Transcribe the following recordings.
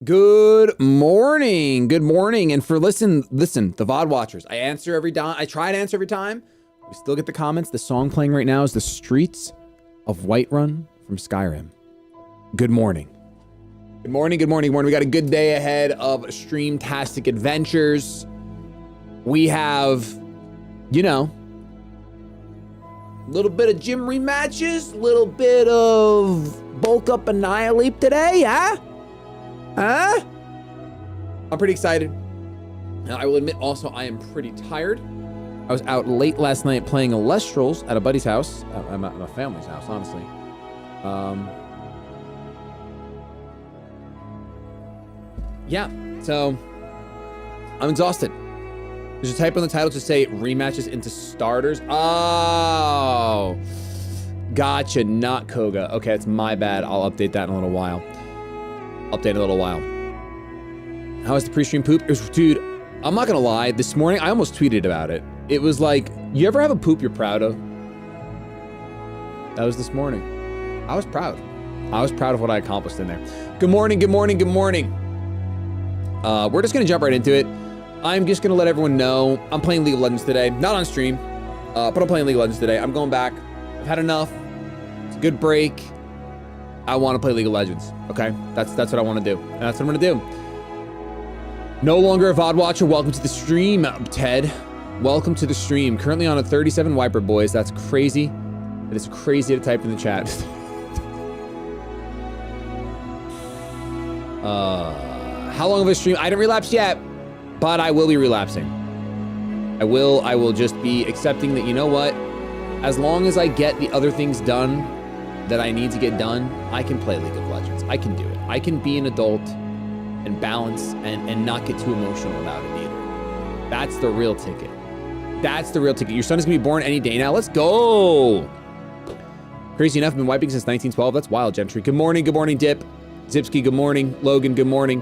Good morning. Good morning. And for listen, the VOD watchers, I answer every time. I try to answer every time. We still get the comments. The song playing right now is The Streets of Whiterun from Skyrim. Good morning. Good morning. Good morning. Good morning. We got a good day ahead of Streamtastic Adventures. We have, you know, a little bit of gym rematches, a little bit of bulk up annihilate today, huh? Huh? I'm pretty excited. Now, I will admit also I am pretty tired. I was out late last night playing Alestrals at a buddy's house, at my family's house, honestly. Yeah, so I'm exhausted. There's a typo in the title to say rematches into starters. Oh, gotcha, not KOGA. Okay, it's my bad. I'll update that in a little while. How was the pre-stream poop? It was, dude, I'm not gonna lie. This morning, I almost tweeted about it. It was like, you ever have a poop you're proud of? That was this morning. I was proud. I was proud of what I accomplished in there. Good morning, good morning, good morning. We're just gonna jump right into it. I'm just gonna let everyone know I'm playing League of Legends today. Not on stream, but I'm playing League of Legends today. I'm going back. I've had enough. It's a good break. I want to play League of Legends, okay? That's what I want to do. And that's what I'm gonna do. No longer a VOD watcher. Welcome to the stream, Ted. Welcome to the stream. Currently on a 37 wiper, boys. That's crazy. It is crazy to type in the chat. How long of a stream? I didn't relapse yet, but I will be relapsing. I will just be accepting that, you know what? As long as I get the other things done that I need to get done, I can play League of Legends. I can do it. I can be an adult and balance and not get too emotional about it either. That's the real ticket. That's the real ticket. Your son is gonna be born any day now. Let's go. Crazy enough, I've been wiping since 1912. That's wild, Gentry. Good morning, Dip. Zipski, good morning. Logan, good morning.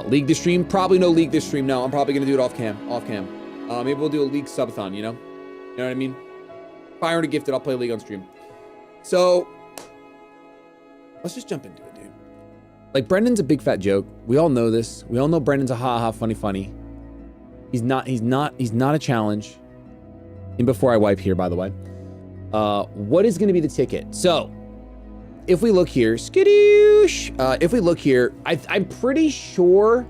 League this stream? Probably no League this stream. No, I'm probably gonna do it off cam. Maybe we'll do a League subathon, you know? You know what I mean? If I earn a gifted, I'll play League on stream. So, let's just jump into it, dude. Like, Brendan's a big fat joke. We all know this. We all know Brendan's a ha-ha funny. He's not a challenge. And before I wipe here, by the way. What is gonna be the ticket? So, if we look here, skadoosh. If we look here, I'm pretty sure,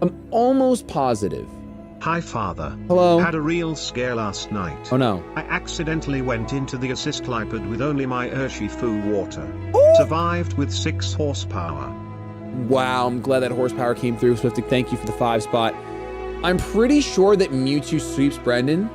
I'm almost positive. Hi, Father. Hello. Had a real scare last night. Oh no. I accidentally went into the assist lipid with only my Urshifu water. Ooh. Survived with 6 horsepower. Wow, I'm glad that horsepower came through. Swiftic, thank you for the 5 spot. I'm pretty sure that Mewtwo sweeps Brendan.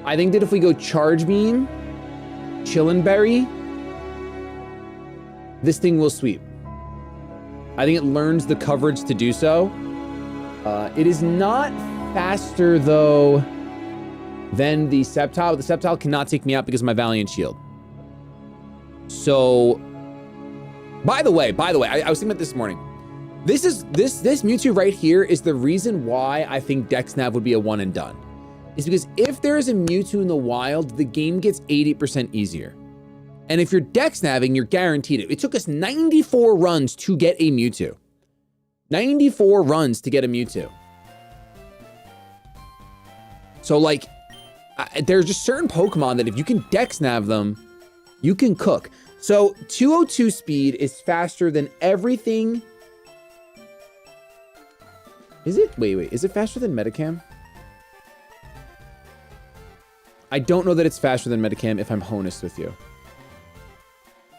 I think that if we go Charge Beam, Chillin' Berry, this thing will sweep. I think it learns the coverage to do so. It is not faster, though, than the Sceptile. The Sceptile cannot take me out because of my Valiant Shield. So, by the way, I was thinking about this morning. This Mewtwo right here is the reason why I think Dexnav would be a one and done. Is because if there is a Mewtwo in the wild, the game gets 80% easier. And if you're Dexnaving, you're guaranteed it. It took us 94 runs to get a Mewtwo. 94 runs to get a Mewtwo. So like, there's just certain Pokemon that if you can Dexnav them, you can cook. So 202 speed is faster than everything. Is it? Wait, is it faster than Metacam? I don't know that it's faster than Metacam if I'm honest with you.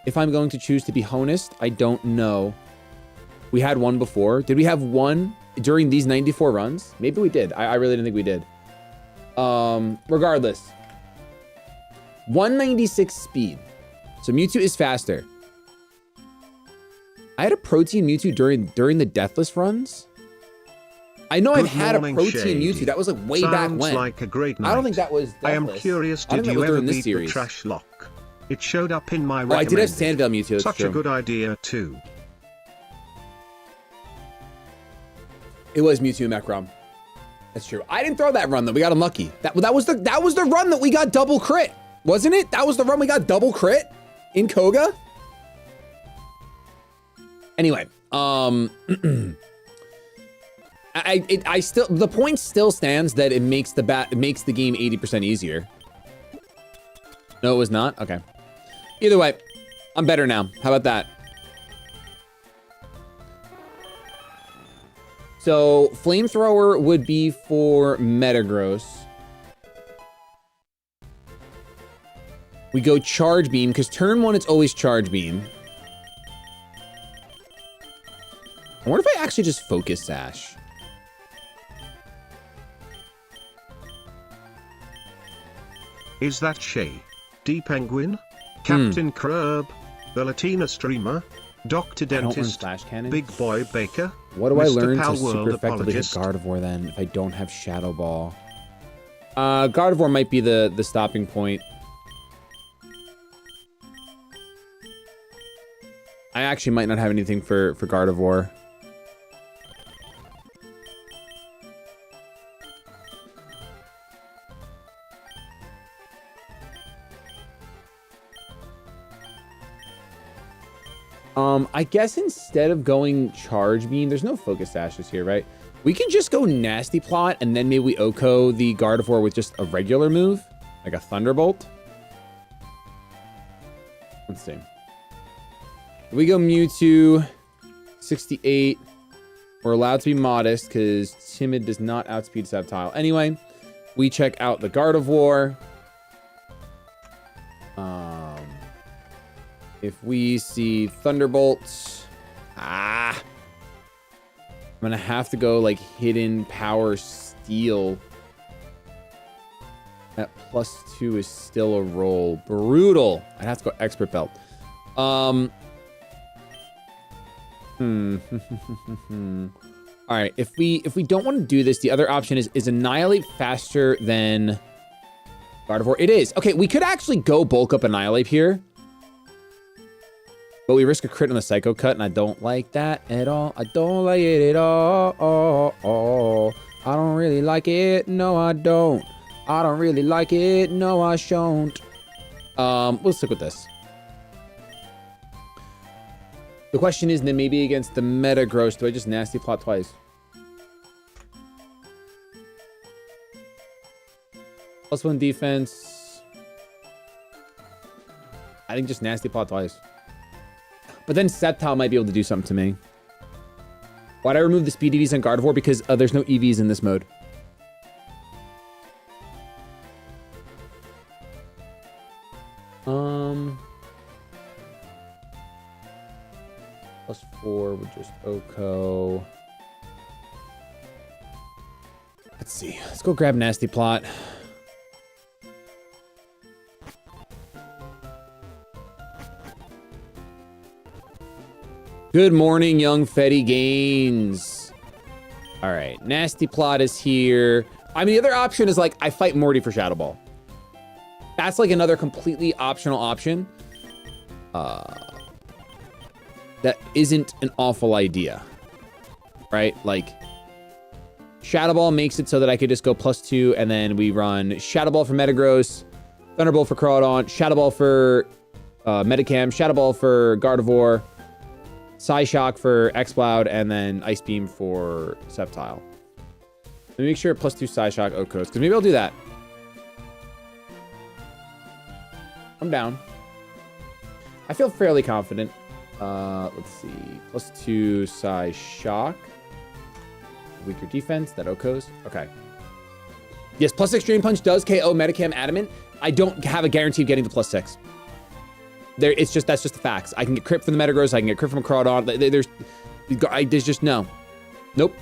If I'm going to choose to be honest, I don't know. We had one before. Did we have one during these 94 runs? Maybe we did. I really didn't think we did. Regardless. 196 speed. So Mewtwo is faster. I had a Protein Mewtwo during the Deathless runs. I know I've had a Protein Mewtwo. That was like way back when. Like a great night. I don't think that was Deathless. I am curious, did you ever beat the Trash Lock? It showed up in my recommended. I did have Sandvale Mewtwo. Such a good idea too. It was Mewtwo and Mechrom. That's true. I didn't throw that run though. We got unlucky. That was the run that we got double crit, wasn't it? That was the run we got double crit in KOGA. Anyway, I still, the point still stands that it makes the game 80% easier. No, it was not. Okay. Either way, I'm better now. How about that? So flamethrower would be for Metagross. We go charge beam because turn 1 it's always charge beam. I wonder if I actually just focus sash. Is that shadypenguinn? Captain Crab, the Latina streamer, Dr. Dentist, Big Boy Baker? What do Mr. I learn Pal to super World effectively hit Apologist? Gardevoir then if I don't have Shadow Ball? Gardevoir might be the stopping point. I actually might not have anything for Gardevoir. I guess instead of going charge beam, there's no focus sashes here, right? We can just go nasty plot and then maybe we OHKO the Gardevoir with just a regular move, like a Thunderbolt. Let's see. We go Mewtwo, 68. We're allowed to be modest because Timid does not outspeed Sceptile. Anyway, we check out the Gardevoir. If we see Thunderbolt, I'm gonna have to go like Hidden Power Steel. That +2 is still a roll. Brutal. I'd have to go Expert Belt. All right, if we don't want to do this, the other option is Annihilate faster than Gardevoir. It is. Okay, we could actually go bulk up Annihilate here. But we risk a crit on the Psycho Cut, and I don't like that at all. I don't like it at all. I don't really like it. No, I don't. I don't really like it. No, I shan't. We'll stick with this. The question is then maybe against the Metagross, do I just nasty plot twice? +1 defense. I think just nasty plot twice. But then Sceptile might be able to do something to me. Why'd I remove the speed EVs on Gardevoir? Because there's no EVs in this mode. +4 would just OHKO. Let's see. Let's go grab Nasty Plot. Good morning, young Fetty Gaines. All right, Nasty Plot is here. I mean, the other option is like I fight Morty for Shadow Ball. That's like another completely optional option. That isn't an awful idea, right? Like Shadow Ball makes it so that I could just go +2 and then we run Shadow Ball for Metagross, Thunderbolt for Crawdon, Shadow Ball for Metacam, Shadow Ball for Gardevoir, Psyshock for Exploud, and then Ice Beam for Sceptile. Let me make sure +2 Psyshock OHKOs, because maybe I'll do that. I'm down. I feel fairly confident. Let's see. +2 Psyshock. Weaker defense, that OHKOs. Okay. Yes, +6 Drain Punch does KO Metacam Adamant. I don't have a guarantee of getting the +6. That's just the facts. I can get crit from the Metagross. I can get crit from Crawdon. There's just no. Nope.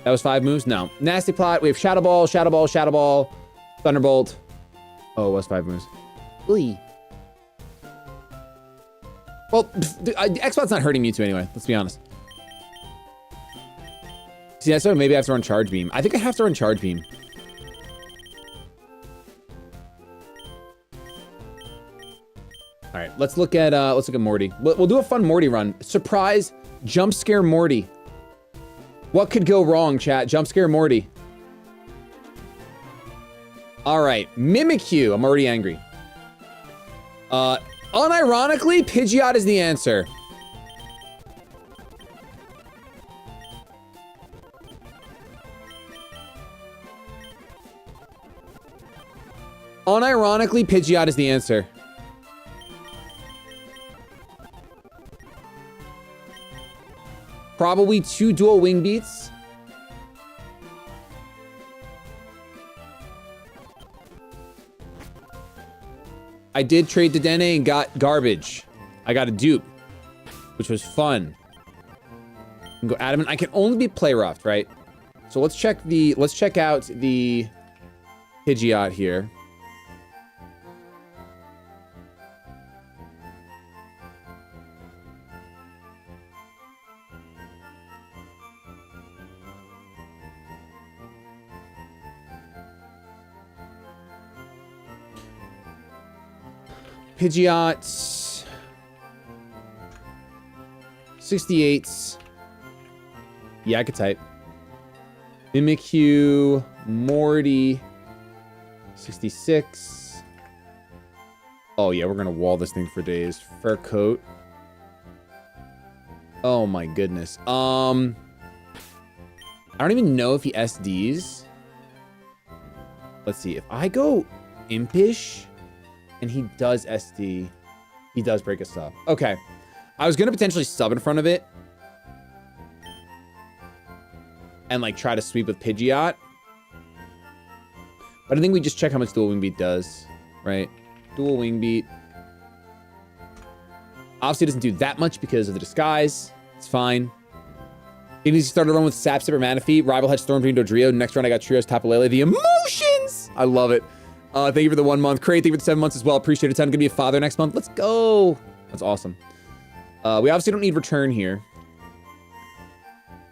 That was 5 moves? No. Nasty Plot. We have Shadow Ball, Shadow Ball, Shadow Ball, Thunderbolt. Oh, it was 5 moves. Ooh. Well, X-Bot's not hurting Mewtwo anyway. Let's be honest. See, so maybe I have to run Charge Beam. I think I have to run Charge Beam. All right, let's look at Morty. We'll do a fun Morty run. Surprise, jump scare Morty. What could go wrong, chat? Jump scare Morty. All right, Mimikyu. I'm already angry. Unironically, Pidgeot is the answer. Unironically, Pidgeot is the answer. Probably 2 dual wing beats. I did trade to Dene and got garbage. I got a dupe, which was fun. And go adamant. I can only be play roughed, right? So let's check out the Pidgeot here. Pidgeot 68. Yeah, I could type. Mimikyu, Morty 66. Oh yeah, we're gonna wall this thing for days. Fur coat. Oh my goodness. I don't even know if he SDs. Let's see. If I go Impish and he does SD, he does break a sub. Okay. I was gonna potentially sub in front of it and like try to sweep with Pidgeot. But I think we just check how much dual wing beat does, right? Dual wing beat. Obviously it doesn't do that much because of the disguise. It's fine. He needs to start a run with Sap Sipper Manaphy, Rival Hedge Stormtree Dodrio. Next round I got Trios Tapalele. The emotions! I love it. Thank you for the 1 month. Craig, thank you for the 7 months as well. Appreciate it. I'm gonna be a father next month. Let's go. That's awesome. We obviously don't need return here.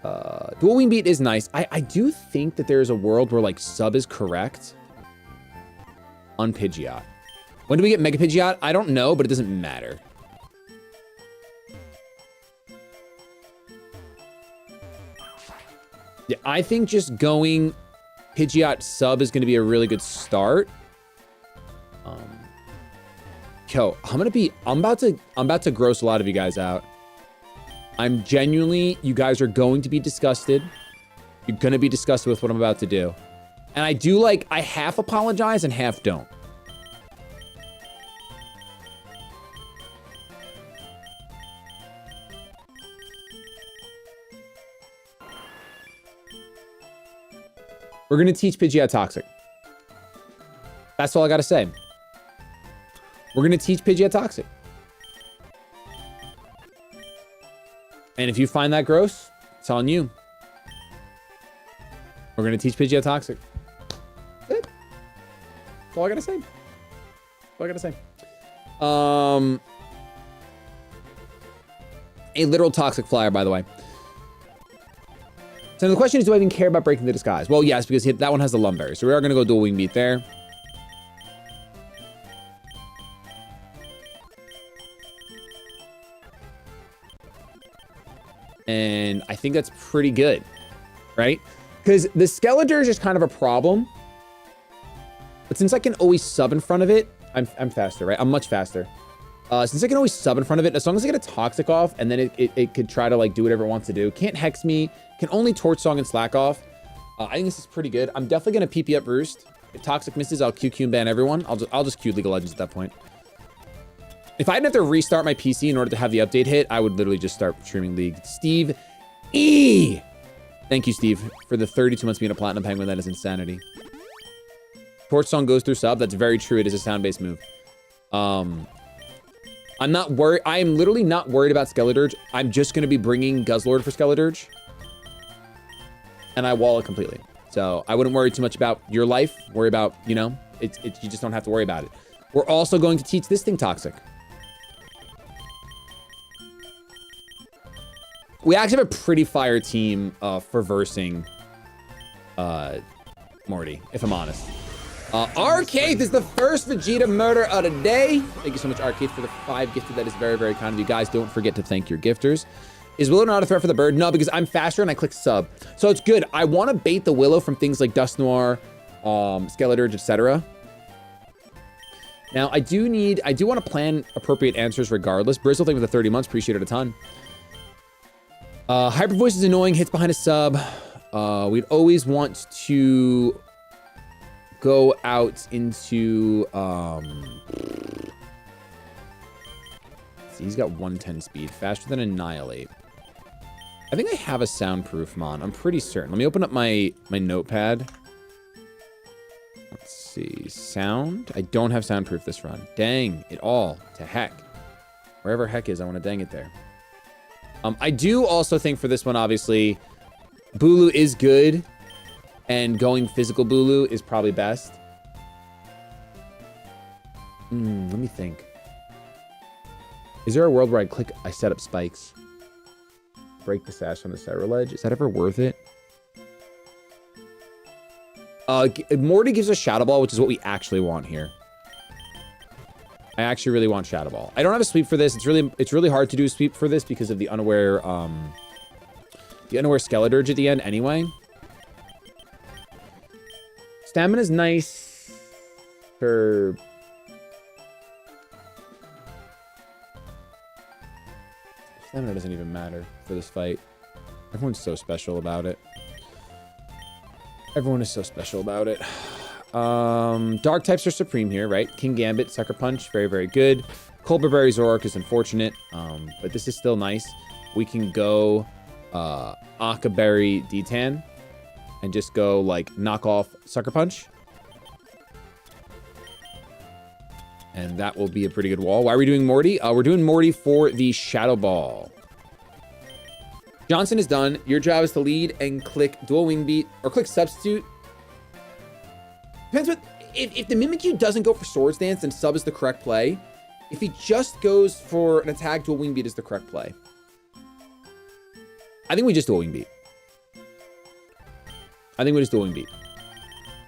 Dual wing beat is nice. I do think that there's a world where like sub is correct on Pidgeot. When do we get Mega Pidgeot? I don't know, but it doesn't matter. Yeah, I think just going Pidgeot sub is going to be a really good start. Yo, I'm about to gross a lot of you guys out. I'm genuinely, you guys are going to be disgusted. You're going to be disgusted with what I'm about to do. And I do like, I half apologize and half don't. We're going to teach Pidgeot Toxic. That's all I got to say. We're going to teach Pidgeot Toxic. And if you find that gross, it's on you. We're going to teach Pidgeot Toxic. That's all I got to say. That's all I got to say. A literal toxic flyer, by the way. So the question is, do I even care about breaking the disguise? Well, yes, because that one has the Lumberry. So we are going to go dual wing beat there. And I think that's pretty good, right? Because the Skeletor is just kind of a problem. But since I can always sub in front of it, I'm faster, right? I'm much faster. Since I can always sub in front of it, as long as I get a Toxic off, and then it could try to like do whatever it wants to do. Can't Hex me, can only Torch Song and Slack off. I think this is pretty good. I'm definitely gonna PP up Roost. If Toxic misses, I'll QQ and ban everyone. I'll just Q League of Legends at that point. If I didn't have to restart my PC in order to have the update hit, I would literally just start streaming League. Steve E! Thank you, Steve, for the 32 months being a Platinum Penguin. That is insanity. Torch Song goes through sub. That's very true. It is a sound-based move. I'm not worried. I am literally not worried about Skeledirge. I'm just going to be bringing Guzzlord for Skeledirge. And I wall it completely. So I wouldn't worry too much about your life. Worry about, you know, you just don't have to worry about it. We're also going to teach this thing Toxic. We actually have a pretty fire team for versing Morty, if I'm honest. Arcade is the first Vegeta murder of the day. Thank you so much, Arcade, for the 5 gifted. That is very, very kind of you guys. Don't forget to thank your gifters. Is Willow not a threat for the bird? No, because I'm faster and I click sub. So it's good. I want to bait the Willow from things like Dust Noir, Skeleturge, etc. Now, I do want to plan appropriate answers regardless. Bristle, thank you for the 30 months. Appreciate it a ton. Hyper Voice is annoying. Hits behind a sub. We'd always want to go out into... see, he's got 110 speed. Faster than Annihilate. I think I have a soundproof mon. I'm pretty certain. Let me open up my notepad. Let's see. Sound. I don't have soundproof this run. Dang it all to heck. Wherever heck is, I want to dang it there. I do also think for this one, obviously, Bulu is good, and going physical Bulu is probably best. Let me think. Is there a world where I set up spikes? Break the sash on the Cyro ledge? Is that ever worth it? Morty gives us Shadow Ball, which is what we actually want here. I actually really want Shadow Ball. I don't have a sweep for this. It's really hard to do a sweep for this because of the unaware Skeleturge at the end anyway. Stamina's nice for... Stamina doesn't even matter for this fight. Everyone's so special about it. Everyone is so special about it. Dark types are supreme here, right? King Gambit, Sucker Punch, very, very good. Colbur Berry Zoroark is unfortunate, but this is still nice. We can go Akaberry D-Tan and just go like knock off Sucker Punch. And that will be a pretty good wall. Why are we doing Morty? We're doing Morty for the Shadow Ball. Johnson is done. Your job is to lead and click Dual Wing Beat or click Substitute. Depends what... If the Mimikyu doesn't go for Swords Dance, then sub is the correct play. If he just goes for an attack, Dual Wing Beat is the correct play. I think we just Dual Wing Beat.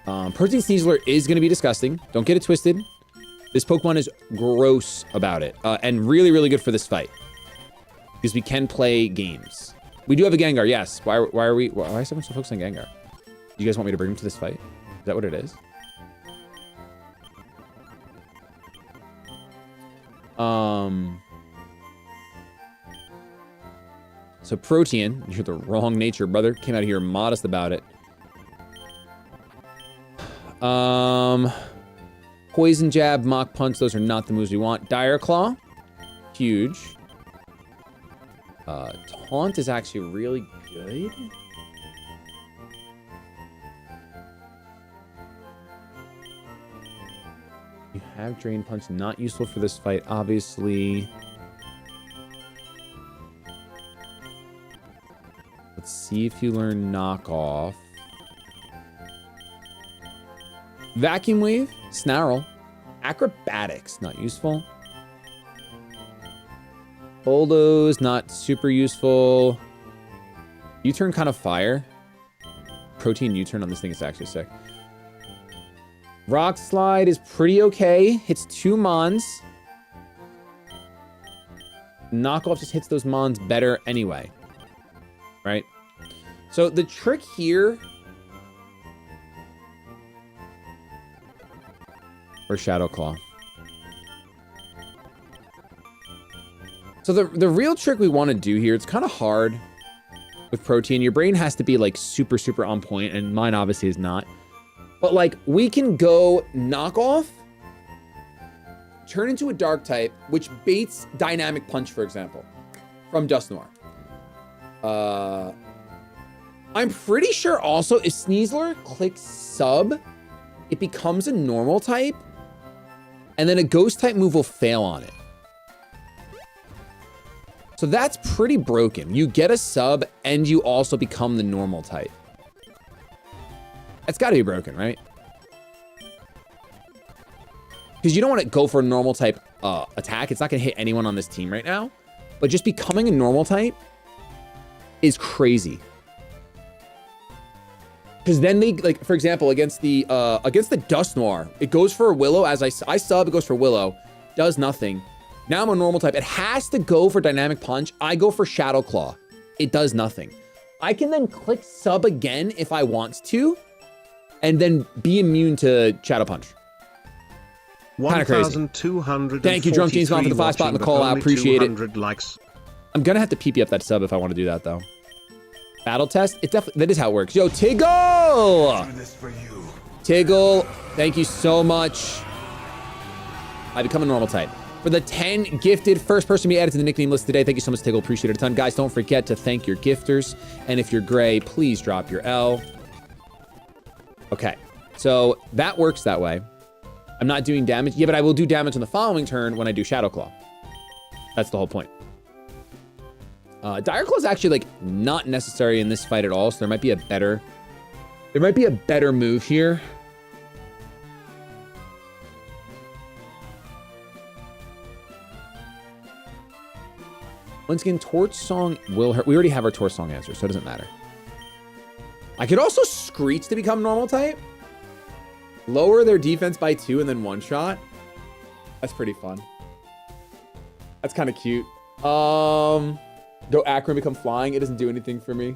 Protein Sneasler is going to be disgusting. Don't get it twisted. This Pokemon is gross about it. And really, really good for this fight. Because we can play games. We do have a Gengar, yes. Why is someone so focused on Gengar? Do you guys want me to bring him to this fight? Is that what it is? So Protean, you're the wrong nature, brother. Came out of here modest about it. Poison Jab, Mach Punch, those are not the moves we want. Dire Claw, huge. Taunt is actually really good. You have Drain Punch, not useful for this fight, obviously. Let's see if you learn Knock Off. Vacuum Wave, Snarl. Acrobatics, not useful. Bulldoze, not super useful. U-turn kind of fire. Protein U-turn on this thing is actually sick. Rock Slide is pretty okay. Hits 2 Mons. Knockoff just hits those Mons better anyway. Right? So the trick here... Or Shadow Claw. So the real trick we want to do here, it's kind of hard with Protein. Your brain has to be like super, super on point, and mine obviously is not. But like, we can go Knock Off, turn into a Dark type, which baits Dynamic Punch, for example, from Dust Noir. I'm pretty sure also if Sneasler clicks Sub, it becomes a normal type, and then a Ghost type move will fail on it. So that's pretty broken. You get a sub and you also become the normal type. That's gotta be broken, right? Because you don't want to go for a normal type attack. It's not gonna hit anyone on this team right now. But just becoming a normal type is crazy. Because then they, like, for example, against the Dust Noir, it goes for a Willow. As I sub, it goes for Willow. Does nothing. Now I'm a normal type. It has to go for Dynamic Punch. I go for Shadow Claw. it does nothing. I can then click sub again if I want to, and then be immune to Shadow Punch. Kind of crazy. Thank you, Drunk James, for the 5 spot in the call out. Appreciate it. Likes. I'm gonna have to PP up that sub if I want to do that though. Battle test? It definitely, that is how it works. Yo, Tiggle! Tiggle, thank you so much. I become a normal type. For the 10 gifted first person to be added to the nickname list today, thank you so much, Tiggle. Appreciate it a ton. Guys, don't forget to thank your gifters. And if you're gray, please drop your L. Okay, so that works that way. I'm not doing damage. Yeah, but I will do damage on the following turn when I do Shadow Claw. That's the whole point. Dire Claw is actually like not necessary in this fight at all, so there might be a better move here. Once again, Torch Song will hurt. We already have our Torch Song answer, so it doesn't matter. I could also Screech to become normal type. Lower their defense by 2 and then 1 shot. That's pretty fun. That's kind of cute. Go Acro and become flying. It doesn't do anything for me.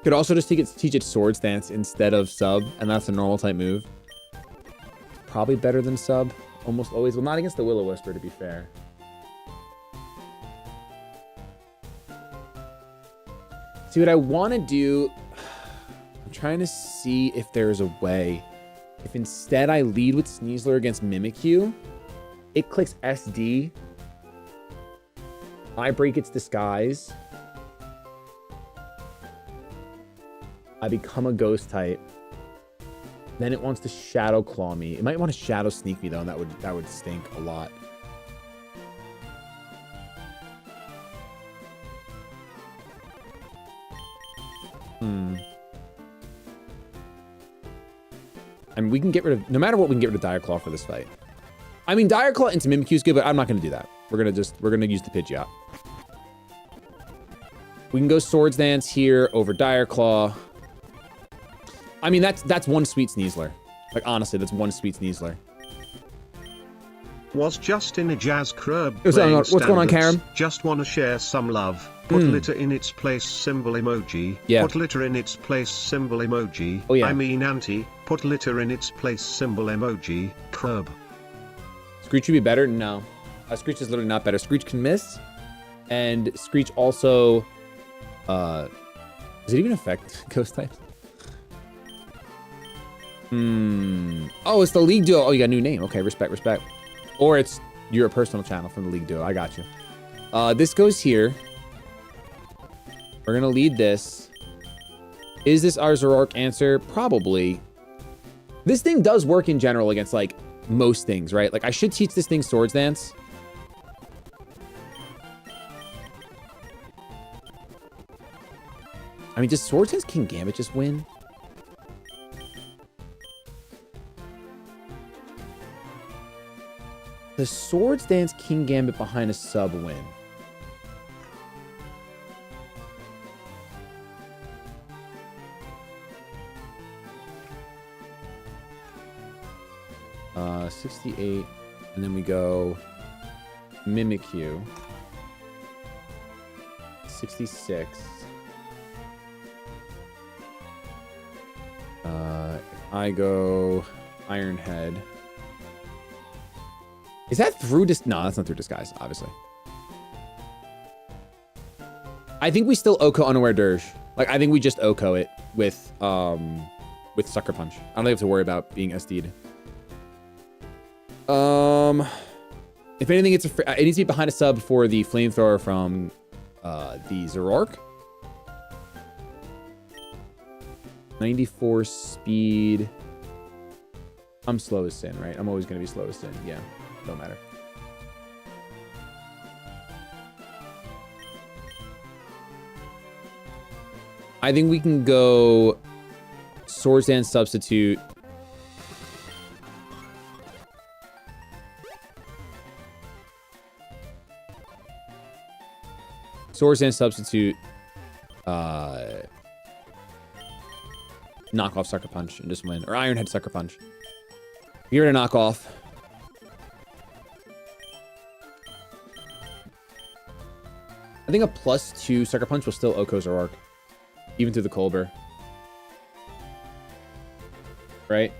Could also just teach it Sword Stance instead of sub, and that's a normal type move. Probably better than sub, almost always. Well, not against the Will-O-Wisper, to be fair. See, what I want to do, I'm trying to see if there's a way. If instead I lead with Sneasler against Mimikyu, it clicks SD. I break its disguise. I become a ghost type. Then it wants to Shadow Claw me. It might want to Shadow Sneak me though, and that would stink a lot. I mean, we can get rid of, no matter what, we can get rid of Dire Claw for this fight. I mean, Dire Claw into Mimikyu is good, but I'm not going to do that. We're going to use the Pidgeot. We can go Swords Dance here over Dire Claw. I mean, that's one sweet Sneasler. Like, honestly, that's one sweet Sneasler. Was just in a jazz club. What's going on, Karen? Just want to share some love. Put litter in its place symbol emoji. Yeah. Put litter in its place symbol emoji. Oh, yeah. I mean anti. Put litter in its place symbol emoji. Curb. Screech would be better? No. Screech is literally not better. Screech can miss. And Screech also... does it even affect ghost types? Oh, it's the League Duo. Oh, you got a new name. Okay, respect. Or it's your personal channel from the League Duo. I got you. This goes here. We're gonna lead this. Is this our Zoroark answer? Probably. This thing does work in general against like most things, right? Like I should teach this thing Swords Dance. I mean, does Swords Dance King Gambit just win? The Swords Dance King Gambit behind a sub win. Uh, 68, and then we go Mimikyu. 66. I go Iron Head. Is that through no, that's not through disguise, obviously. I think we still Oko Unaware Dirge. Like, I think we just Oko it with Sucker Punch. I don't have to worry about being SD'd. If anything, it needs to be behind a sub for the Flamethrower from the Zoroark. 94 speed. I'm slow as sin, right? I'm always going to be slow as sin. Yeah, don't matter. I think we can go Swords Dance substitute. Swords Dance substitute. Knock off Sucker Punch and just win. Or Iron Head Sucker Punch. You're gonna knock off. I think a +2 Sucker Punch will still Oko's Roark. Even through the Colbur. Right?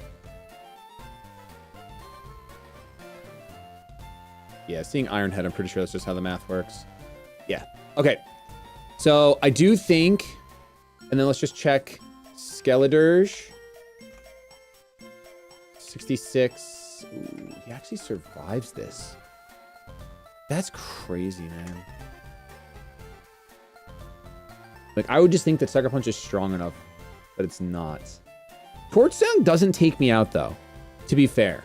Yeah, seeing Iron Head, I'm pretty sure that's just how the math works. Yeah. Okay. So I do think, and then let's just check Skeledirge. 66. Ooh, he actually survives this. That's crazy, man. Like, I would just think that Sucker Punch is strong enough, but it's not. Torch Sound doesn't take me out, though, to be fair.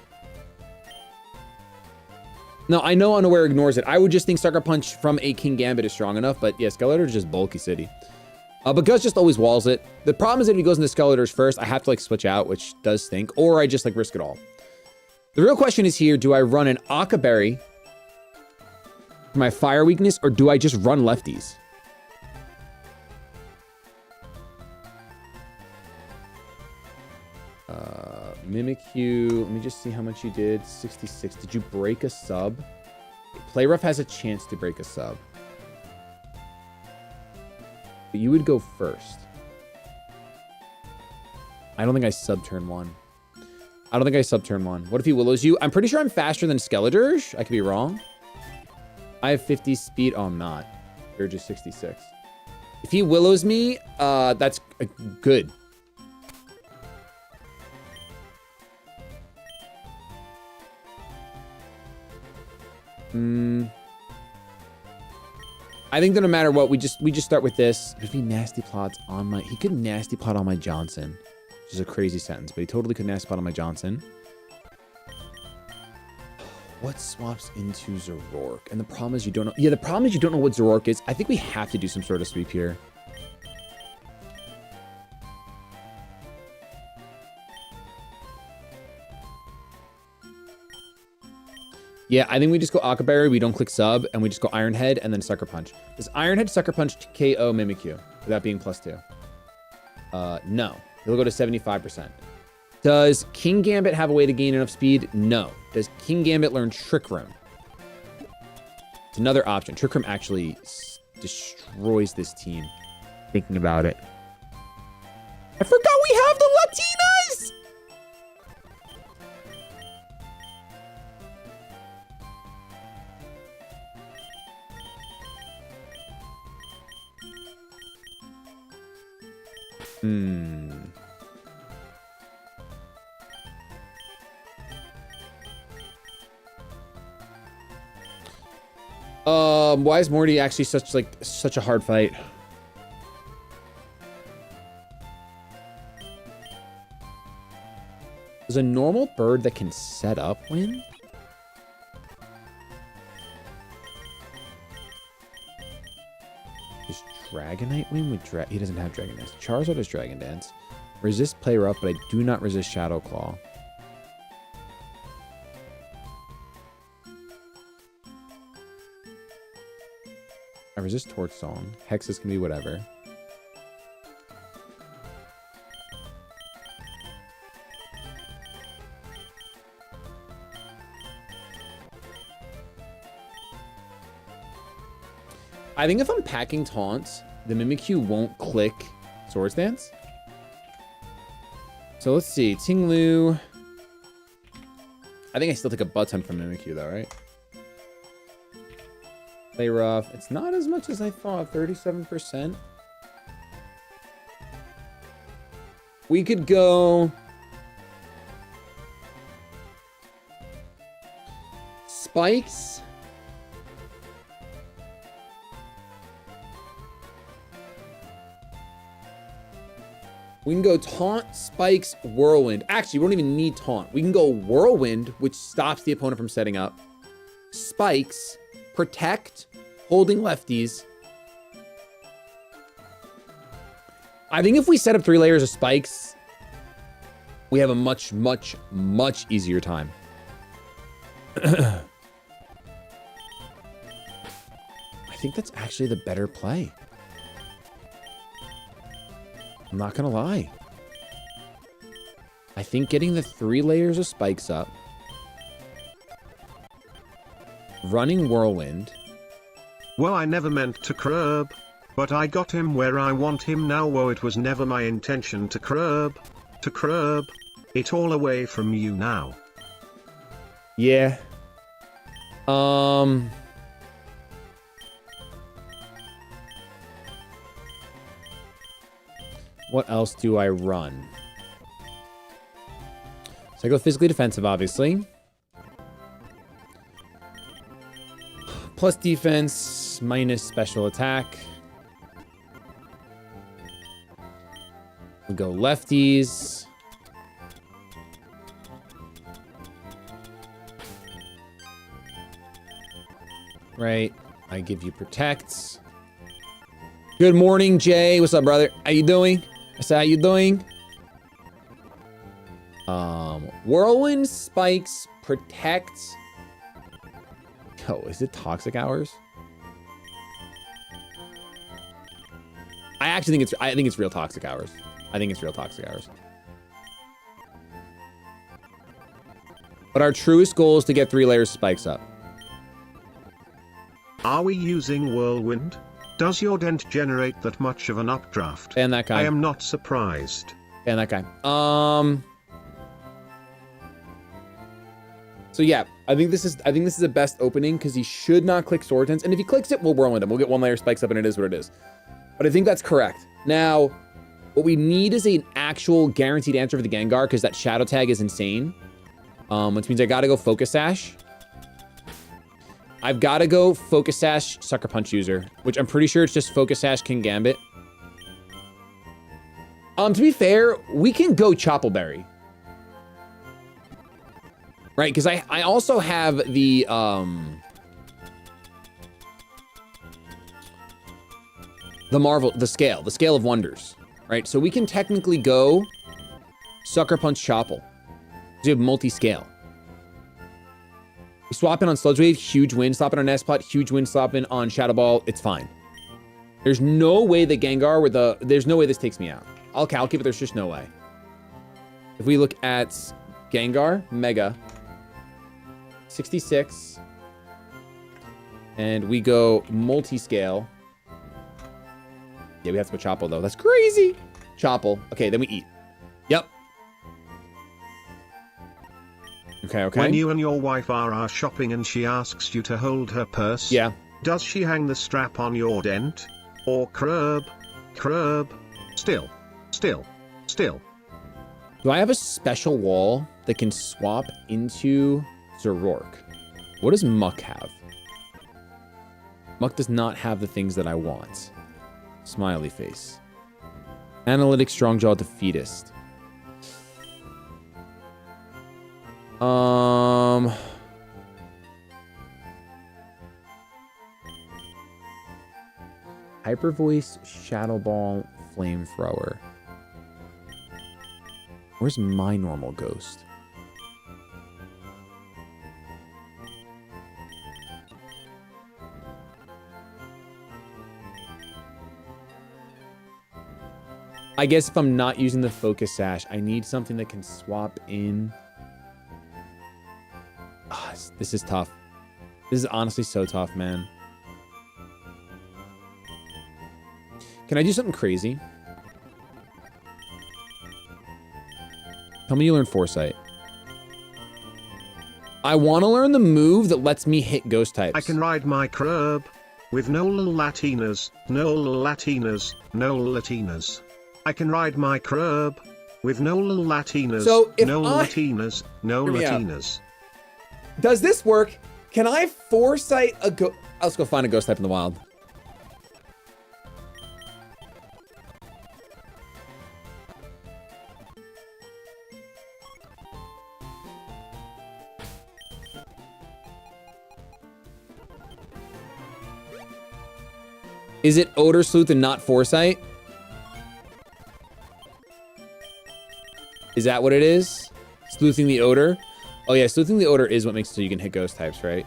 No, I know Unaware ignores it. I would just think Sucker Punch from a King Gambit is strong enough, but yeah, Skeletor is just bulky city. But Gus just always walls it. The problem is that if he goes into Skeletor's first, I have to like switch out, which does stink, or I just like risk it all. The real question is here, do I run an Akaberry for my fire weakness, or do I just run lefties? Mimikyu, let me just see how much you did. 66. Did you break a sub? Play Rough has a chance to break a sub. But you would go first. I don't think I sub turn 1. I don't think I sub turn 1. What if he Willows you? I'm pretty sure I'm faster than Skeledirge. I could be wrong. I have 50 speed. Oh, I'm not. You're just 66. If he Willows me, that's good. I think that no matter what, we just start with this. There's be nasty plots on my. He could nasty plot on my Johnson, which is a crazy sentence, but he totally could nasty plot on my Johnson. What swaps into Zoroark? And the problem is you don't know. Yeah, the problem is you don't know what Zoroark is. I think we have to do some sort of sweep here. Yeah, I think we just go Akaberry, we don't click sub, and we just go Iron Head and then Sucker Punch. Does Iron Head Sucker Punch KO Mimikyu without being +2? No. He'll go to 75%. Does King Gambit have a way to gain enough speed? No. Does King Gambit learn Trick Room? It's another option. Trick Room actually destroys this team. Thinking about it. I forgot we have the Latinas! Why is Morty actually such a hard fight? Does a normal bird that can set up win? Does Dragonite win with he doesn't have Dragon Dance. Charizard has Dragon Dance. Resist Play Rough, but I do not resist Shadow Claw. I resist Torch Song. Hexes can be whatever. I think if I'm packing taunts, the Mimikyu won't click Swords Dance. So let's see. Tinglu. I think I still take a butt ton from Mimikyu though, right? Play Rough. It's not as much as I thought. 37%. We could go Spikes. We can go Taunt, Spikes, Whirlwind. Actually, we don't even need Taunt. We can go Whirlwind, which stops the opponent from setting up. Spikes, Protect, holding lefties. I think if we set up 3 layers of Spikes, we have a much, much, much easier time. I think that's actually the better play. I'm not gonna lie. I think getting the 3 layers of spikes up. Running Whirlwind. Well, I never meant to curb, but I got him where I want him now. Whoa, it was never my intention to curb it all away from you now. Yeah. What else do I run? So I go physically defensive, obviously. Plus defense, minus special attack. We go lefties. Right. I give you protects. Good morning, Jay. What's up, brother? How you doing? I said, how you doing? Whirlwind, spikes, protects. Oh, is it toxic hours? I think it's real toxic hours. I think it's real toxic hours. But our truest goal is to get 3 layers of spikes up. Are we using Whirlwind? Does your dent generate that much of an updraft? And that guy. I am not surprised. And that guy. So yeah, I think this is the best opening because he should not click Sword Tents. And if he clicks it, we'll Whirlwind him. We'll get 1 layer spikes up and it is what it is. But I think that's correct. Now, what we need is an actual guaranteed answer for the Gengar because that Shadow Tag is insane. Which means I gotta go Focus Sash. I've gotta go Focus Sash, Sucker Punch user, which I'm pretty sure it's just Focus Sash, King Gambit. To be fair, we can go Choppleberry. Right, because I also have the Scale of Wonders, right? So we can technically go Sucker Punch Chopple. We have multi-scale. We swap in on Sludge Wave, huge win. Swap in on Nespot, huge win. Swap in on Shadow Ball, it's fine. There's no way the Gengar there's no way this takes me out. I'll calculate, but there's just no way. If we look at Gengar, Mega, 66, and we go multi-scale. Yeah, we have to go Chopple though. That's crazy. Chopple. Okay, then we eat. Yep. Okay. When you and your wife are shopping and she asks you to hold her purse, yeah, does she hang the strap on your dent? Or curb? Still. Do I have a special wall that can swap into Zoroark? What does Muck have? Muck does not have the things that I want. Smiley face. Analytic, Strong Jaw, Defeatist. Hyper Voice, Shadow Ball, Flamethrower. Where's my normal ghost? I guess if I'm not using the Focus Sash, I need something that can swap in. Oh, this is tough. This is honestly so tough, man. Can I do something crazy? Tell me you learn Foresight. I want to learn the move that lets me hit ghost types. I can ride my curb with no Latinas. I can ride my curb with no Latinas. So if no Latinas. Does this work? Can I Foresight a ghost? Let's go find a ghost type in the wild. Is it Odor Sleuth and not Foresight? Is that what it is? Sleuthing the Odor? Oh yeah, Sleuthing the Odor is what makes it so you can hit ghost types, right?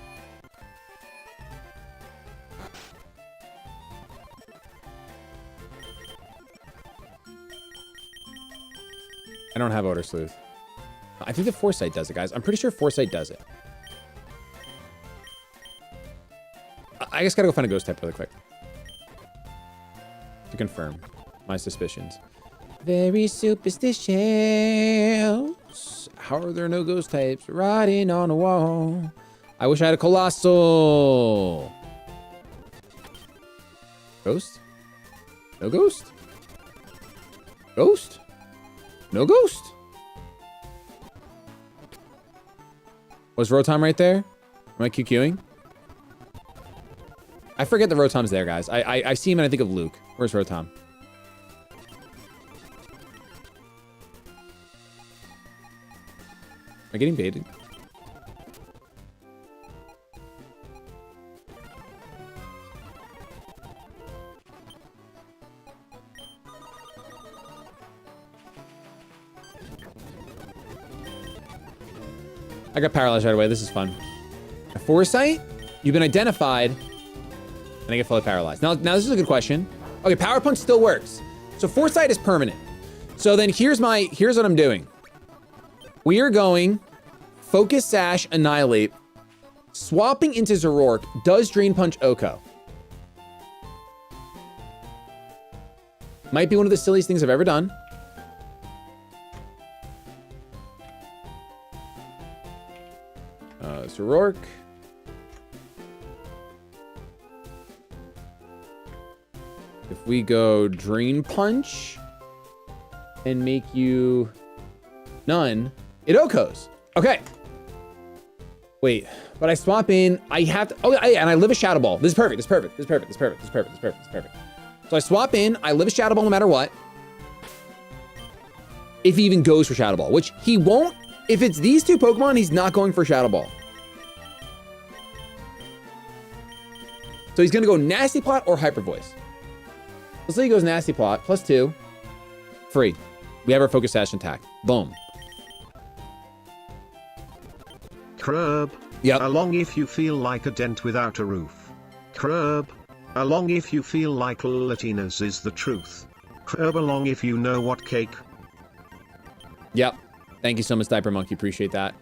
I don't have Odor Sleuth. I think the Foresight does it, guys. I'm pretty sure Foresight does it. I just gotta go find a ghost type really quick to confirm my suspicions. Very superstitious. How are there no ghost types writing on a wall? I wish I had a colossal. Ghost? No ghost? Ghost? No ghost? Was Rotom right there? Am I QQing? I forget that Rotom's there, guys. I see him and I think of Luke. Where's Rotom? Am I getting baited? I got paralyzed right away. This is fun. A Foresight? You've been identified. And I get fully paralyzed. Now this is a good question. Okay, Power Punch still works. So Foresight is permanent. So then here's what I'm doing. We are going Focus Sash, Annihilate. Swapping into Zoroark does Drain Punch Oko. Might be one of the silliest things I've ever done. Zoroark. If we go Drain Punch and make you none, it Okos. Okay. Wait, but I swap in, I have to, oh yeah, and I live a Shadow Ball. This is perfect, this is perfect, this is perfect, this is perfect, this is perfect, this is perfect, this is perfect. So I swap in, I live a Shadow Ball no matter what. If he even goes for Shadow Ball, which he won't. If it's these two Pokemon, he's not going for Shadow Ball. So he's gonna go Nasty Plot or Hyper Voice. Let's say he goes Nasty Plot, +2, free. We have our Focus Sash intact. Boom. Crab. Yep. Along if you feel like a dent without a roof. Crab. Along if you feel like Latinas is the truth. Crab along if you know what cake. Yep. Thank you so much, Diaper Monkey. Appreciate that.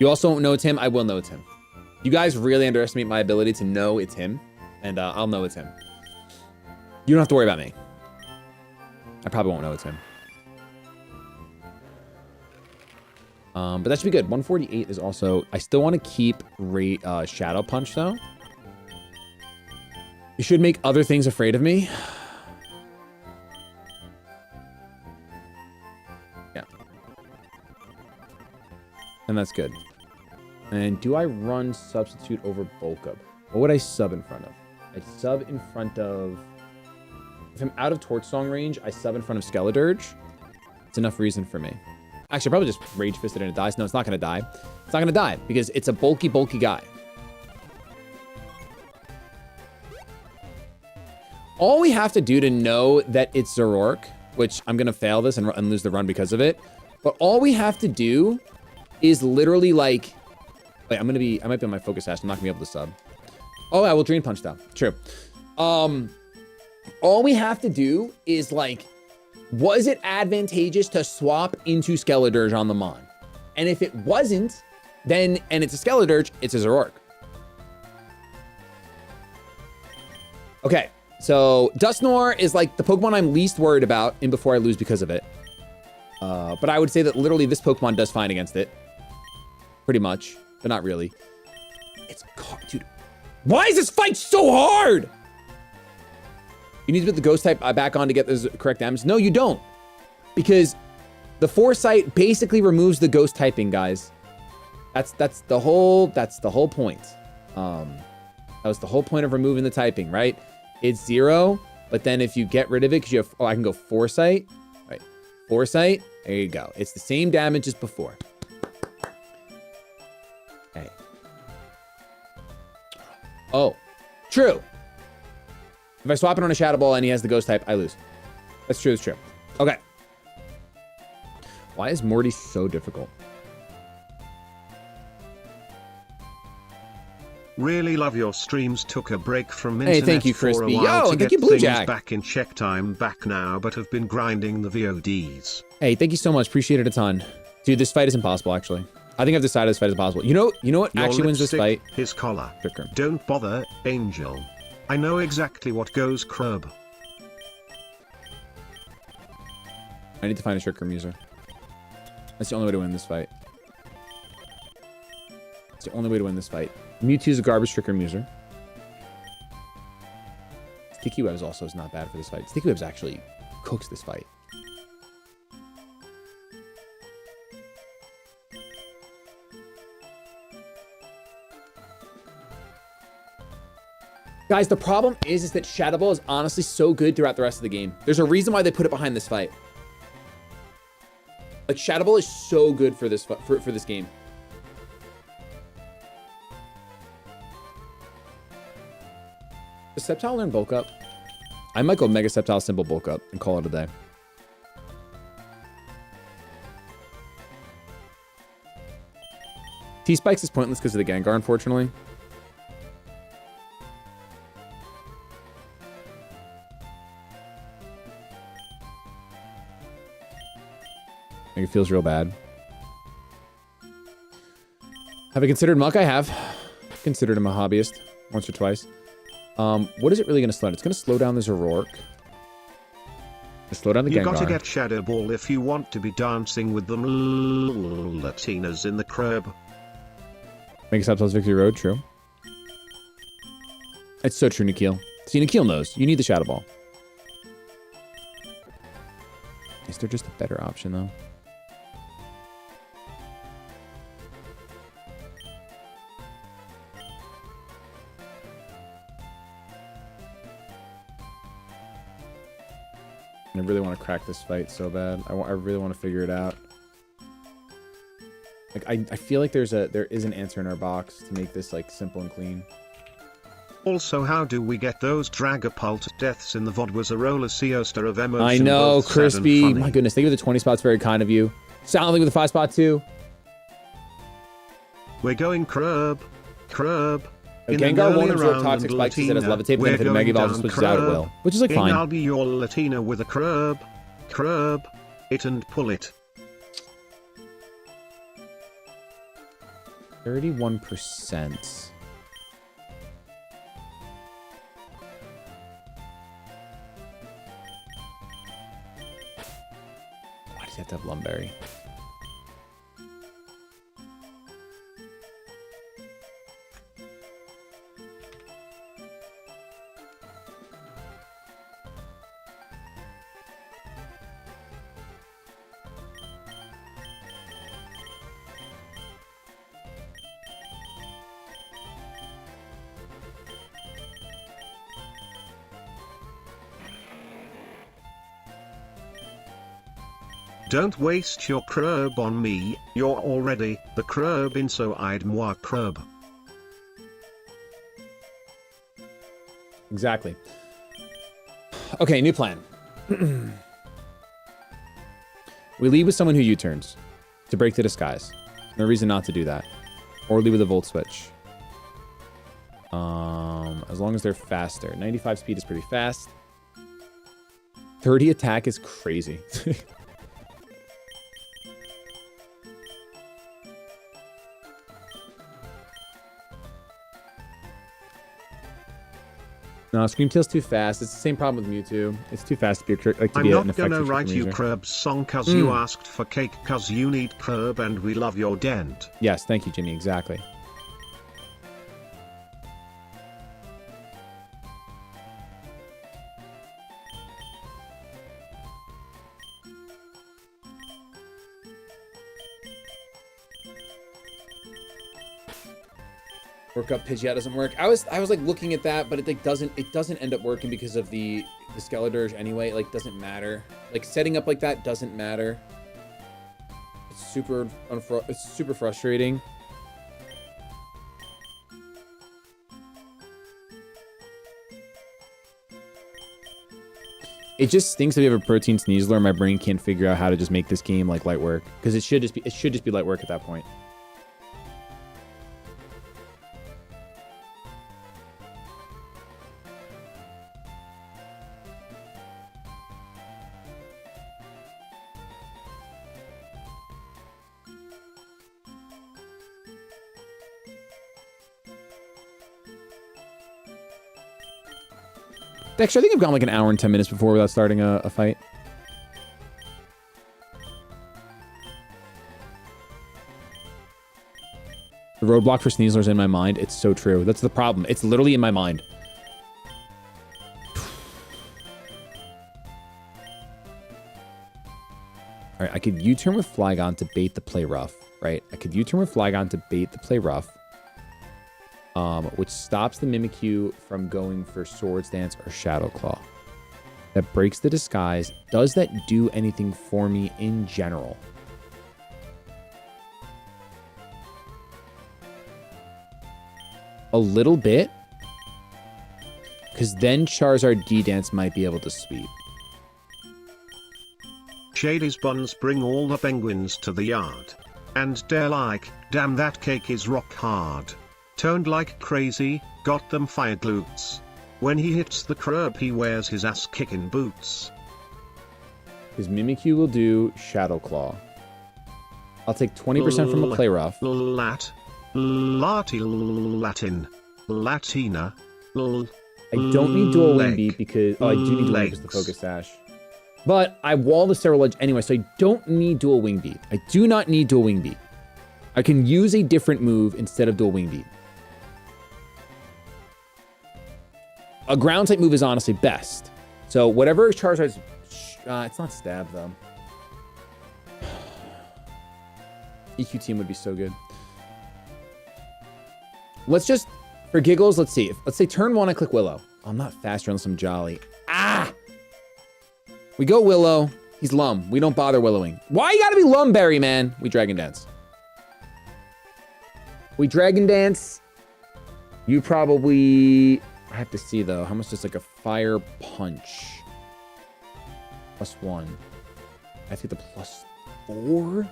You also won't know it's him. I will know it's him. You guys really underestimate my ability to know it's him, and I'll know it's him. You don't have to worry about me. I probably won't know it's him. But that should be good. 148 is also... I still want to keep Shadow Punch, though. You should make other things afraid of me. Yeah. And that's good. And do I run Substitute over Bulk Up? What would I sub in front of? I'd sub in front of... If I'm out of Torch Song range, I sub in front of Skeledirge. It's enough reason for me. Actually, I'll probably just Rage Fist it and it dies. No, it's not going to die. It's not going to die because it's a bulky guy. All we have to do to know that it's Zoroark, which I'm going to fail this and lose the run because of it. But all we have to do is literally like... Wait, I might be on my Focus Sash. I'm not going to be able to sub. Oh, I will Drain Punch though. True. All we have to do is like... Was it advantageous to swap into Skeledirge on the Mon? And if it wasn't, then, and it's a Skeledirge, it's a Zoroark. Okay, so Dusknoir is like the Pokemon I'm least worried about in Before I Lose because of it. But I would say that literally this Pokemon does fine against it. Pretty much, but not really. It's, dude, why is this fight so hard? You need to put the Ghost type back on to get those correct damage. No, you don't. Because the Foresight basically removes the Ghost typing, guys. That's the whole point. That was the whole point of removing the typing, right? It's 0, but then if you get rid of it, because you have, oh, I can go Foresight. Right. Foresight, there you go. It's the same damage as before. Okay. Oh, true. If I swap it on a Shadow Ball and he has the Ghost type, I lose. That's true, that's true. Okay. Why is Morty so difficult? Really love your streams. Took a break from Hey, internet thank you, for a Crispy. while Yo, to and get thank you, Blue things Jack. back in check time back now, but have been grinding the VODs. Hey, thank you so much. Appreciate it a ton. Dude, this fight is impossible, actually. I think I've decided this fight is impossible. You know what Your actually wins this lipstick, fight? his collar. Trick room. Don't bother, Angel. I know exactly what goes crub. I need to find a trick room user. That's the only way to win this fight. It's the only way to win this fight. Mewtwo's a garbage trick room user. Sticky Webs also is not bad for this fight. Sticky Webs actually cooks this fight. Guys, the problem is that Shadow Ball is honestly so good throughout the rest of the game. There's a reason why they put it behind this fight. Like, Shadow Ball is so good for this for this game. Does Sceptile learn Bulk Up? I might go Mega Sceptile Simple Bulk Up and call it a day. T-Spikes is pointless because of the Gengar, unfortunately. Like, it feels real bad. Have I considered Muck? I have. Considered him a hobbyist once or twice. What is it really going to slow down? It's going to slow down this O'Rourke. Slow down the Gengar. You gotta get Shadow Ball if you want to be dancing with them Latinas in the crib. Make Sceptile's Victory Road, true. It's so true, Nikhil. See, Nikhil knows. You need the Shadow Ball. Is there just a better option, though? I really want to crack this fight so bad. I really want to figure it out. Like, I feel like there is an answer in our box to make this, like, simple and clean. Also, how do we get those Dragapult deaths in the VOD? Was a roller coaster of emotion. I know, both sad and Crispy. funny. My goodness, thank you for the 20 spots. Very kind of you. Silently with a 5 spot too. We're going crub. Gengar won't absorb toxic spikes as it has levitate, but benefit of Mega Evolve and switches out at will. Which is like fine. I'll be your Latina with a crub. It and pull it. 31%. Why does he have to have Lumberry? Don't waste your crub on me, you're already the crub in so I'd moi crub. Exactly. Okay, new plan. We lead with someone who U-turns to break the disguise. No reason not to do that. Or lead with a Volt Switch. As long as they're faster. 95 speed is pretty fast. 30 attack is crazy. No, Screamtail's too fast. It's the same problem with Mewtwo. It's too fast to be a trick. Like to be I'm an not gonna effective write trick you user. crub's song cause you asked for cake cause you need crub and we love your dent. Yes, thank you, Jimmy. Exactly. Work up Pidgeot doesn't work. I was like looking at that, but it like doesn't end up working because of the Skeledirge anyway. It like doesn't matter. Like setting up like that doesn't matter. It's super frustrating. It just stinks that we have a Protein Sneasler and my brain can't figure out how to just make this game like light work, because it should just be light work at that point. Dexter, I think I've gone like an hour and 10 minutes before without starting a fight. The roadblock for Sneasler's in my mind. It's so true. That's the problem. It's literally in my mind. All right, I could U-turn with Flygon to bait the play rough, right? I could U-turn with Flygon to bait the play rough, which stops the Mimikyu from going for Swords Dance or Shadow Claw. That breaks the disguise. Does that do anything for me in general? A little bit. Because then Charizard D-Dance might be able to sweep. Shady's buns bring all the penguins to the yard. And they're like, damn that cake is rock hard. Toned like crazy, got them fire glutes. When he hits the curb he wears his ass kicking boots. His Mimikyu will do Shadow Claw. I'll take 20% from the play rough. Latin. Latina. I don't need dual wing beat because... Oh, I do need dual wing because the focus sash. But I wall the Sterile Edge anyway, so I don't need dual wing beat. I do not need dual wing beat. I can use a different move instead of dual wing beat. A ground type move is honestly best. So whatever Charizard's... it's not stab though. EQ team would be so good. Let's just... For giggles, let's see. Let's say turn 1, I click Willow. Oh, I'm not faster unless I'm Jolly. Ah! We go Willow. He's Lum. We don't bother Willowing. Why you gotta be Lumberry, man? We Dragon Dance. We Dragon Dance. You probably... I have to see, though. How much does, like, a Fire Punch? +1. I think the +4?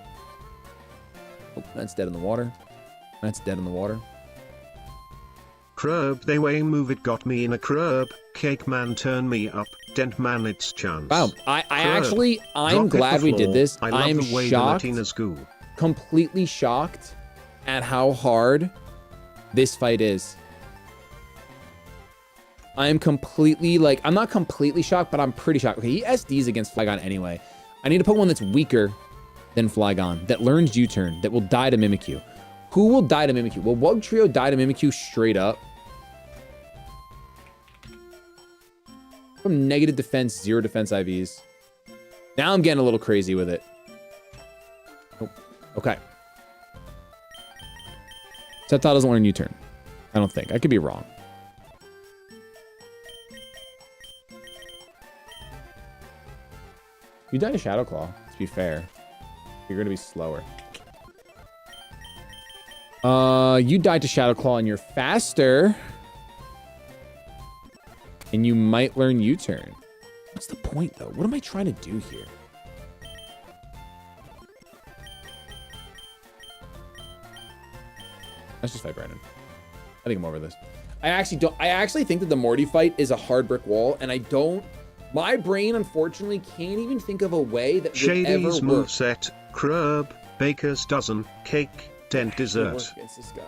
Oh, that's dead in the water. That's dead in the water. Crub, they way move it got me in a crub. Cake man turn me up. Dent man it's chance. Wow, I'm glad we did this. I'm shocked, completely shocked at how hard this fight is. I am completely, like, I'm not completely shocked, but I'm pretty shocked. Okay, he SDs against Flygon anyway. I need to put one that's weaker than Flygon, that learns U-turn, that will die to Mimikyu. Who will die to Mimikyu? Will Wug Trio die to Mimikyu straight up? From negative defense, 0 defense IVs. Now I'm getting a little crazy with it. Oh, okay. Sceptile doesn't learn U-turn. I don't think. I could be wrong. You die to Shadow Claw, to be fair. You're going to be slower. You died to Shadow Claw and you're faster. And you might learn U-turn. What's the point, though? What am I trying to do here? Let's just fight Brandon. I think I'm over this. I actually think that the Morty fight is a hard brick wall, and I don't... My brain, unfortunately, can't even think of a way that would ever work. Shady's moveset, Crub, Baker's dozen, cake, dent dessert. Against this guy.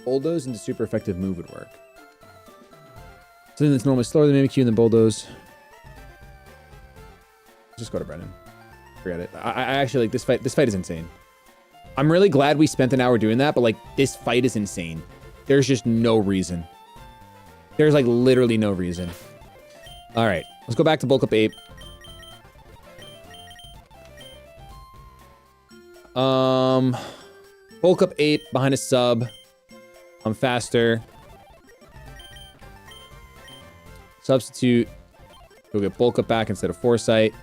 Bulldoze into super effective move would work. Something that's normally slower than Mimikyu and then Bulldoze. Just go to Brennan. Forget it. I actually like this fight. This fight is insane. I'm really glad we spent an hour doing that, but like this fight is insane. There's just no reason. There's like literally no reason. All right, let's go back to Bulk Up Ape. Bulk Up Ape behind a sub. I'm faster. Substitute. Go get Bulk Up back instead of Foresight.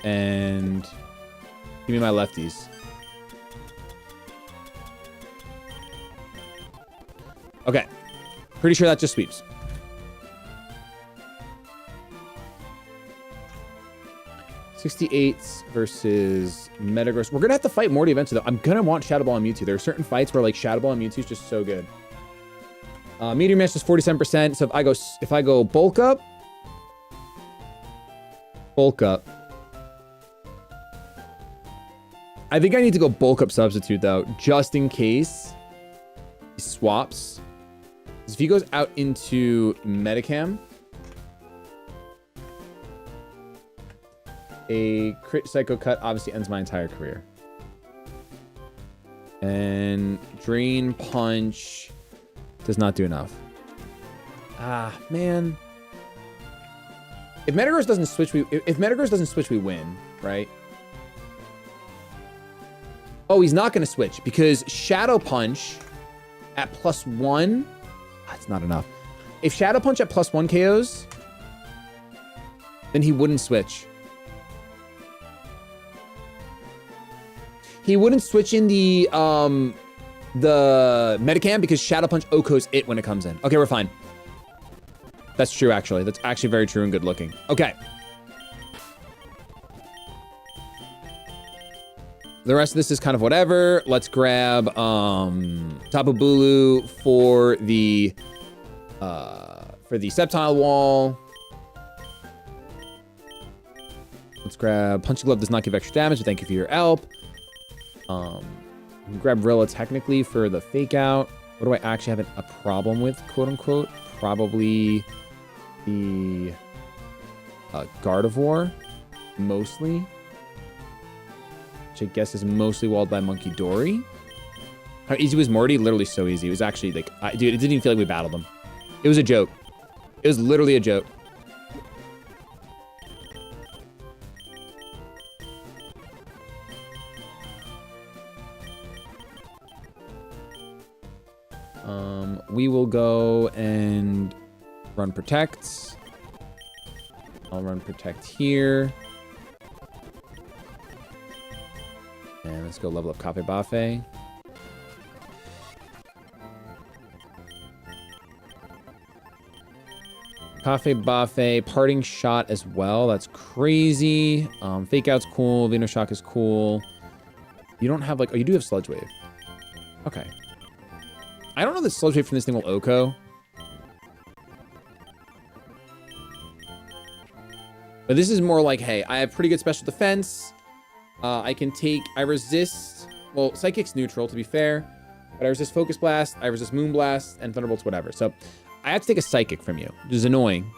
And give me my lefties. Okay. Pretty sure that just sweeps. '68s versus Metagross. We're gonna have to fight Morty eventually, though. I'm gonna want Shadow Ball and Mewtwo. There are certain fights where like Shadow Ball and Mewtwo is just so good. Meteor Mash is 47%. So if I go bulk up. I think I need to go bulk up substitute though, just in case he swaps. If he goes out into Metacam, a crit psycho cut obviously ends my entire career. And drain punch does not do enough. Ah, man. If Metagross doesn't switch, we win, right? Oh, he's not going to switch because Shadow Punch at +1. That's not enough. If Shadow Punch at +1 KOs, then he wouldn't switch. He wouldn't switch in the Metacam because Shadow Punch OHKOs it when it comes in. Okay, we're fine. That's true, actually. That's actually very true and good looking. Okay. The rest of this is kind of whatever. Let's grab Tapu Bulu for the Sceptile Wall. Let's grab Punching Glove does not give extra damage, but thank you for your help. Grab Rilla technically for the fake out. What do I actually have a problem with, quote unquote? Probably the Gardevoir, mostly. Which I guess is mostly walled by Monkey Dory. How easy was Morty? Literally so easy. It was actually like, dude, it didn't even feel like we battled him. It was a joke. It was literally a joke. We will go and run Protect. I'll run Protect here. And let's go level up Cafe Bafe. Cafe Bafe, Parting Shot as well. That's crazy. Fake Out's cool. Venoshock is cool. You don't have like... Oh, you do have Sludge Wave. Okay. I don't know that Sludge Wave from this thing will OHKO. But this is more like, hey, I have pretty good special defense. I resist, well, Psychic's neutral, to be fair. But I resist Focus Blast, I resist Moon Blast, and Thunderbolt's whatever. So I have to take a Psychic from you, which is annoying.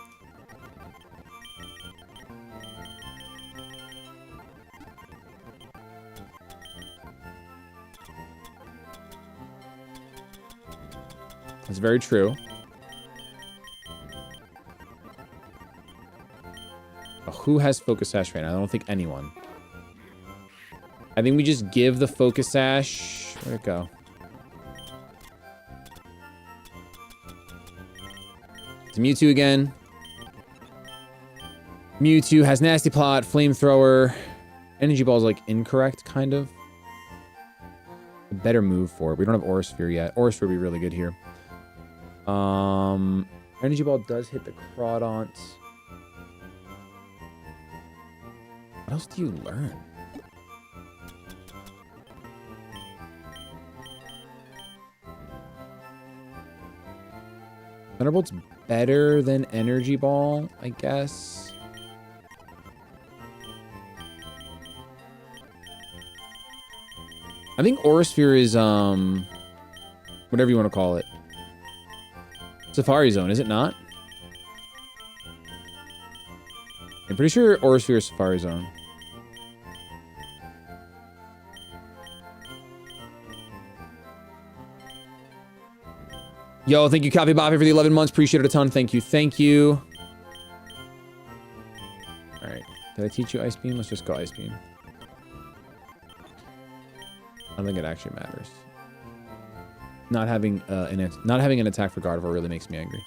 That's very true. Oh, who has Focus Sash right now? I don't think anyone. I think we just give the Focus Sash. Where'd it go? It's Mewtwo again. Mewtwo has Nasty Plot, Flamethrower. Energy Ball is like incorrect, kind of. A better move for it. We don't have Aura Sphere yet. Aura Sphere would be really good here. Energy Ball does hit the Crawdont. What else do you learn? Thunderbolt's better than Energy Ball, I guess. I think Aura Sphere is, whatever you want to call it. Safari Zone, is it not? I'm pretty sure Aura Sphere is Safari Zone. Yo, thank you, Copy Bobby, for the 11 months. Appreciate it a ton. Thank you. Thank you. All right. Did I teach you Ice Beam? Let's just go Ice Beam. I don't think it actually matters. Not having an attack for Gardevoir really makes me angry.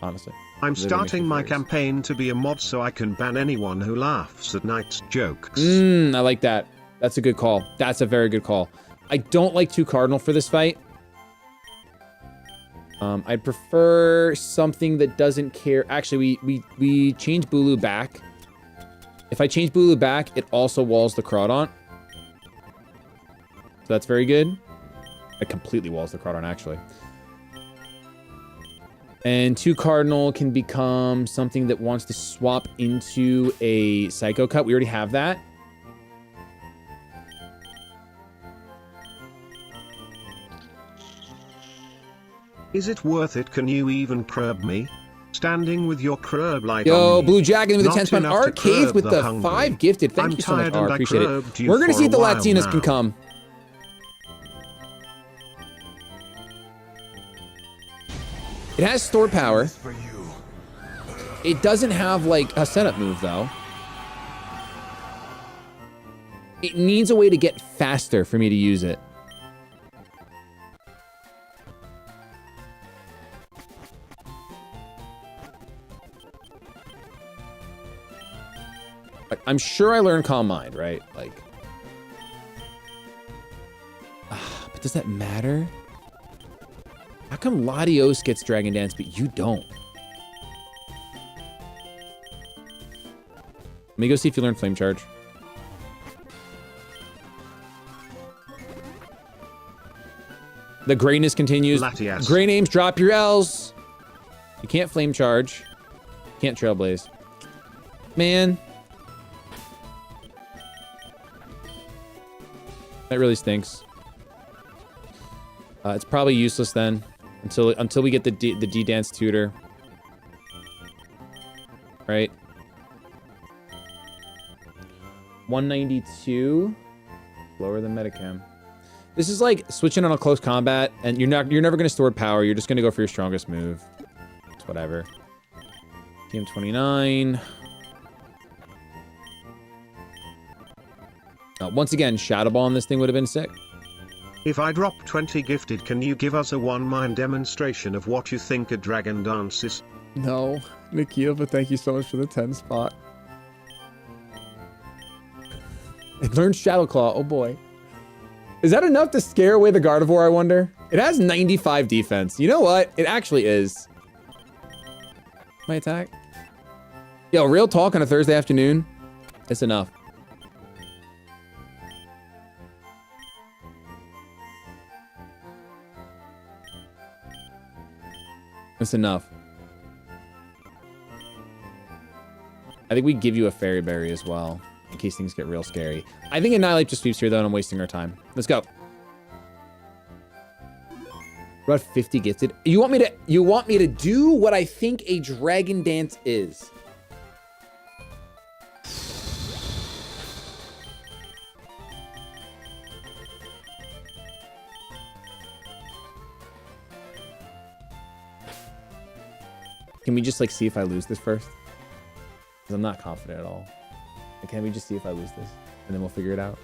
Honestly. I'm starting my campaign to be a mod so I can ban anyone who laughs at Knight's jokes. I like that. That's a good call. That's a very good call. I don't like 2 Cardinal for this fight. I'd prefer something that doesn't care. Actually, we change Bulu back. If I change Bulu back, it also walls the Crawdont. So that's very good. It completely walls the Crawdont, actually. And 2 Cardinal can become something that wants to swap into a Psycho Cut. We already have that. Is it worth it? Can you even curb me? Standing with your curb light Yo, on me. Blue Jacket with the Not 10 pound enough to arcades curb with the hungry. 5 gifted. Thank I'm you so much. tired Oh, and I I appreciate it. curbed you We're gonna for see if a the while Latinas can now. come. It has store power. It doesn't have like a setup move though. It needs a way to get faster for me to use it. I'm sure I learned Calm Mind, right? Like, but does that matter? How come Latios gets Dragon Dance, but you don't? Let me go see if you learn Flame Charge. The greatness continues. Latias. Gray names, drop your L's. You can't Flame Charge. You can't Trailblaze. Man. That really stinks. It's probably useless then, until we get the D-Dance tutor. Right? 192. Lower than Metacam. This is like switching on a close combat, and you're never gonna store power. You're just gonna go for your strongest move. It's whatever. Team 29. Once again, Shadow Ball on this thing would have been sick. If I drop 20 gifted, can you give us a one-mind demonstration of what you think a dragon dance is? No, Nikia, but thank you so much for the 10 spot. It learned Shadow Claw. Oh boy. Is that enough to scare away the Gardevoir, I wonder? It has 95 defense. You know what? It actually is. My attack. Yo, real talk on a Thursday afternoon. It's enough. It's enough. I think we give you a Fairy Berry as well, in case things get real scary. I think Annihilate just sweeps here though, and I'm wasting our time. Let's go. We're about 50 gifted. You want me to do what I think a Dragon Dance is? Can we just like see if I lose this first? Because I'm not confident at all. Like, can we just see if I lose this? And then we'll figure it out.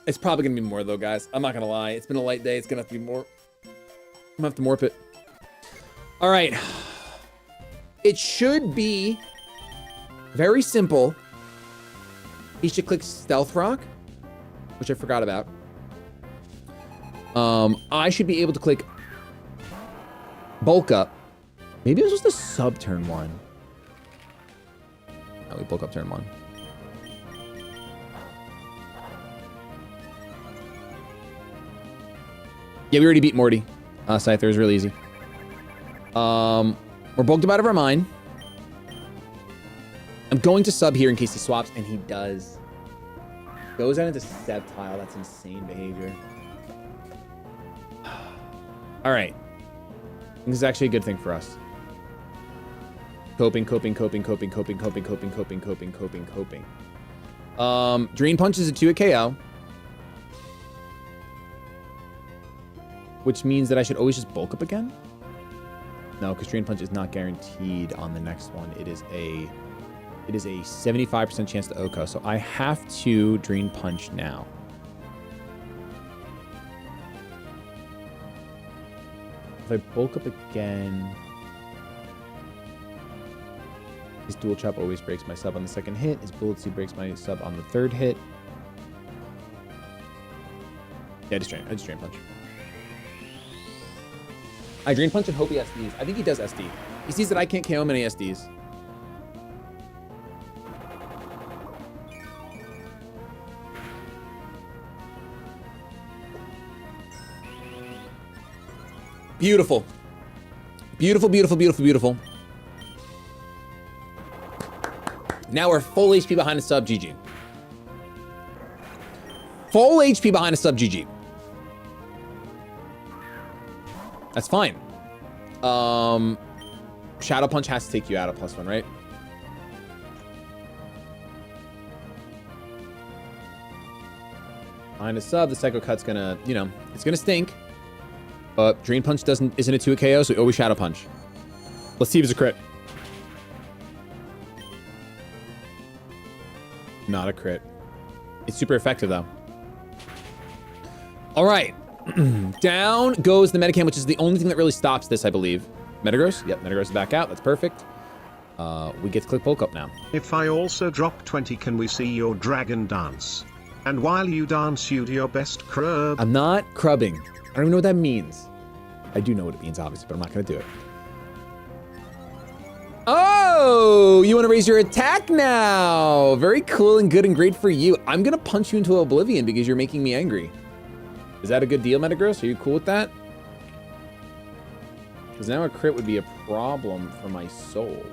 It's probably gonna be more though, guys. I'm not gonna lie. It's been a light day. It's gonna have to be more. I'm gonna have to morph it. All right. It should be very simple. He should click Stealth Rock, which I forgot about. I should be able to click Bulk Up. Maybe it was just a sub turn 1. No, we bulk up turn 1. Yeah, we already beat Morty. Scyther is really easy. We're bulked up out of our mind. I'm going to sub here in case he swaps, and he does. Goes out into Sceptile. That's insane behavior. All right. This is actually a good thing for us. Coping. Drain Punch is a 2 at KO. Which means that I should always just bulk up again? No, because Drain Punch is not guaranteed on the next one. It is a 75% chance to OHKO, so I have to Drain Punch now. If I bulk up again, his Dual Chop always breaks my sub on the second hit. His Bullet Seed breaks my sub on the third hit. Yeah, I just Drain Punch. I Drain Punch and hope he SDs. I think he does SD. He sees that I can't KO many SDs. Beautiful. Beautiful, beautiful, beautiful, beautiful. Now we're full HP behind a sub, GG. Full HP behind a sub, GG. That's fine. Shadow Punch has to take you out at +1, right? Behind a sub, the Psycho Cut's gonna, you know, it's gonna stink. But Drain Punch isn't a 2 KO, so we always Shadow Punch. Let's see if it's a crit. Not a crit. It's super effective though. All right. Down goes the Metacam, which is the only thing that really stops this, I believe. Metagross? Yep, Metagross is back out. That's perfect. We get to click bulk up now. If I also drop 20, can we see your dragon dance? And while you dance, you do your best crub. I'm not crubbing. I don't even know what that means. I do know what it means, obviously, but I'm not going to do it. Oh, you want to raise your attack now. Very cool and good and great for you. I'm going to punch you into oblivion because you're making me angry. Is that a good deal, Metagross? Are you cool with that? Because now a crit would be a problem for my soul.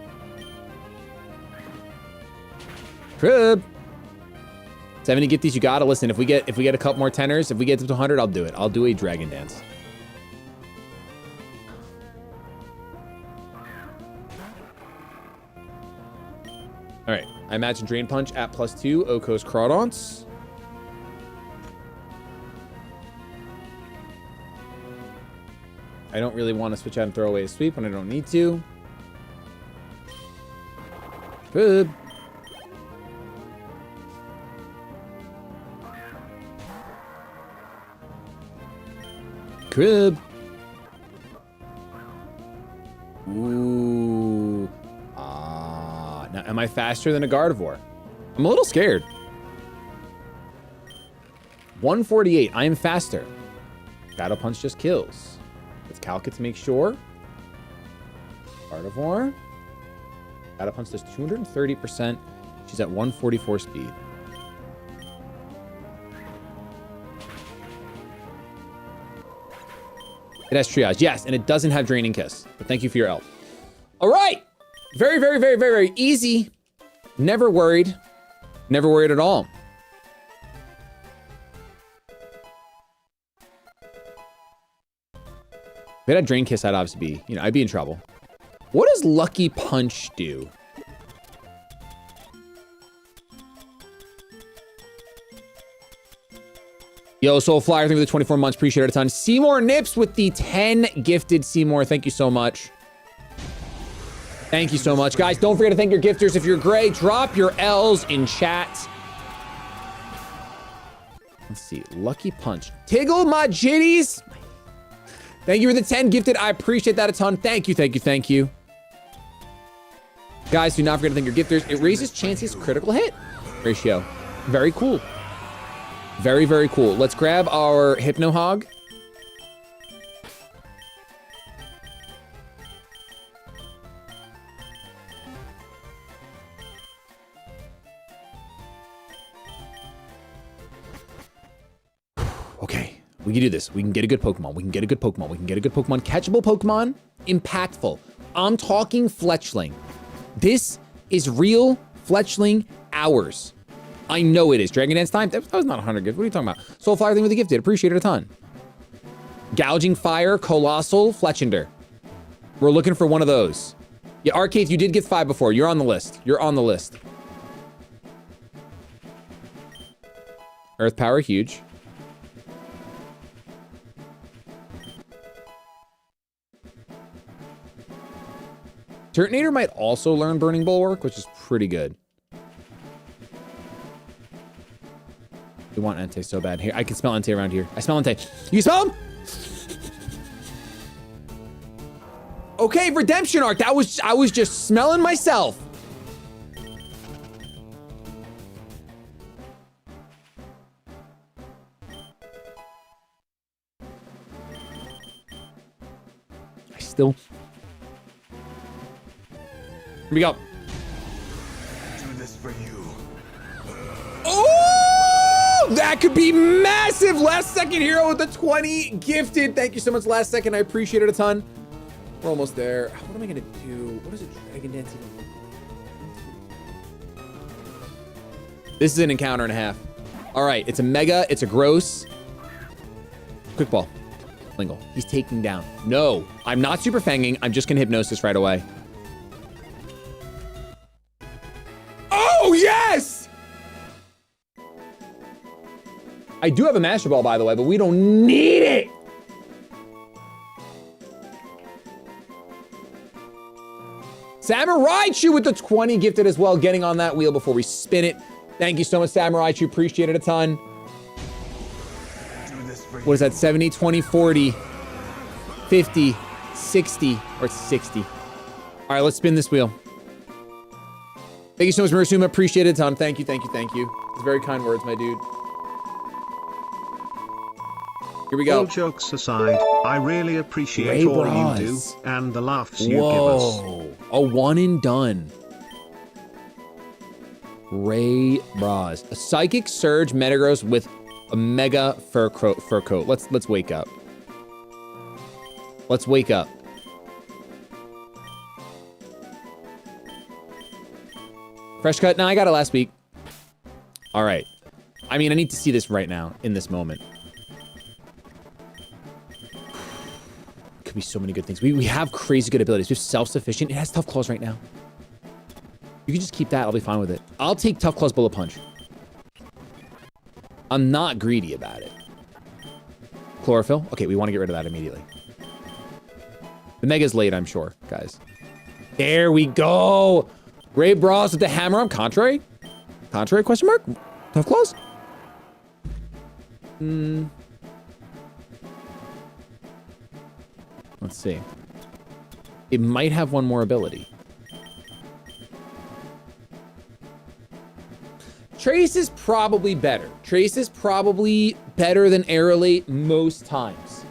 Crib. 70 gifties, you gotta listen. If we get a couple more tenors, if we get to 100, I'll do it. I'll do a dragon dance. All right, I imagine Drain Punch at +2, Oko's Crawdons. I don't really want to switch out and throw away a sweep when I don't need to. Good. Crib. Ooh. Now, am I faster than a Gardevoir? I'm a little scared. 148. I am faster. Shadow Punch just kills. Let's calc it to make sure. Gardevoir. Shadow Punch does 230%. She's at 144 speed. It has triage, yes, and it doesn't have draining kiss. But thank you for your help. All right, very, very, very, very, very easy. Never worried. Never worried at all. If it had drain kiss, I'd obviously be, you know, I'd be in trouble. What does Lucky Punch do? Yo, Soul Flyer, thank you for the 24 months. Appreciate it a ton. Seymour Nips with the 10 gifted. Seymour, thank you so much. Thank you so much. Guys, don't forget to thank your gifters. If you're gray, drop your L's in chat. Let's see. Lucky Punch. Tiggle my jitties. Thank you for the 10 gifted. I appreciate that a ton. Thank you, thank you, thank you. Guys, do not forget to thank your gifters. It raises chances critical hit ratio. Very cool. Very, very cool. Let's grab our Hypno Hog. Okay, we can do this. We can get a good Pokemon. We can get a good Pokemon. We can get a good Pokemon. Catchable Pokemon. Impactful. I'm talking Fletchling. This is real Fletchling hours. I know it is. Dragon Dance time? That was not 100 gifts. What are you talking about? Soul Flyer thing with the gifted. Appreciate it a ton. Gouging Fire, Colossal, Fletchender. We're looking for one of those. Yeah, Arcade, you did get 5 before. You're on the list. You're on the list. Earth Power, huge. Turtonator might also learn Burning Bulwark, which is pretty good. We want Entei so bad. Here, I can smell Entei around here. I smell Entei. You smell him? Okay, Redemption Arc. I was just smelling myself. we go. Do this for you. Oh, that could be massive. Last second hero with the 20 gifted. Thank you so much, last second. I appreciate it a ton. We're almost there. What am I gonna do? What is a dragon dance even? This is an encounter and a half. All right, it's a mega, it's a gross. Quick ball. Lingle. He's taking down. No, I'm not super fanging. I'm just gonna hypnosis right away. Oh, yes! I do have a Master Ball, by the way, but we don't need it. Samurai Chew with the 20 gifted as well, getting on that wheel before we spin it. Thank you so much, Samurai Chew. Appreciate it a ton. What is that? 70, 20, 40, 50, 60, or 60. All right, let's spin this wheel. Thank you so much, Murasuma. Appreciate it a ton. Thank you, thank you, thank you. It's very kind words, my dude. Here we go. All jokes aside, I really appreciate Ray all Bras. you do and the laughs you give us. Whoa, a one and done. Ray Bras. A Psychic Surge Metagross with a Mega Fur Coat. Let's wake up. Let's wake up. Fresh cut? No, I got it last week. All right. I mean, I need to see this right now, in this moment. Could be so many good things. We have crazy good abilities. We have self-sufficient. It has Tough Claws right now. You can just keep that. I'll be fine with it. I'll take Tough Claws Bullet Punch. I'm not greedy about it. Chlorophyll? Okay, we want to get rid of that immediately. The Mega's late, I'm sure, guys. There we go. Ray Bras with the hammer arm. Contrary? Contrary, question mark? Tough Claws? Let's see. It might have one more ability. Trace is probably better. Trace is probably better than Aerolate most times.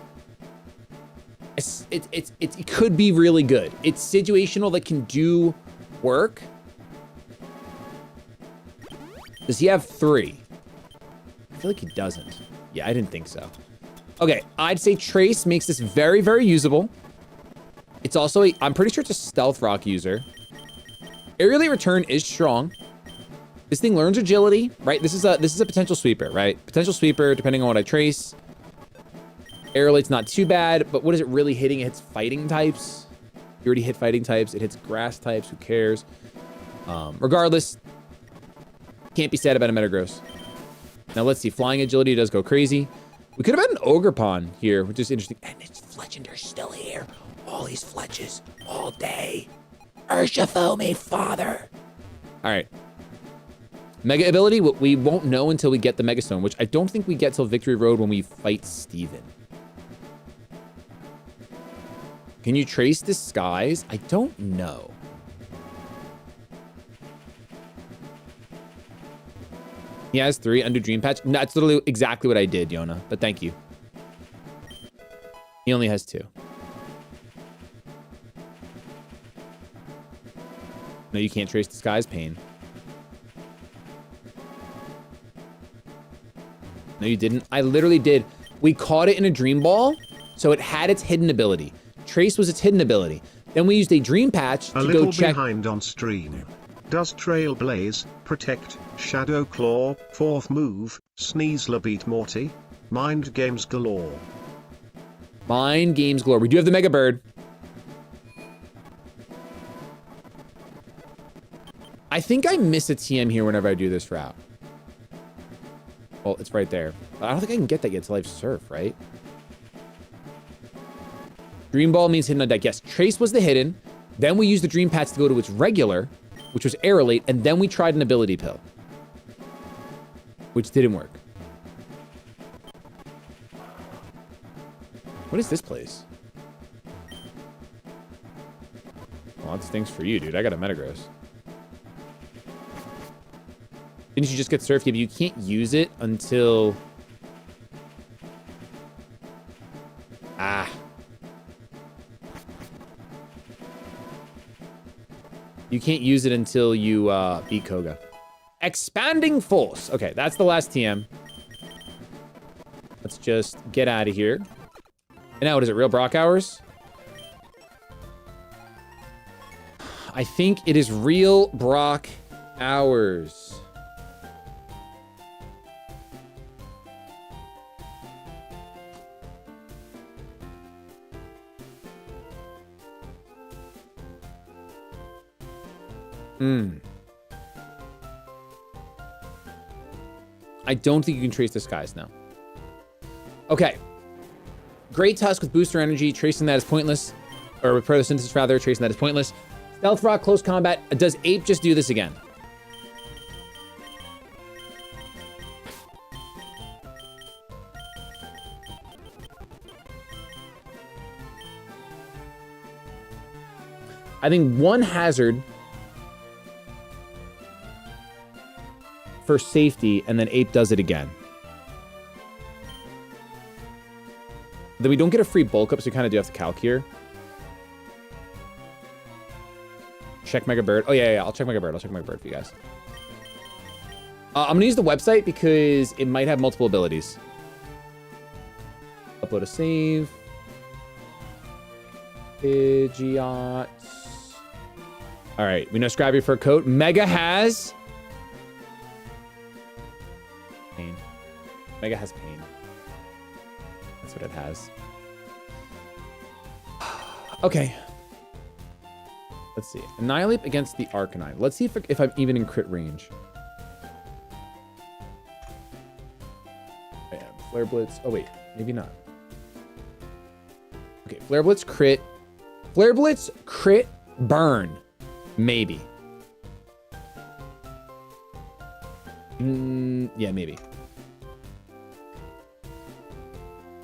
It could be really good. It's situational that can do work. Does he have 3? I feel like he doesn't. Yeah, I didn't think so. Okay, I'd say Trace makes this very, very usable. It's also I'm pretty sure it's a Stealth Rock user. Aerial Return is strong. This thing learns agility, right? This is a potential sweeper, right? Potential sweeper, depending on what I trace. Aerolate's not too bad, but what is it really hitting? It hits fighting types. You already hit fighting types. It hits grass types. Who cares? Regardless, can't be said about a Metagross. Now let's see. Flying agility does go crazy. We could have had an Ogerpon here, which is interesting. And its Fletchender's still here. All these Fletches all day. Urshifu, father. All right. Mega ability, we won't know until we get the Mega Stone, which I don't think we get till Victory Road when we fight Steven. Can you trace Disguise? I don't know. He has 3, undo Dream Patch. No, that's literally exactly what I did, Yona, but thank you. He only has 2. No, you can't trace Disguise Pain. No, you didn't. I literally did. We caught it in a Dream Ball, so it had its hidden ability. Trace was its hidden ability. Then we used a Dream Patch to go check. Behind on stream. Does Trailblaze, Protect, Shadow Claw, 4th move, Sneasler beat Morty? Mind games galore. Mind games galore. We do have the Mega Bird. I think I miss a TM here whenever I do this route. Well, it's right there. But I don't think I can get that yet till I have Surf, right? Dream Ball means hidden on deck. Yes, Trace was the hidden. Then we used the Dream Patch to go to its regular, which was Aerolate, and then we tried an Ability Pill, which didn't work. What is this place? Well, that stinks for you, dude. I got a Metagross. Didn't you just get Surf? Yeah, but you can't use it until... You can't use it until you beat Koga. Expanding Force. Okay, that's the last TM. Let's just get out of here. And now, what is it? Real Brock hours? I think it is real Brock hours. I don't think you can trace the skies now. Okay. Great Tusk with booster energy. Tracing that is pointless. Or with photosynthesis rather. Tracing that is pointless. Stealth Rock, close combat. Does Ape just do this again? I think one hazard for safety, and then Ape does it again. Then we don't get a free bulk up, so we kind of do have to calc here. Check Mega Bird. Oh, yeah. I'll check Mega Bird. I'll check Mega Bird for you guys. I'm going to use the website because it might have multiple abilities. Upload a save. Pidgeot. All right. We know Scrappy for a coat. Mega has... pain. Mega has pain. That's what it has. Okay. Let's see. Annihilate against the Arcanine. Let's see if I'm even in crit range. I am. Flare Blitz. Oh, wait. Maybe not. Okay. Flare Blitz crit. Flare Blitz crit burn. Maybe. Yeah, maybe.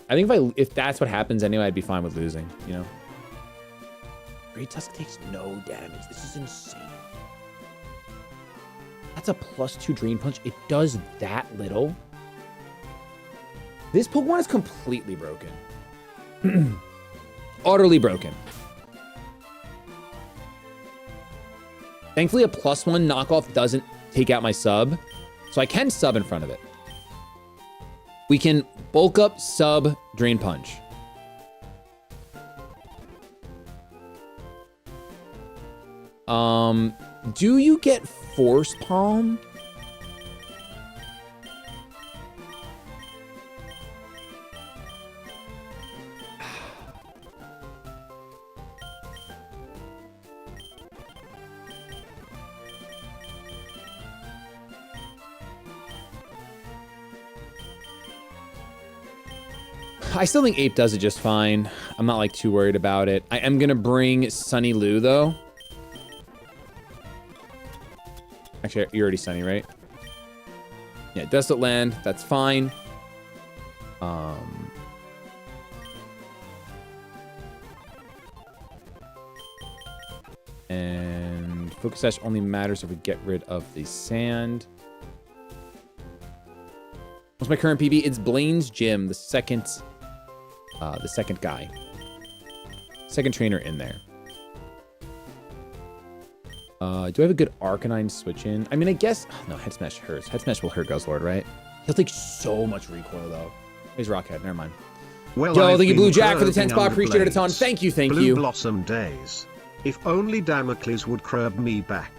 I think if that's what happens anyway, I'd be fine with losing, you know? Great Tusk takes no damage. This is insane. That's a +2 Drain Punch. It does that little. This Pokemon is completely broken. Utterly broken. Thankfully, a +1 knockoff doesn't take out my sub, so I can sub in front of it. We can bulk up, sub, Drain Punch. Do you get Force Palm? I still think Ape does it just fine. I'm not like too worried about it. I am gonna bring Sunny Lou though. Actually, you're already Sunny, right? Yeah, Desolate Land, that's fine. And Focus Sash only matters if we get rid of the sand. What's my current PB? It's Blaine's Gym, the second guy. Second trainer in there. Do I have a good Arcanine switch in? I mean, I guess... no, Head Smash hurts. Head Smash will hurt Guzzlord, right? He'll take so much recoil, though. He's Rockhead. Never mind. Well, yo, thank you, Blue Jack, for the 10 spot. Appreciate it a ton. Thank you, thank you. Blue Blossom days. If only Damocles would curb me back.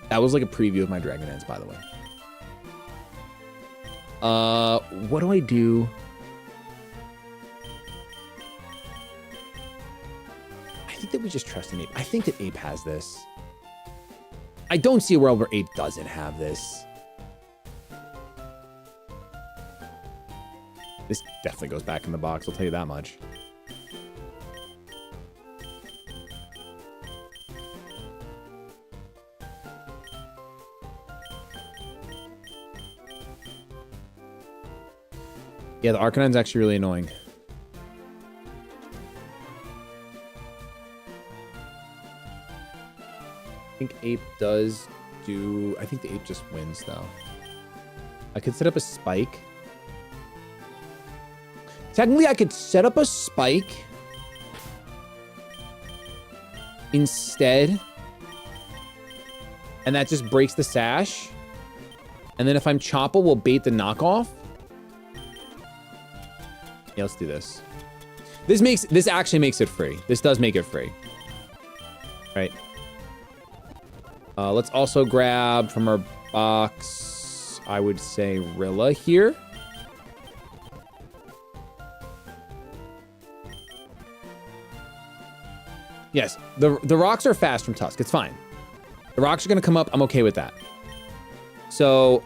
That was like a preview of my Dragon Dance, by the way. What do I do? I think that we just trust in Ape. I think that Ape has this. I don't see a world where Ape doesn't have this. This definitely goes back in the box, I'll tell you that much. Yeah, the Arcanine's actually really annoying. I think Ape does do... I think the Ape just wins, though. I could set up a Spike. Technically, I could set up a Spike. instead. And that just breaks the sash. And then if I'm Chopple, we'll bait the knockoff. Yeah, let's do this. This actually makes it free. This does make it free. Right. Let's also grab from our box, I would say Rilla here. Yes, the rocks are fast from Tusk. It's fine. The rocks are going to come up. I'm okay with that. So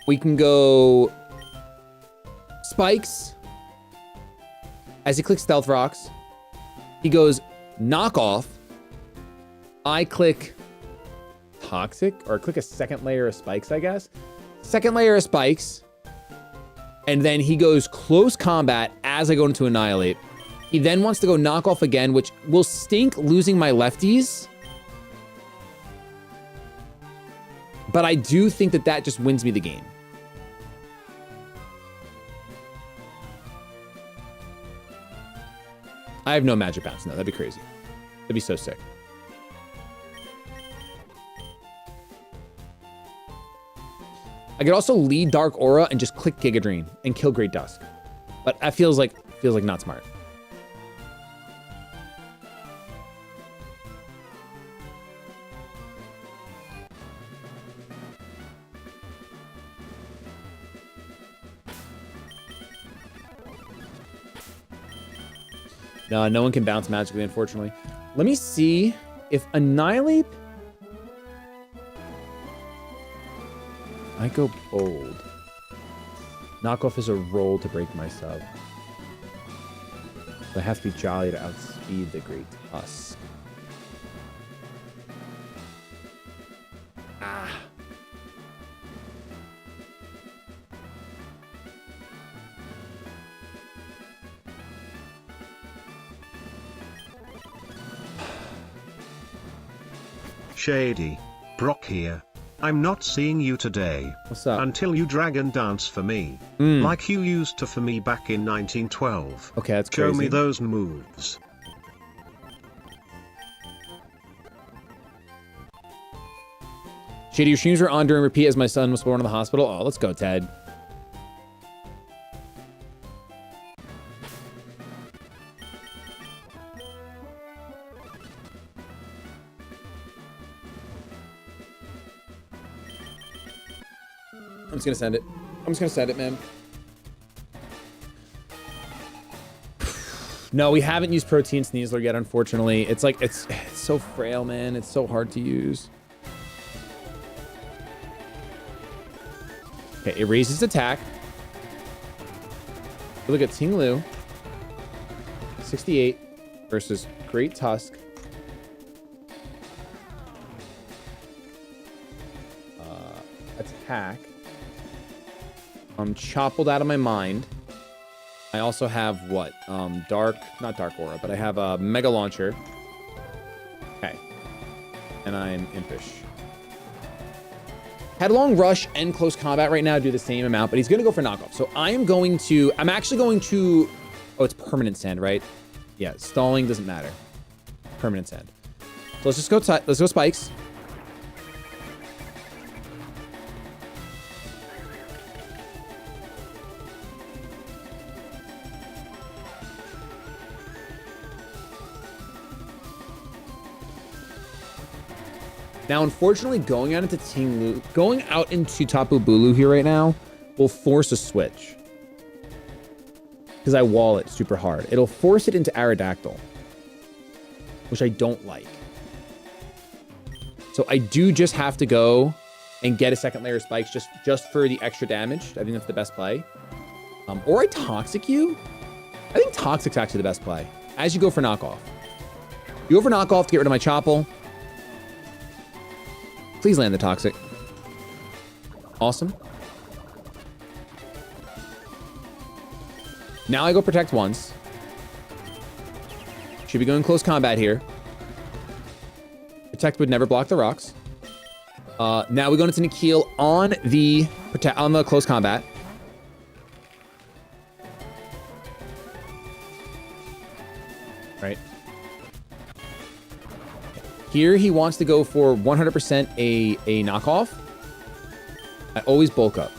we can go spikes. As he clicks stealth rocks, he goes knockoff. I click toxic, or click a second layer of spikes, I guess. Second layer of spikes. And then he goes close combat as I go into annihilate. He then wants to go knockoff again, which will stink losing my lefties. But I do think that that just wins me the game. I have no magic bounce. No, that'd be crazy. That'd be so sick. I could also lead Dark Aura and just click Giga Drain and kill Great Dusk. But that feels like not smart. No, no one can bounce magically, unfortunately. Let me see if Annihilate... I go bold. Knockoff is a roll to break my sub. So I have to be jolly to outspeed the Great Tusk. Ah. Shady. Brock here. I'm not seeing you today. What's up? Until you dragon dance for me. Like you used to for me back in 1912. Okay, that's crazy. Show me those moves. Shady, your streams were on during repeat as my son was born in the hospital. Oh, let's go, Ted. I'm just gonna send it. I'm just gonna send it, man. No, we haven't used Protein Sneasler yet, unfortunately. It's like, it's so frail, man. It's so hard to use. Okay, it raises attack. Look at Ting Lu. 68 versus Great Tusk. Attack. I'm choppled out of my mind. I also have what? Not Dark Aura, but I have a Mega Launcher. Okay. And I'm Impish. Headlong Rush and Close Combat right now do the same amount, but he's going to go for knockoff. So I'm actually going to... Oh, it's permanent send, right? Yeah, stalling doesn't matter. Permanent send. So let's go spikes. Now, unfortunately, going out into Tapu Bulu here right now will force a switch. Because I wall it super hard. It'll force it into Aerodactyl, which I don't like. So I do just have to go and get a second layer of spikes just for the extra damage. I think that's the best play. Or I Toxic you. I think Toxic's actually the best play. As you go for knockoff. You go for knockoff to get rid of my Chopple. Please land the Toxic. Awesome. Now I go protect once. Should be going close combat here. Protect would never block the rocks. Now we go into Nikhil on the close combat. Here he wants to go for 100% a knockoff. I always bulk up.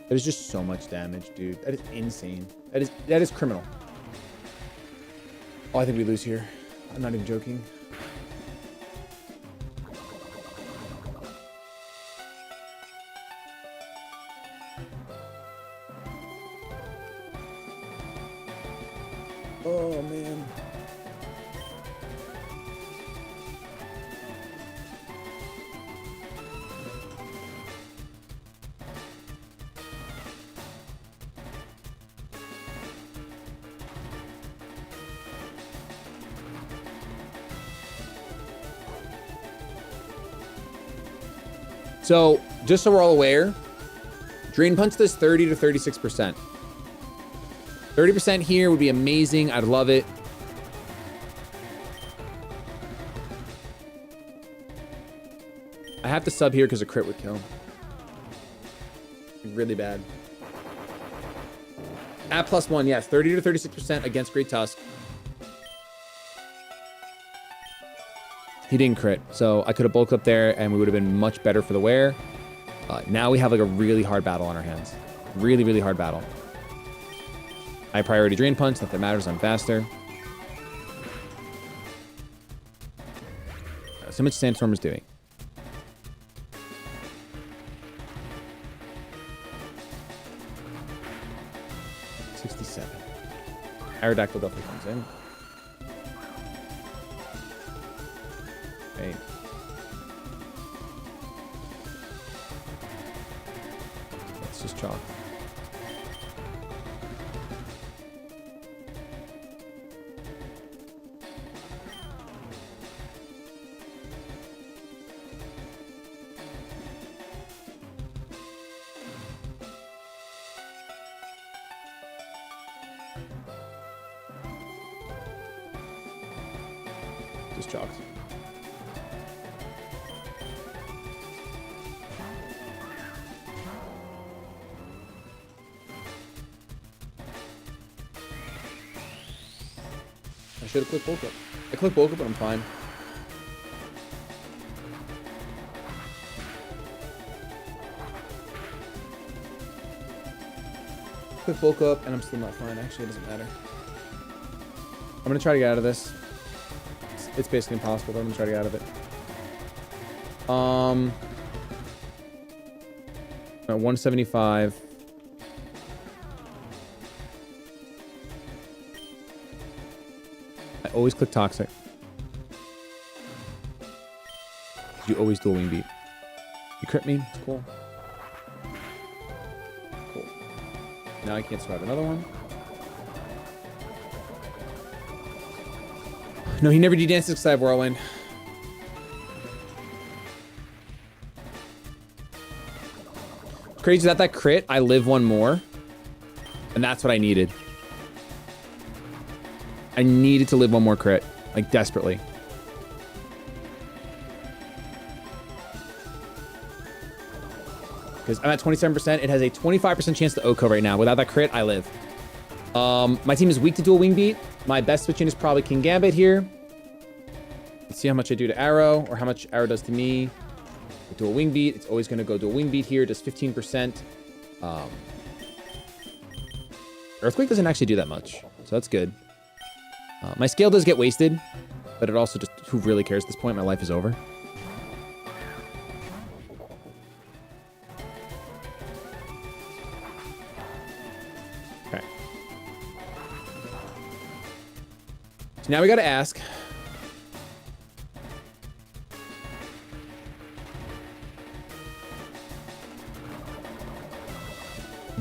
That is just so much damage, dude. That is insane. That is criminal. Oh, I think we lose here. I'm not even joking. Oh, man. So, just so we're all aware, Drain Punch does 30 to 36%. 30% here would be amazing. I'd love it. I have to sub here because a crit would kill. Really bad. At +1, yes. 30 to 36% against Great Tusk. He didn't crit, so I could have bulked up there and we would have been much better for the wear. Now we have like a really hard battle on our hands. Really, really hard battle. High priority Drain Punch, not that matters, I'm faster. So much Sandstorm is doing. $67. Aerodactyl definitely comes in. Okay. Let's just chalk. Just chalked. I should have clicked bulk up. I clicked bulk up, but I'm fine. Click bulk up, and I'm still not fine. Actually, it doesn't matter. I'm gonna try to get out of this. It's basically impossible, but I'm gonna try to get out of it. At 175. I always click Toxic. You always do a wing beat. You crit me? It's cool. Cool. Now I can't survive another one. No, he never de-dances because I have Whirlwind. It's crazy that crit, I live one more. And that's what I needed. I needed to live one more crit. Like, desperately. Because I'm at 27%. It has a 25% chance to OHKO right now. Without that crit, I live. My team is weak to dual wing beat. My best switch in is probably King Gambit here. Let's see how much I do to Arrow, or how much Arrow does to me. Dual wing beat. It's always going to go dual wing beat here. Does 15%. Earthquake doesn't actually do that much, so that's good. My scale does get wasted, but it also just, who really cares at this point? My life is over. Okay. So now we got to ask.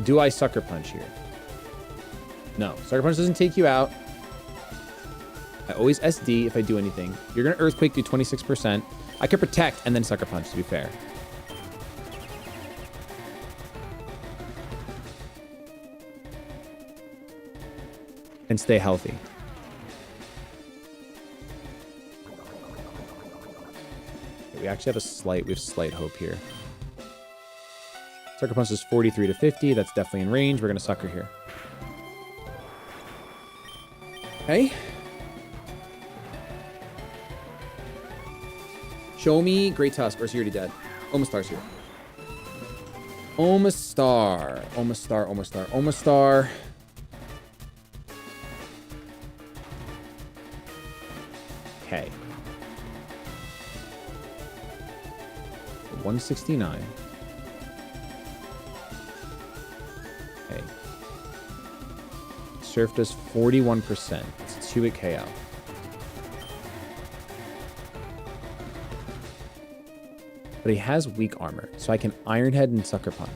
Do I Sucker Punch here? No. Sucker Punch doesn't take you out. I always SD if I do anything. You're going to Earthquake, do 26%. I could Protect and then Sucker Punch, to be fair. And stay healthy. Okay, we actually have slight hope here. Sucker Punch is 43 to 50. That's definitely in range. We're going to Sucker here. Okay. Show me Great Tusk, or is he already dead? Omastar's here. Omastar. Omastar, Omastar, Omastar. Okay. 169. Okay. Surf does 41%. It's 2 at KO. But he has weak armor, so I can Iron Head and Sucker Punch.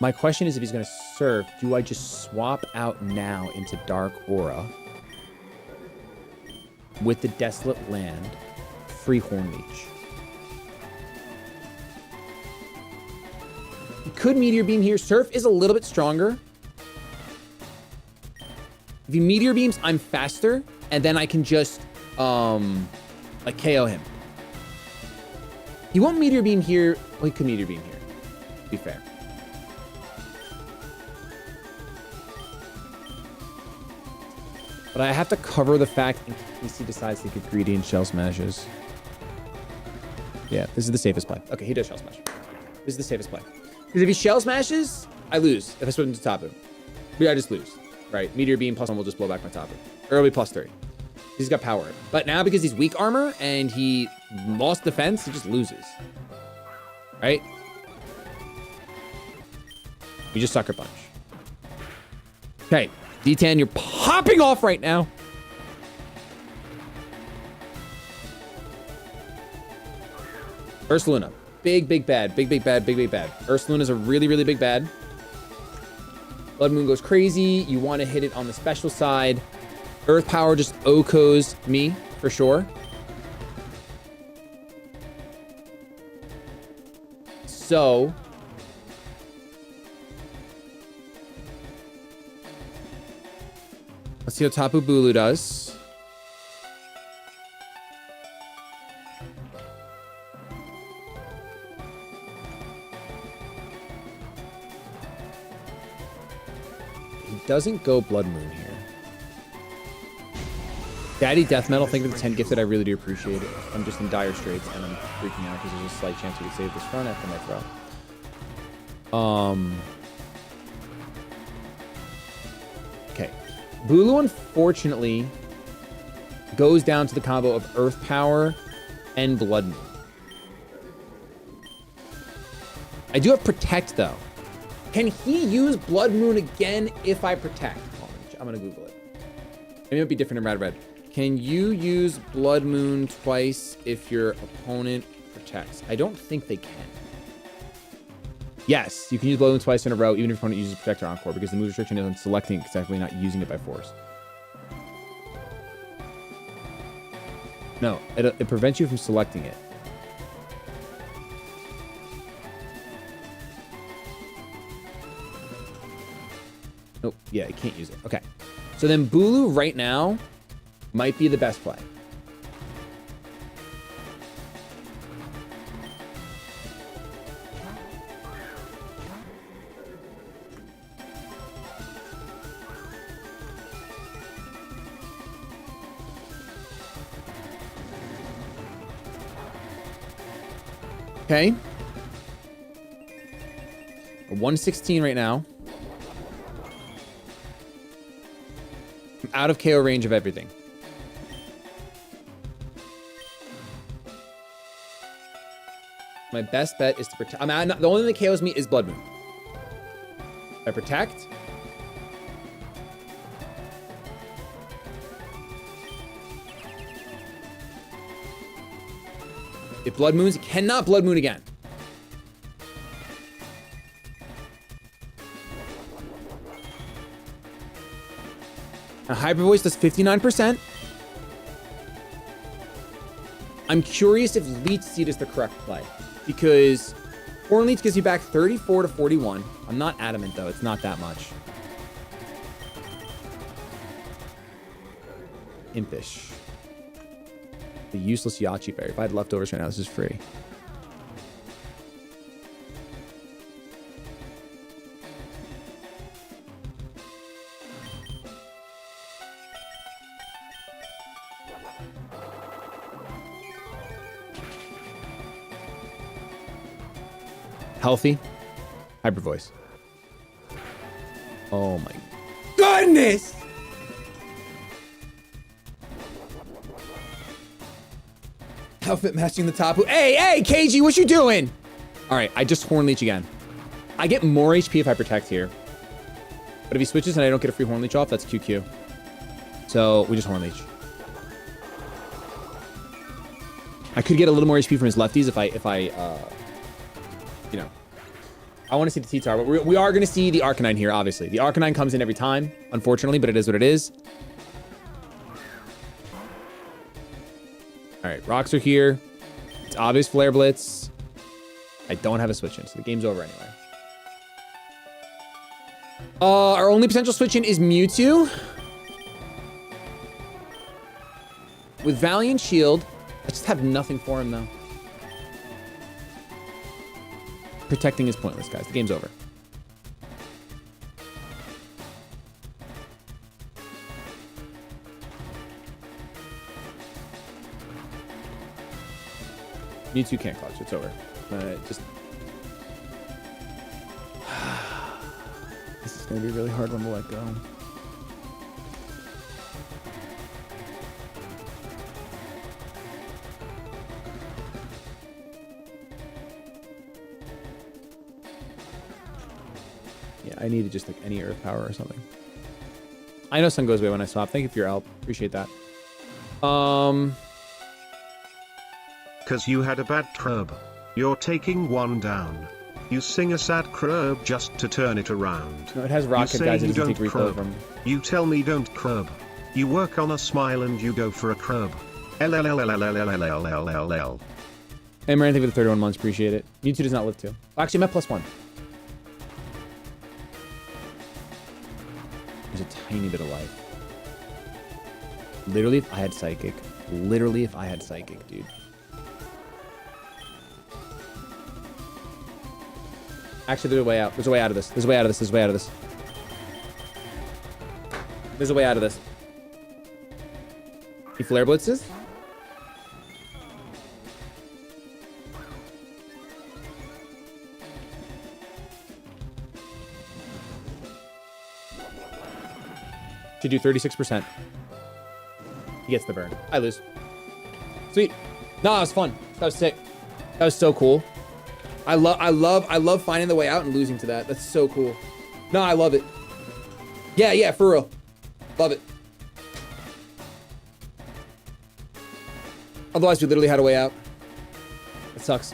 My question is, if he's going to surf, do I just swap out now into Dark Aura with the Desolate Land, free Horn Leech? He could Meteor Beam here. Surf is a little bit stronger. If he Meteor Beams, I'm faster, and then I can just, like, KO him. He won't Meteor Beam here. Well, he could Meteor Beam here, to be fair. But I have to cover the fact in case he decides to get greedy and Shell Smashes. Yeah, this is the safest play. Okay, he does Shell Smash. This is the safest play. Because if he Shell Smashes, I lose. If I swim to Tapu. I just lose. Right? Meteor Beam plus 1 will just blow back my Tapu. Or it'll be plus 3. He's got power. But now because he's weak armor and he lost defense, he just loses. Right? We just Sucker Punch. Okay. D10, you're popping off right now. Ursaluna. Big, big bad. Big, big bad. Big, big bad. Ursaluna's a really, really big bad. Blood Moon goes crazy. You want to hit it on the special side. Earth Power just OHKOs me, for sure. So... let's see what Tapu Bulu does. He doesn't go Blood Moon here. Daddy Death Metal, thank you for the 10 gifted. I really do appreciate it. I'm just in dire straits and I'm freaking out because there's a slight chance we could save this front after my throw. Okay. Bulu, unfortunately, goes down to the combo of Earth Power and Blood Moon. I do have Protect, though. Can he use Blood Moon again if I Protect? I'm going to Google it. Maybe it might be different in Red Red. Can you use Blood Moon twice if your opponent protects? I don't think they can. Yes, you can use Blood Moon twice in a row, even if your opponent uses Protect or Encore, because the move restriction is on selecting exactly, not using it by force. No, it prevents you from selecting it. Nope, yeah, it can't use it. Okay. So then Bulu right now might be the best play. Okay. 116 right now. I'm out of KO range of everything. My best bet is to protect. The only thing that KOs me is Blood Moon. If I protect. If Blood Moons, it cannot Blood Moon again. Now, Hyper Voice does 59%. I'm curious if Leech Seed is the correct play, because Horn Leech gives you back 34 to 41. I'm not adamant, though. It's not that much. Impish. The useless Yachi berry. If I had leftovers right now, this is free. Healthy. Hyper voice. Oh my goodness! Outfit matching the top. Hey, KG, what you doing? All right, I just Horn Leech again. I get more HP if I protect here. But if he switches and I don't get a free Horn Leech off, that's QQ. So we just Horn Leech. I could get a little more HP from his lefties if I you know. I want to see the T-Tar, but we are going to see the Arcanine here, obviously. The Arcanine comes in every time, unfortunately, but it is what it is. All right, rocks are here. It's obvious Flare Blitz. I don't have a switch in, so the game's over anyway. Our only potential switch in is Mewtwo. With Valiant Shield, I just have nothing for him, though. Protecting is pointless, guys. The game's over. Mewtwo can't clutch. It's over. Just... This is going to be a really hard one to let go. Yeah, I needed just like any earth power or something. I know sun goes away when I swap. Thank you for your help. Appreciate that. Cause you had a bad crub. You're taking one down. You sing a sad crub just to turn it around. No, it has rocket, guys. It doesn't take refill from. You tell me don't crub. You work on a smile and you go for a crub. LLLLLLLLLLL. Hey, Marianne, thank you for the 31 months. Appreciate it. Mewtwo does not live too. Actually, I'm at +1. There's a tiny bit of life. Literally, if I had Psychic. Literally, if I had Psychic, dude. Actually, there's a way out. There's a way out of this. There's a way out of this. There's a way out of this. There's a way out of this. He Flare Blitzes? Should do 36%. He gets the burn. I lose. Sweet. No, that was fun. That was sick. That was so cool. I love finding the way out and losing to that. That's so cool. No, I love it. Yeah, for real. Love it. Otherwise, we literally had a way out. It sucks.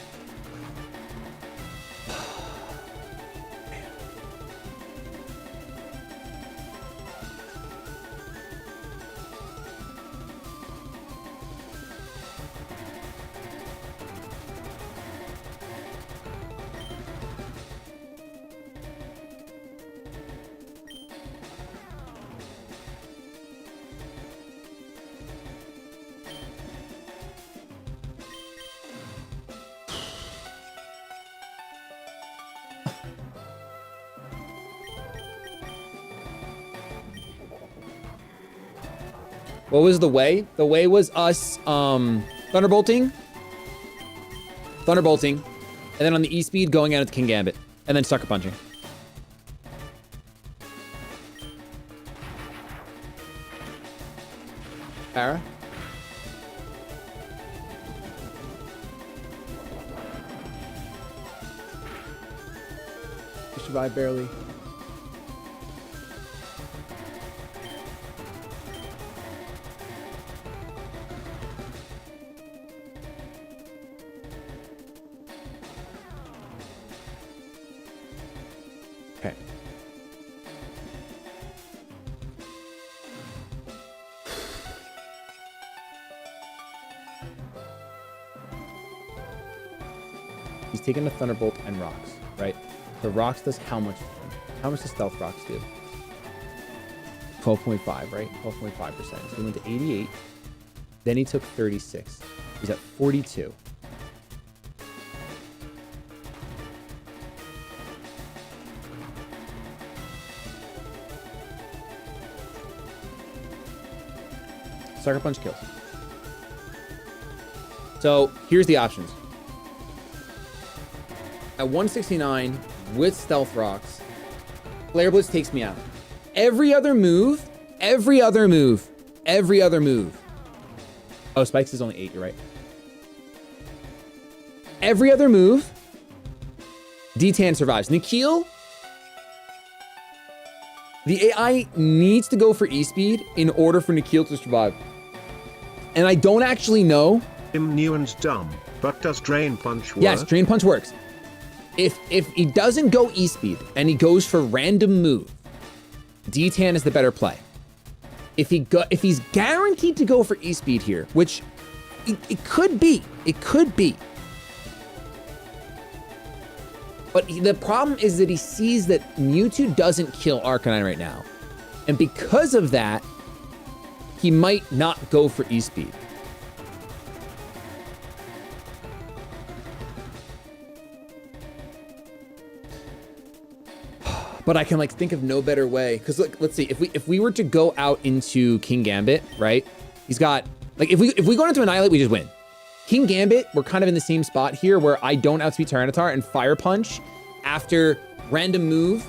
What was the way? The way was us Thunderbolting, and then on the E-Speed going out at the King Gambit, and then Sucker Punching. Para? We survived barely. Taking the Thunderbolt and Rocks, right? The Rocks does how much? How much does Stealth Rocks do? 12.5, right? 12.5%. So he went to 88. Then he took 36. He's at 42. Sucker Punch kills. So here's the options. At 169 with Stealth Rocks, Flare Blitz takes me out. Every other move. Oh, Spikes is only 8, you're right. Every other move, D-Tan survives. Nikhil, the AI needs to go for E-Speed in order for Nikhil to survive. And I don't actually know. Him new and dumb, but does Drain Punch work? Yes, Drain Punch works. If he doesn't go E-Speed and he goes for random move, D-Tan is the better play. If he's guaranteed to go for E-Speed here, which it could be. But the problem is that he sees that Mewtwo doesn't kill Arcanine right now. And because of that, he might not go for E-Speed. But I can like think of no better way. Cause look, let's see, if we were to go out into King Gambit, right? He's got, like if we go into Annihilate, we just win. King Gambit, we're kind of in the same spot here where I don't outspeed Tyranitar and Fire Punch after random move.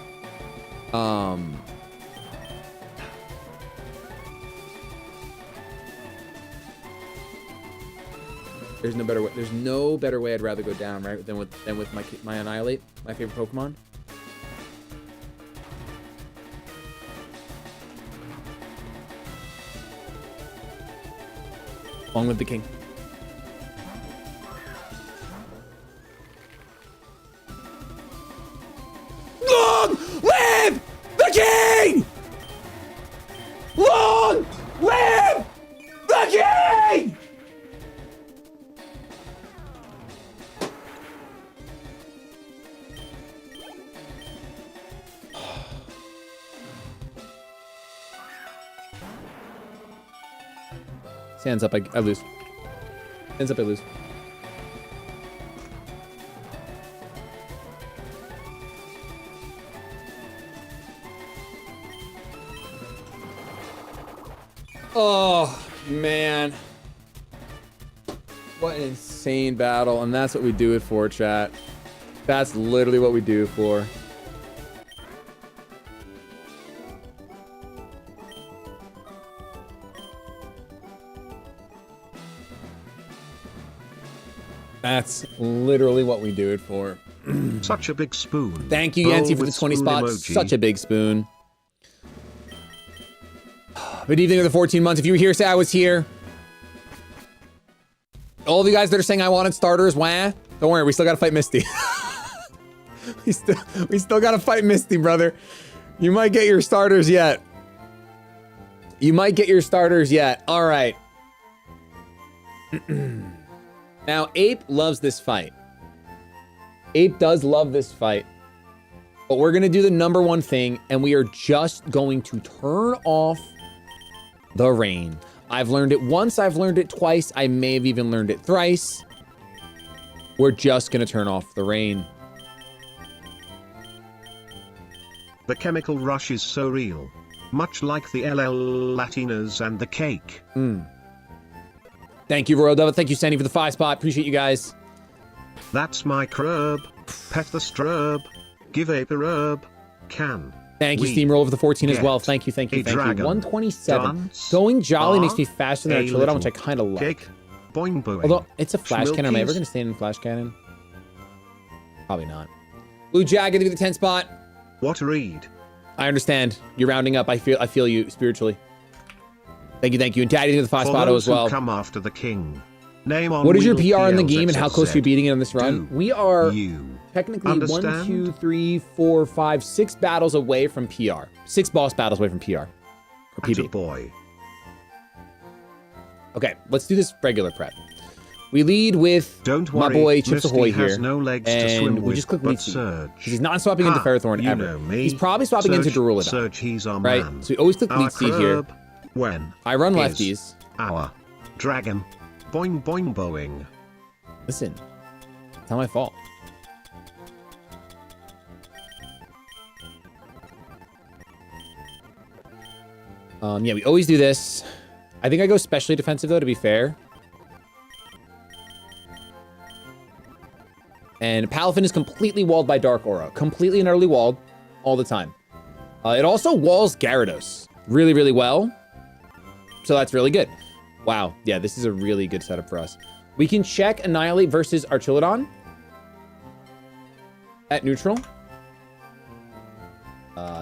There's no better way. There's no better way I'd rather go down, right? Than with my Annihilate, my favorite Pokemon. Long live the king. Long live the king! Long live the king! Hands up, I lose. Hands up, I lose. Oh, man. What an insane battle. And that's what we do it for, chat. That's literally what we do it for. That's literally what we do it for. Such a big spoon. Thank you, Yancy, for the 20 spots. Emoji. Such a big spoon. Good evening of the 14 months. If you were here, say I was here. All of you guys that are saying I wanted starters, wah. Don't worry, we still gotta fight Misty. we still gotta fight Misty, brother. You might get your starters yet. You might get your starters yet. All right. Now, Ape loves this fight. Ape does love this fight. But we're gonna do the number one thing, and we are just going to turn off the rain. I've learned it once, I've learned it twice, I may have even learned it thrice. We're just gonna turn off the rain. The chemical rush is so real. Much like the LL Latinas and the cake. Thank you, Royal Devil. Thank you, Sandy, for the 5 spot. Appreciate you guys. That's my crub. Pet the strub. Give Ape a rub. Can. Thank you, Steamroller, for the 14 as well. Thank you, thank you, thank you. 127. Going Jolly makes me faster than a Trilodon, which I kind of like. Cake. Boing boing. Although, it's a Flash Cannon. Am I ever going to stand in Flash Cannon? Probably not. Blue Jag, gonna be the 10 spot. What a read. I understand. You're rounding up. I feel you spiritually. Thank you, thank you. And Daddy to the 5 spot as well. Come after the king. Name on what is your PR in the game and how close are you beating it on this run? We are you technically understand? 1, 2, 3, 4, 5, 6 battles away from PR. 6 boss battles away from PR. Or PB. Boy. Okay, let's do this regular prep. We lead with Don't my worry, boy Chips Misty Ahoy has here. no legs to And swim we with, just click but lead speed. Surge. He's not swapping into Ferrothorn you ever. know me. He's probably swapping into Darulidon. Surge, he's our right? man. So we always click Our lead speed here. curb, when I run is lefties. our dragon. Boing boing boing. Listen, it's not my fault. Yeah, we always do this. I think I go specially defensive though, to be fair. And Palafin is completely walled by Dark Aura. Completely and utterly walled all the time. It also walls Gyarados really, really well. So that's really good. Wow. Yeah, this is a really good setup for us. We can check Annihilate versus Archilodon at neutral.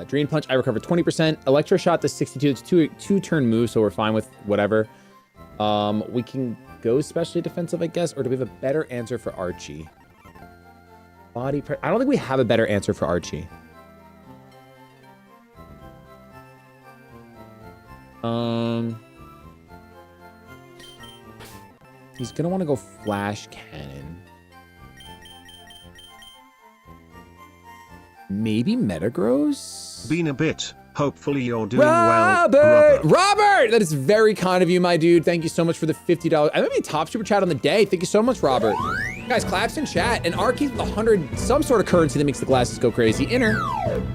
Drain Punch, I recover 20%. Electro Shot to 62. It's two turn move, so we're fine with whatever. We can go specially defensive, I guess, or do we have a better answer for Archie? Body press. I don't think we have a better answer for Archie. He's gonna want to go Flash Cannon. Maybe Metagross? Been a bit. Hopefully you're doing Robert! well, Robert! That is very kind of you, my dude. Thank you so much for the $50. I might be top super chat on the day. Thank you so much, Robert. Guys, claps in chat. And Arky, the 100, some sort of currency that makes the glasses go crazy. Inner.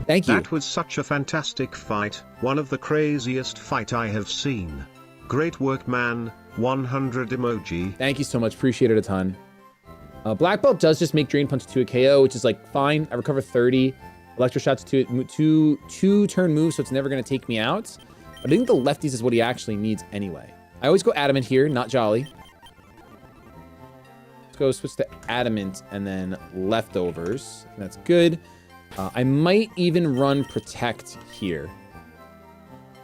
Thank you. That was such a fantastic fight. One of the craziest fight I have seen. Great work, man. 100 emoji. Thank you so much. Appreciate it a ton. Black Belt does just make Drain Punch to a KO, which is like fine. I recover 30. Electro Shot's two turn moves, so it's never going to take me out. But I think the lefties is what he actually needs anyway. I always go Adamant here, not Jolly. Let's go switch to Adamant and then Leftovers. That's good. I might even run Protect here.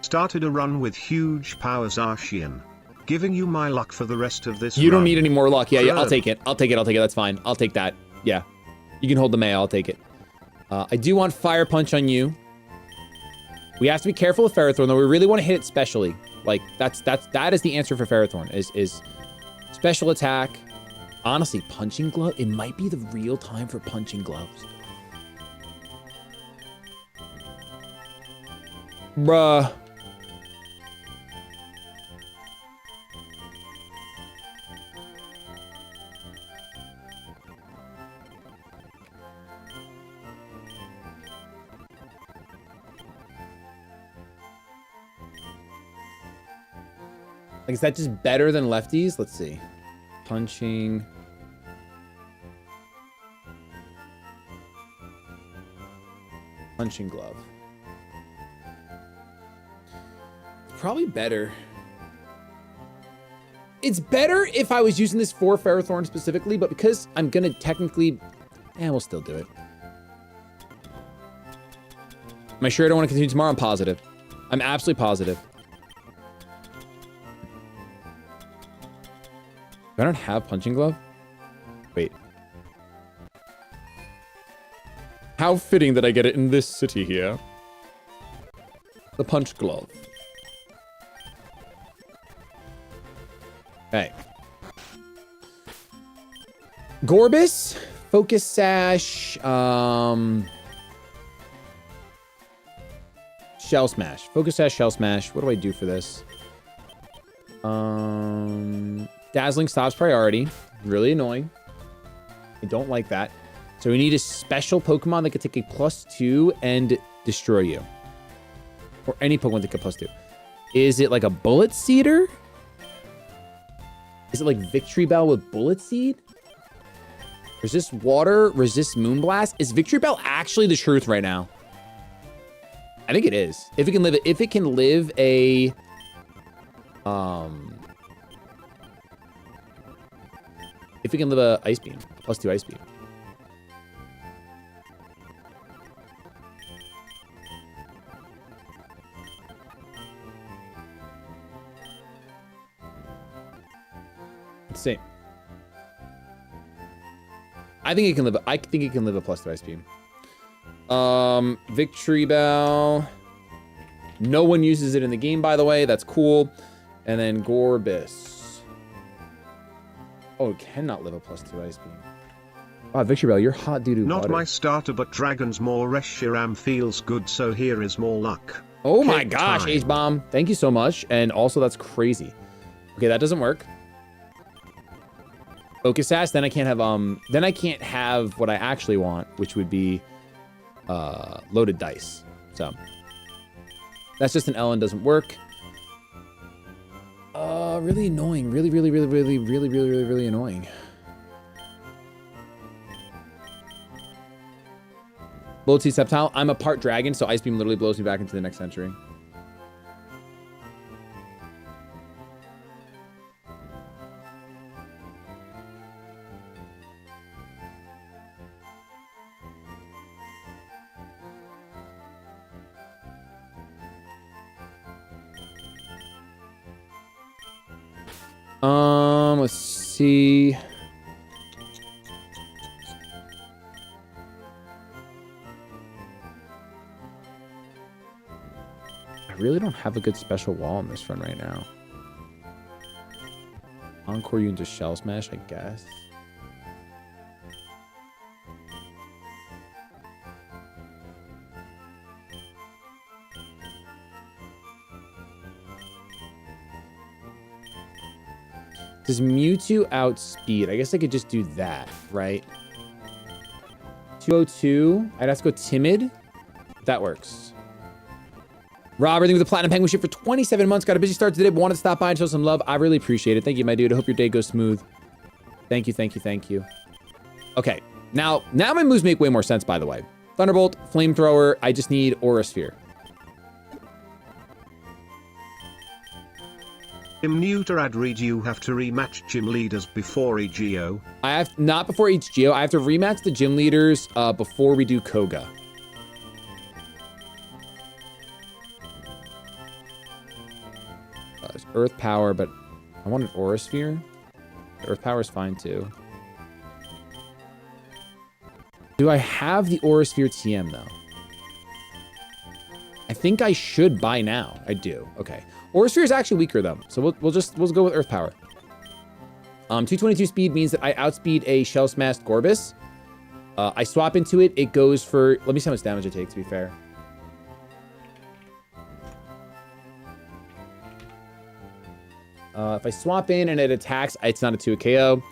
Started a run with huge powers, Arshian. Giving you my luck for the rest of this You run. don't need any more luck. Yeah, I'll Good. take it. I'll take it. That's fine. I'll take that. Yeah. You can hold the May. I'll take it. I do want Fire Punch on you. We have to be careful with Ferrothorn, though. We really want to hit it specially. Like, that is the answer for Ferrothorn, is special attack. Honestly, Punching Glove, it might be the real time for Punching Gloves. Bruh. Like, is that just better than lefties? Let's see. Punching. Punching Glove. It's probably better. It's better if I was using this for Ferrothorn specifically, but because I'm gonna technically... we'll still do it. Am I sure I don't want to continue tomorrow? I'm positive. I'm absolutely positive. I don't have Punching Glove? Wait. How fitting that I get it in this city here. The Punch Glove. Okay. Gorbis, Focus Sash, Shell Smash. Focus Sash, Shell Smash. What do I do for this? Dazzling stops priority. Really annoying. I don't like that. So we need a special Pokemon that could take a +2 and destroy you. Or any Pokemon that could +2. Is it like a Bullet Seeder? Is it like Victory Bell with Bullet Seed? Resist Water, resist Moonblast? Is Victory Bell actually the truth right now? I think it is. If it can live a if we can live a Ice Beam, +2 Ice Beam. Let's see. I think it can live a +2 Ice Beam. Victory Bell. No one uses it in the game, by the way. That's cool. And then Gorbis. Oh, it cannot live a +2 ice beam. Wow, Victory Bell, you're hot doo-doo Not butter. my starter, but Dragon's more Reshiram feels good, so here is more luck. Oh my Cake gosh, time. H-Bomb. Thank you so much. And also, that's crazy. Okay, that doesn't work. Focus Sash, then I can't have what I actually want, which would be loaded dice. So that's just an L and doesn't work. Really annoying. Really annoying. Loyalty Septile. I'm a part dragon, so Ice Beam literally blows me back into the next century. Let's see. I really don't have a good special wall on this run right now. Encore you into Shell Smash, I guess. Does Mewtwo outspeed? I guess I could just do that, right? 202. I'd have to go Timid. That works. Rob, everything with the Platinum Penguin ship for 27 months. Got a busy start today, but wanted to stop by and show some love. I really appreciate it. Thank you, my dude. I hope your day goes smooth. Thank you. Okay, now my moves make way more sense, by the way. Thunderbolt, Flamethrower. I just need Aura Sphere. I'm new to Adread, you have to rematch gym leaders before EGO. I have not before each Geo. I have to rematch the gym leaders before we do KOGA. It's Earth Power, but I want an Aura Sphere. Earth Power is fine too. Do I have the Aura Sphere TM though? I think I should by now. I do. Okay. Aura Sphere is actually weaker though, so we'll go with Earth Power. 222 speed means that I outspeed a Shell Smashed Gorbis. I swap into it. It goes for. Let me see how much damage it takes. To be fair. If I swap in and it attacks, it's not a 2 KO,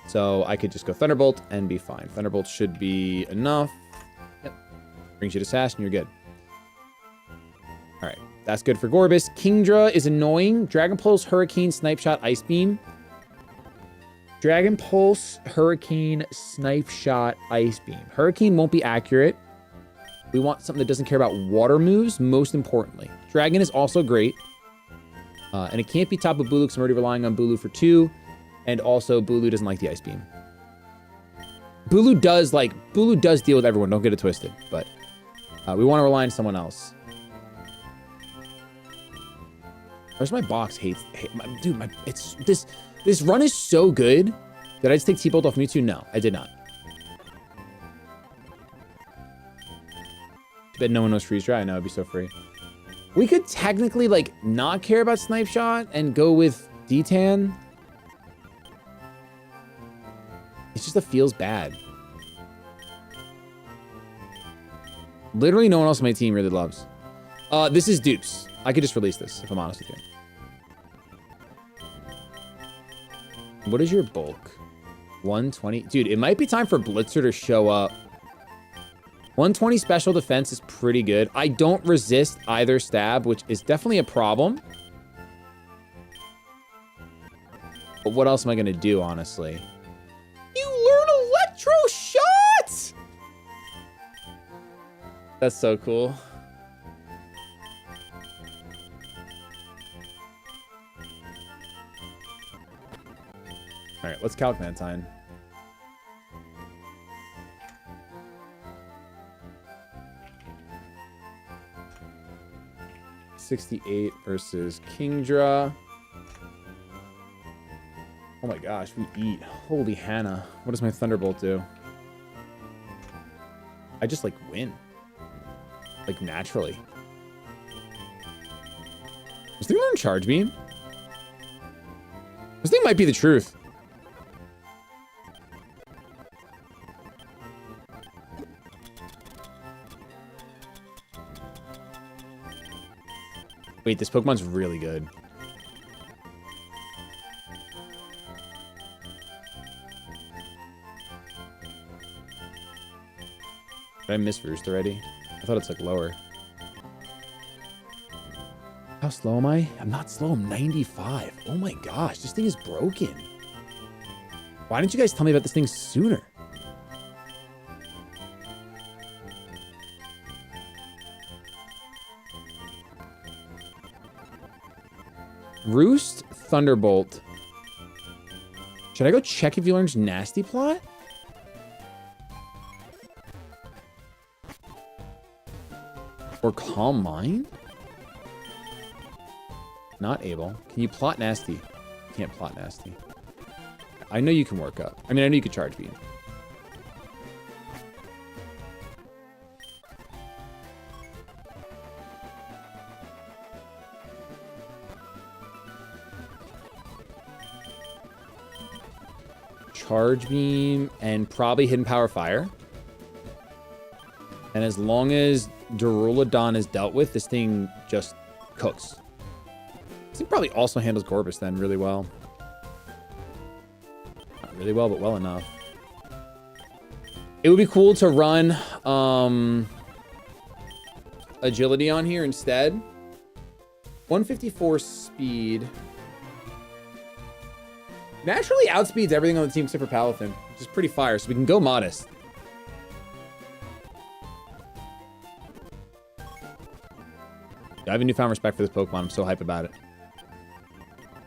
so I could just go Thunderbolt and be fine. Thunderbolt should be enough. Yep. Brings you to Sash and you're good. All right. That's good for Gorbis. Kingdra is annoying. Dragon Pulse, Hurricane, Snipe Shot, Ice Beam. Dragon Pulse, Hurricane, Snipe Shot, Ice Beam. Hurricane won't be accurate. We want something that doesn't care about water moves, most importantly. Dragon is also great. And it can't be Tapu Bulu because I'm already relying on Bulu for 2. And also, Bulu doesn't like the Ice Beam. Bulu does deal with everyone. Don't get it twisted. But we want to rely on someone else. Where's my box? Dude, this run is so good. Did I just take T-Bolt off Mewtwo? No, I did not. I bet no one knows Freeze Dry. I know, it'd be so free. We could technically, like, not care about Snipe Shot and go with D-Tan. It's just, it feels bad. Literally no one else on my team really loves. This is dupes. I could just release this, if I'm honest with you. What is your bulk? 120? Dude, it might be time for Blitzer to show up. 120 special defense is pretty good. I don't resist either stab, which is definitely a problem. But what else am I going to do, honestly? You learn Electro Shot! That's so cool. All right, let's calc Mantine. $68 versus Kingdra. Oh my gosh, we eat. Holy Hannah. What does my Thunderbolt do? I just, like, win. Like, naturally. This thing learn Charge Beam? This thing might be the truth. Wait, this Pokemon's really good. Did I miss Roost already? I thought it's like lower. How slow am I? I'm not slow. I'm 95. Oh my gosh, this thing is broken. Why didn't you guys tell me about this thing sooner? Roost, Thunderbolt. Should I go check if he learns Nasty Plot? Or Calm Mind? Not able. Can you plot Nasty? You can't plot Nasty. I know you can work up. I mean, I know you could charge beam. Charge beam and probably hidden power fire. And as long as Duraludon is dealt with, this thing just cooks. This thing probably also handles Gorbis then really well. Not really well, but well enough. It would be cool to run agility on here instead. 154 speed. Naturally outspeeds everything on the team except for Palathin, which is pretty fire, so we can go modest. I have a newfound respect for this Pokemon. I'm so hype about it.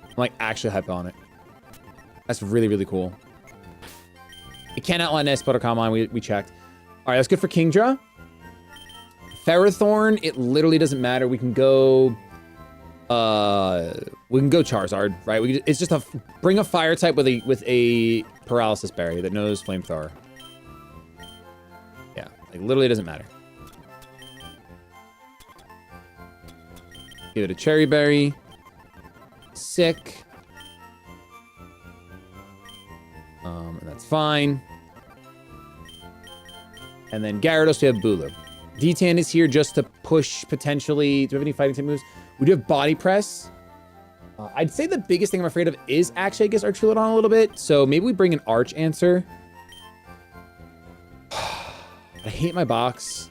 I'm like actually hype on it. That's really, really cool. It can't outline this, but Calm Mind, we checked. All right, that's good for Kingdra. Ferrothorn, it literally doesn't matter. We can go Charizard, right? It's just bring a fire type with a paralysis berry that knows flamethrower. Yeah, like literally doesn't matter. Give it a cherry berry. Sick. And that's fine. And then Gyarados, we have Bulu. D-Tan is here just to push potentially. Do we have any fighting type moves? We do have Body Press. I'd say the biggest thing I'm afraid of is actually, I guess, Archulodon a little bit. So maybe we bring an Arch Answer. I hate my box.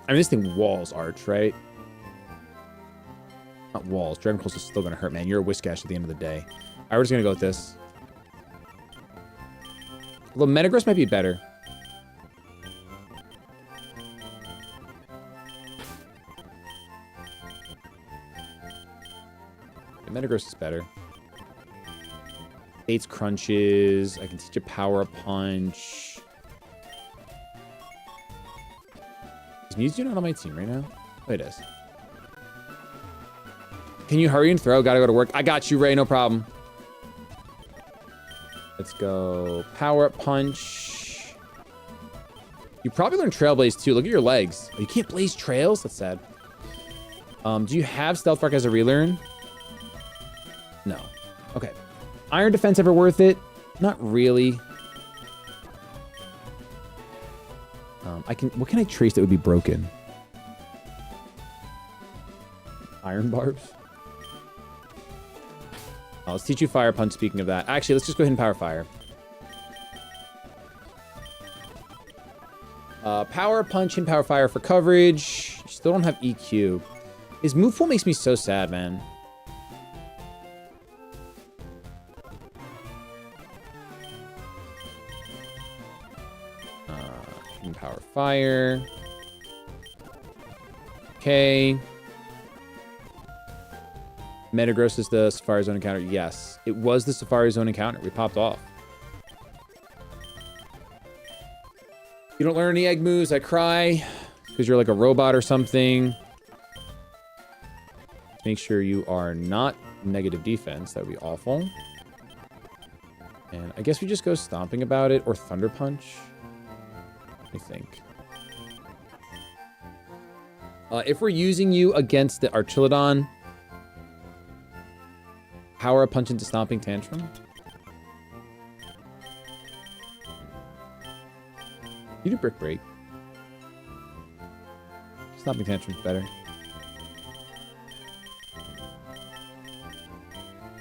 I mean, this thing walls Arch, right? Not walls. Dragon Pulse is still going to hurt, man. You're a Whiscash at the end of the day. All right, we're just going to go with this. Although Metagross might be better. Metagross is better. Fates crunches. I can teach a power punch. Is Mewtwo not on my team right now? Oh, it is. Can you hurry and throw? Gotta go to work. I got you, Ray. No problem. Let's go. Power punch. You probably learn Trailblaze too. Look at your legs. Oh, you can't blaze trails? That's sad. Do you have Stealth Rock as a relearn? No. Okay. Iron Defense ever worth it? Not really. What can I trace that would be broken? Iron Barbs? Oh, let's teach you Fire Punch, speaking of that. Actually, let's just go ahead and Power Fire. Power Punch and Power Fire for coverage. Still don't have EQ. His move pool makes me so sad, man. Power Fire. Okay. Metagross is the Safari Zone encounter. Yes, it was the Safari Zone encounter. We popped off. You don't learn any egg moves. I cry because you're like a robot or something. Let's make sure you are not negative defense. That would be awful. And I guess we just go stomping about it or Thunder Punch. I think. If we're using you against the Archulodon, Power Punch into Stomping Tantrum. You do Brick Break. Stomping Tantrum's better.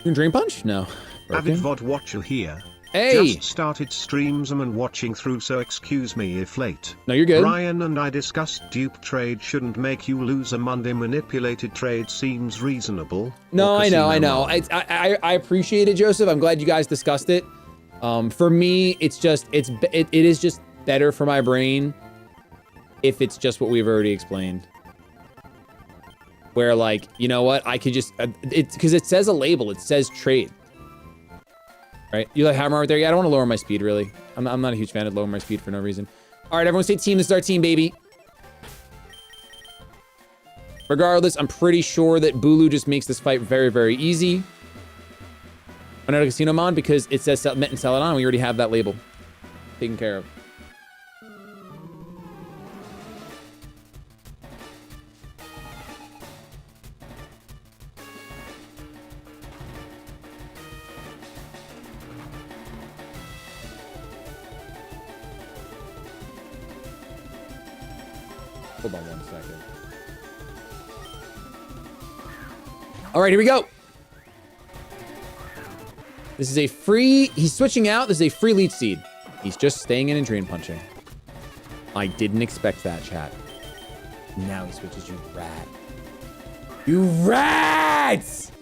You can Drain Punch? No. Avid Broken. VOD watcher here. Hey! Just started streams and watching through, so excuse me if late. No, you're good. Brian and I discussed dupe trade shouldn't make you lose a Monday. Manipulated trade seems reasonable. No, I know. Casino I appreciate it, Joseph. I'm glad you guys discussed it. For me, it is just better for my brain if it's just what we've already explained. Where, like, you know what? I could just, because it says a label, it says trade. Right? You like hammer right there? Yeah, I don't want to lower my speed, really. I'm not a huge fan of lowering my speed for no reason. All right, everyone say team. This is our team, baby. Regardless, I'm pretty sure that Bulu just makes this fight very, very easy. I'm not a casino mon because it says Met and Celadon. We already have that label taken care of. Hold on 1 second. All right, here we go. This is a free, he's switching out. This is a free leech seed. He's just staying in and drain punching. I didn't expect that, chat. Now he switches, you rat. You rats!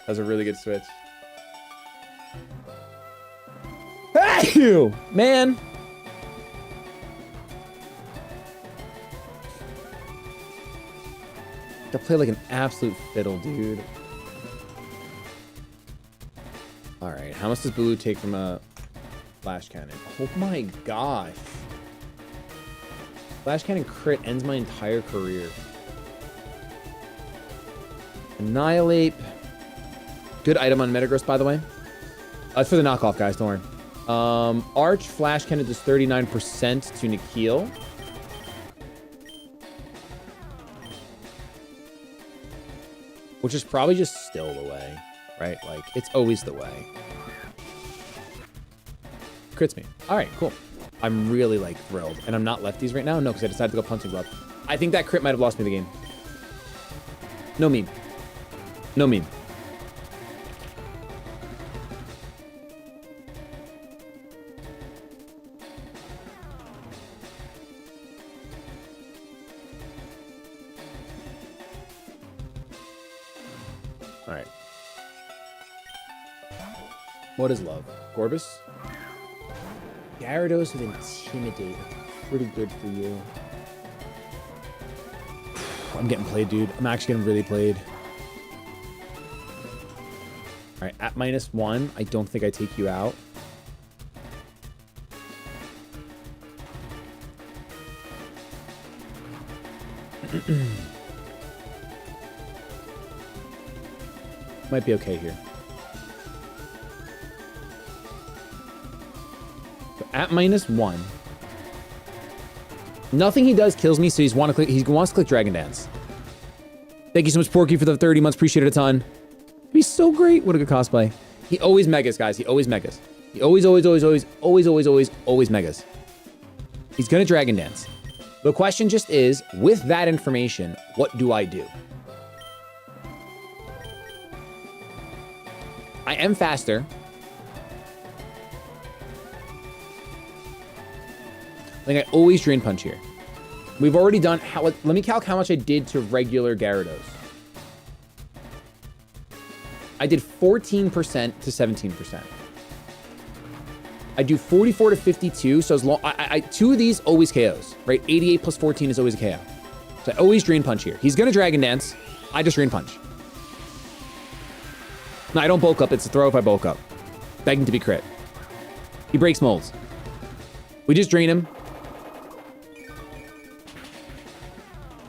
That was a really good switch. Thank you, man. I play like an absolute fiddle, dude. All right, how much does Bulu take from a flash cannon? Oh my gosh. Flash cannon crit ends my entire career. Annihilate. Good item on Metagross, by the way. It's for the knockoff, guys, don't worry. Arch flash cannon does 39% to Nikhil. Which is probably just still the way, right? Like, it's always the way. Crits me. All right, cool. I'm really, like, thrilled. And I'm not lefties right now? No, because I decided to go punching glove. I think that crit might have lost me the game. No meme. No meme. All right. What is love? Gorbis? Gyarados with Intimidate. Pretty good for you. I'm getting played, dude. I'm actually getting really played. All right, at -1, I don't think I take you out. Might be okay here. So at -1. Nothing he does kills me, so he wants to click Dragon Dance. Thank you so much, Porky, for the 30 months. Appreciate it a ton. He's so great. What a good cosplay. He always megas, guys. He always megas. He always megas. He's gonna Dragon Dance. The question just is, with that information, what do I do? I am faster. Like, I always Drain Punch here. We've already done, let me calc how much I did to regular Gyarados. I did 14% to 17%. I do 44 to 52, so as long, two of these always KOs, right? 88 plus 14 is always a KO. So I always Drain Punch here. He's gonna Dragon Dance. I just Drain Punch. No, I don't bulk up. It's a throw if I bulk up. Begging to be crit. He breaks molds. We just drain him.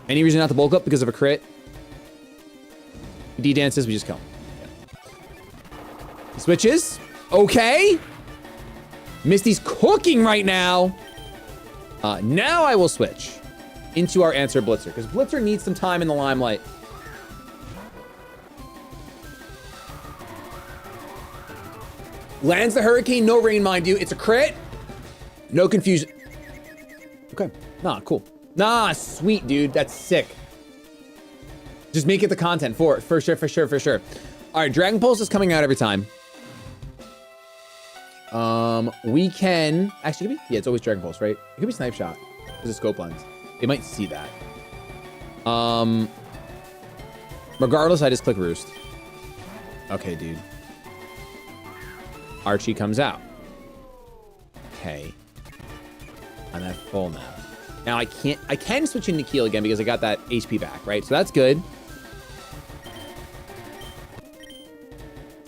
Any reason not to bulk up because of a crit? He D-dances, we just kill him. Yeah. He switches. Okay. Misty's cooking right now. Now I will switch into our Answer Blitzer, because Blitzer needs some time in the limelight. Lands the Hurricane, no rain, mind you. It's a crit. No confusion. Okay. Nah, cool. Nah, sweet, dude. That's sick. Just make it the content for it. For sure. All right, Dragon Pulse is coming out every time. We can actually, yeah, it's always Dragon Pulse, right? It could be Snipe Shot. There's a scope lens. They might see that. Regardless, I just click Roost. Okay, dude. Archie comes out. Okay. I'm at full now. Now I can switch into Keel again because I got that HP back, right? So that's good.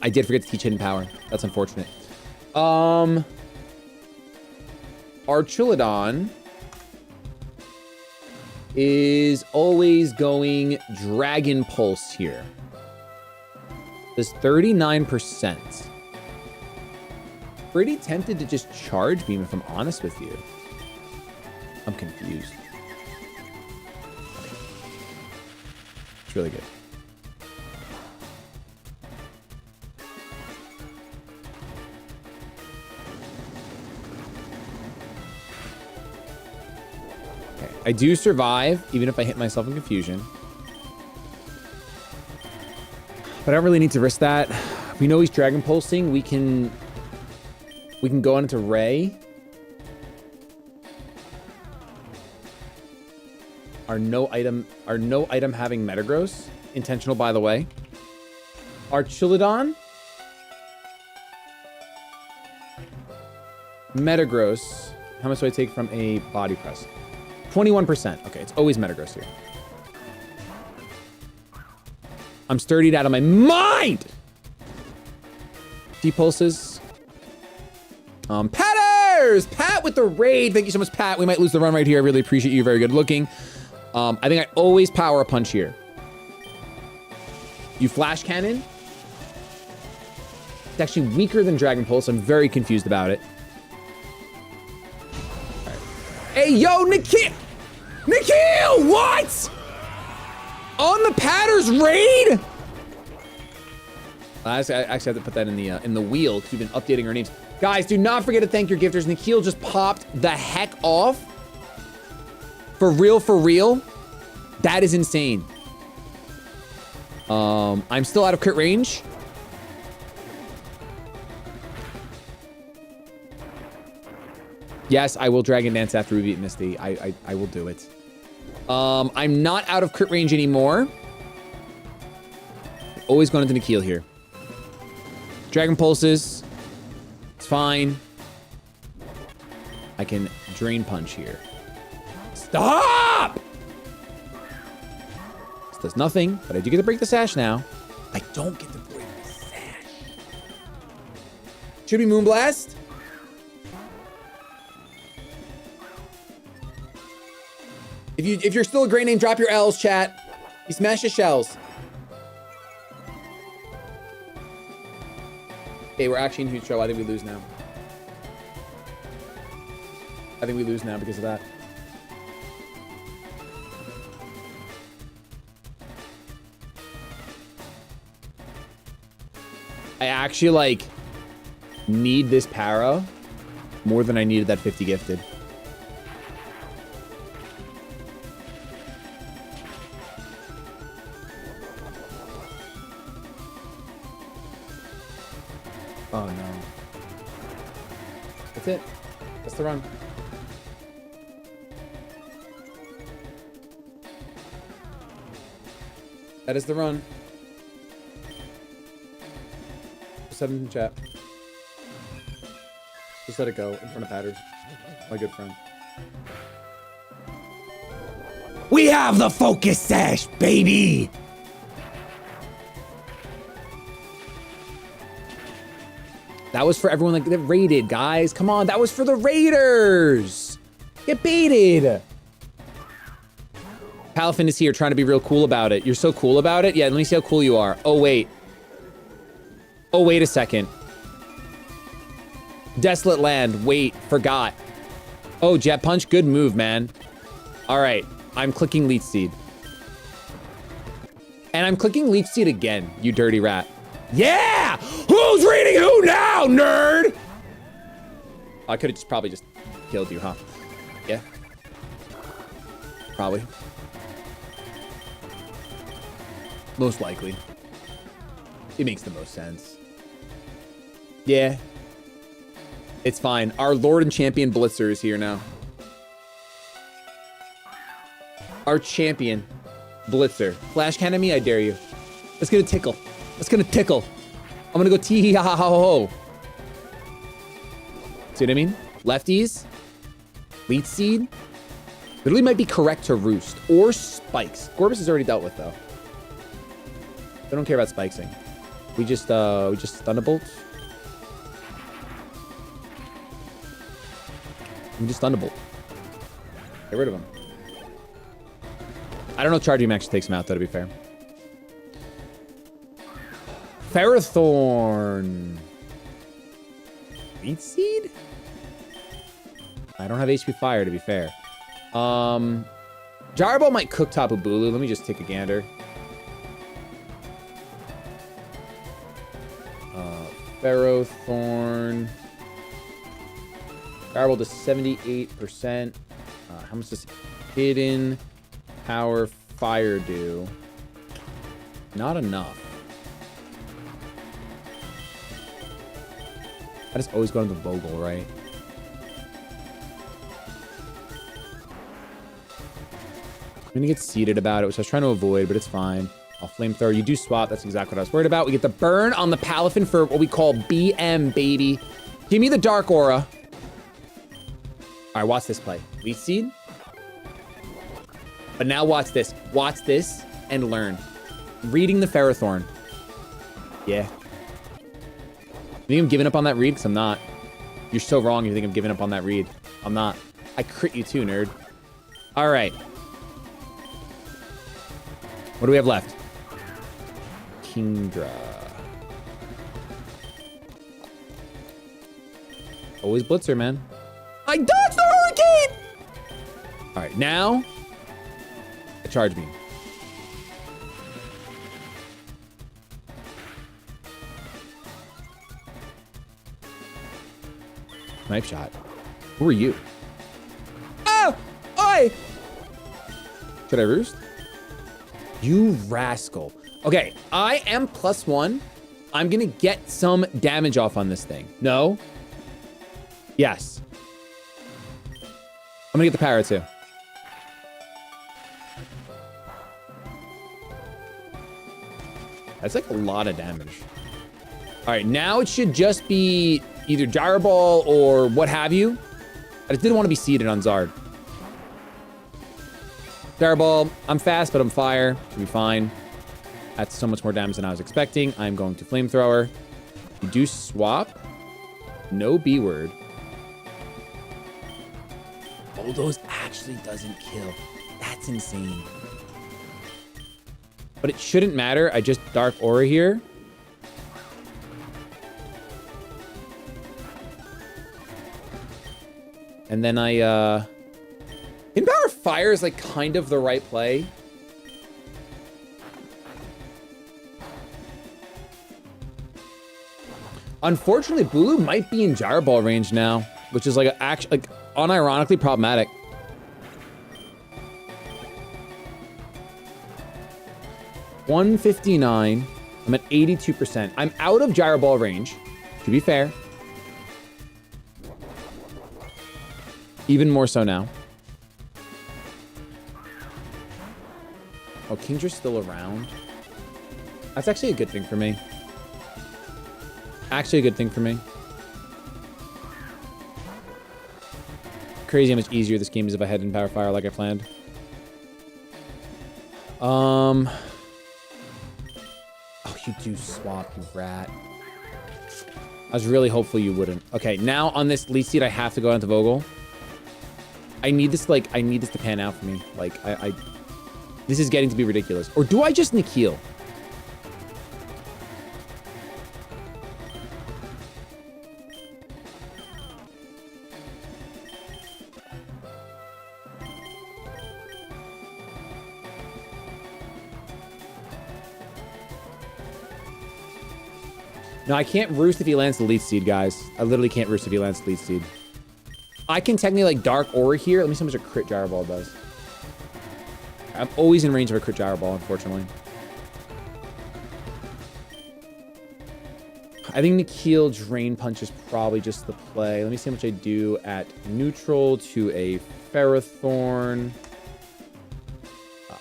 I did forget to teach Hidden Power. That's unfortunate. Archilodon is always going Dragon Pulse here. There's 39%. Pretty tempted to just Charge Beam if I'm honest with you. I'm confused. It's really good. Okay, I do survive, even if I hit myself in confusion. But I don't really need to risk that. We know he's Dragon Pulsing. We can go on into Ray. Our no item having Metagross. Intentional, by the way. Archilodon. Metagross. How much do I take from a body press? 21%. Okay, it's always Metagross here. I'm sturdied out of my mind! T-pulses. Patters! Pat with the raid. Thank you so much, Pat. We might lose the run right here. I really appreciate you. Very good looking. I think I always power a punch here. You flash cannon. It's actually weaker than Dragon Pulse. I'm very confused about it. Right. Hey, yo, Nikhil! Nikhil, what? On the Patters raid? I actually have to put that in the wheel because we've been updating our names. Guys, do not forget to thank your gifters. Nikhil just popped the heck off. For real, for real. That is insane. I'm still out of crit range. Yes, I will Dragon Dance after we beat Misty. I will do it. I'm not out of crit range anymore. Always going into Nikhil here. Dragon Pulses. It's fine. I can Drain Punch here. Stop! This does nothing, but I do get to break the sash now. I don't get to break the sash. Should be Moonblast. If you're still a great name, drop your L's, chat. You smash your shells. Okay, we're actually in huge trouble. I think we lose now. I think we lose now because of that. I actually, like, need this para more than I needed that 50 gifted. Oh, no. That's it. That's the run. That is the run. Just set it in chat. Just let it go in front of Patters. My good friend. We have the focus sash, baby! That was for everyone like that raided, guys. Come on, that was for the raiders. Get baited. Palafin is here trying to be real cool about it. You're so cool about it? Yeah, let me see how cool you are. Oh, wait. Oh, wait a second. Desolate Land. Wait, forgot. Oh, Jet Punch. Good move, man. All right, I'm clicking Leech Seed. And I'm clicking Leech Seed again, you dirty rat. Yeah! Who's reading who now, nerd? I could have probably just killed you, huh? Yeah. Probably. Most likely. It makes the most sense. Yeah. It's fine. Our Lord and Champion Blitzer is here now. Our champion Blitzer. Flash cannon me, I dare you. Let's get a tickle. Let's get a tickle. I'm gonna go tee ha ha ho. See what I mean? Lefties. Lead seed. Literally might be correct to roost or spikes. Gorbis is already dealt with though. I don't care about spikesing. We just Thunderbolt. We just Thunderbolt. Get rid of him. I don't know if charging him actually takes him out though, to be fair. Ferrothorn. Lead seed? I don't have HP fire, to be fair. Gyroball might cook Tapu Bulu. Let me just take a gander. Ferrothorn. Gyroball to 78%. How much does hidden power fire do? Not enough. I just always go into Vogel, right? I'm gonna get seated about it, which I was trying to avoid, but it's fine. I'll flamethrower. You do swap. That's exactly what I was worried about. We get the burn on the Palafin for what we call BM, baby. Give me the Dark Aura. All right, watch this play. Lead seed. But now watch this. Watch this and learn. Reading the Ferrothorn. Yeah. You think I'm giving up on that read? Because I'm not. You're so wrong. You think I'm giving up on that read. I'm not. I crit you too, nerd. All right. What do we have left? Kingdra. Always Blitzer, man. I dodged the hurricane! All right, now a charge beam. Knife shot. Who are you? Oh! Oi! Should I roost? You rascal. Okay, I am +1. I'm gonna get some damage off on this thing. No? Yes. I'm gonna get the power too. That's like a lot of damage. All right, now it should just be either Gyro Ball or what have you. I just didn't want to be seated on Zard. Gyro Ball, I'm fast, but I'm fire. Should be fine. That's so much more damage than I was expecting. I'm going to Flamethrower. You do swap. No B word. Bulldoze actually doesn't kill. That's insane. But it shouldn't matter. I just Dark Aura here. And then I, Empower Fire is like kind of the right play. Unfortunately, Bulu might be in Gyro Ball range now, which is like unironically problematic. $159. I'm at 82%. I'm out of Gyro Ball range, to be fair. Even more so now. Oh, Kingdra's still around. That's actually a good thing for me. Actually a good thing for me. Crazy how much easier this game is if I had in Power Fire like I planned. Oh, you do swap, you rat. I was really hopeful you wouldn't. Okay, now on this lead seed, I have to go into Vogel. I need this to pan out for me. Like, this is getting to be ridiculous. Or do I just Nikhil? No, I can't roost if he lands the lead seed, guys. I literally can't roost if he lands the lead seed. I can technically like Dark Aura here. Let me see how much a crit Gyro Ball does. I'm always in range of a crit Gyro Ball, unfortunately. I think Nikhil Drain Punch is probably just the play. Let me see how much I do at neutral to a Ferrothorn.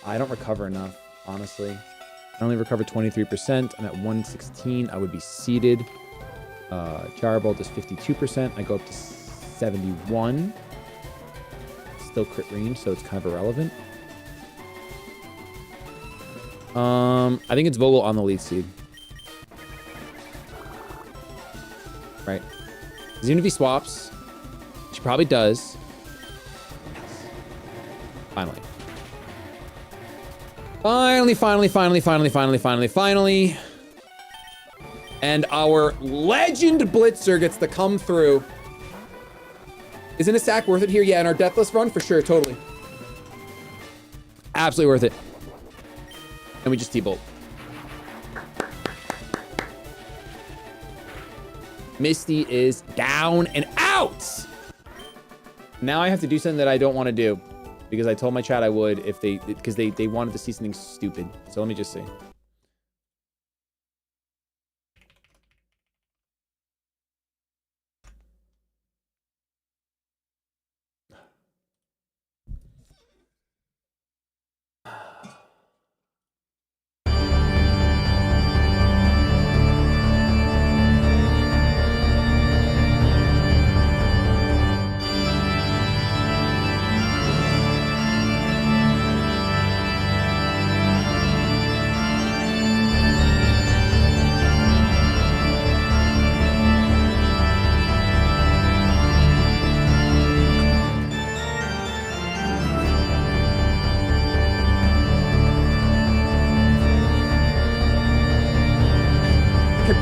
I don't recover enough, honestly. I only recover 23%. I'm at 116. I would be seated. Jarbolt is 52%. I go up to 71. Still crit range, so it's kind of irrelevant. I think it's Vogel on the lead seed. Right. Because even if he swaps, which he probably does. Finally. Finally. And our legend Blitzer gets to come through. Isn't a sack worth it here? Yeah, in our Deathless run? For sure, totally. Absolutely worth it. And we just T-Bolt. Misty is down and out! Now I have to do something that I don't want to do. Because I told my chat I would if because they wanted to see something stupid. So let me just see.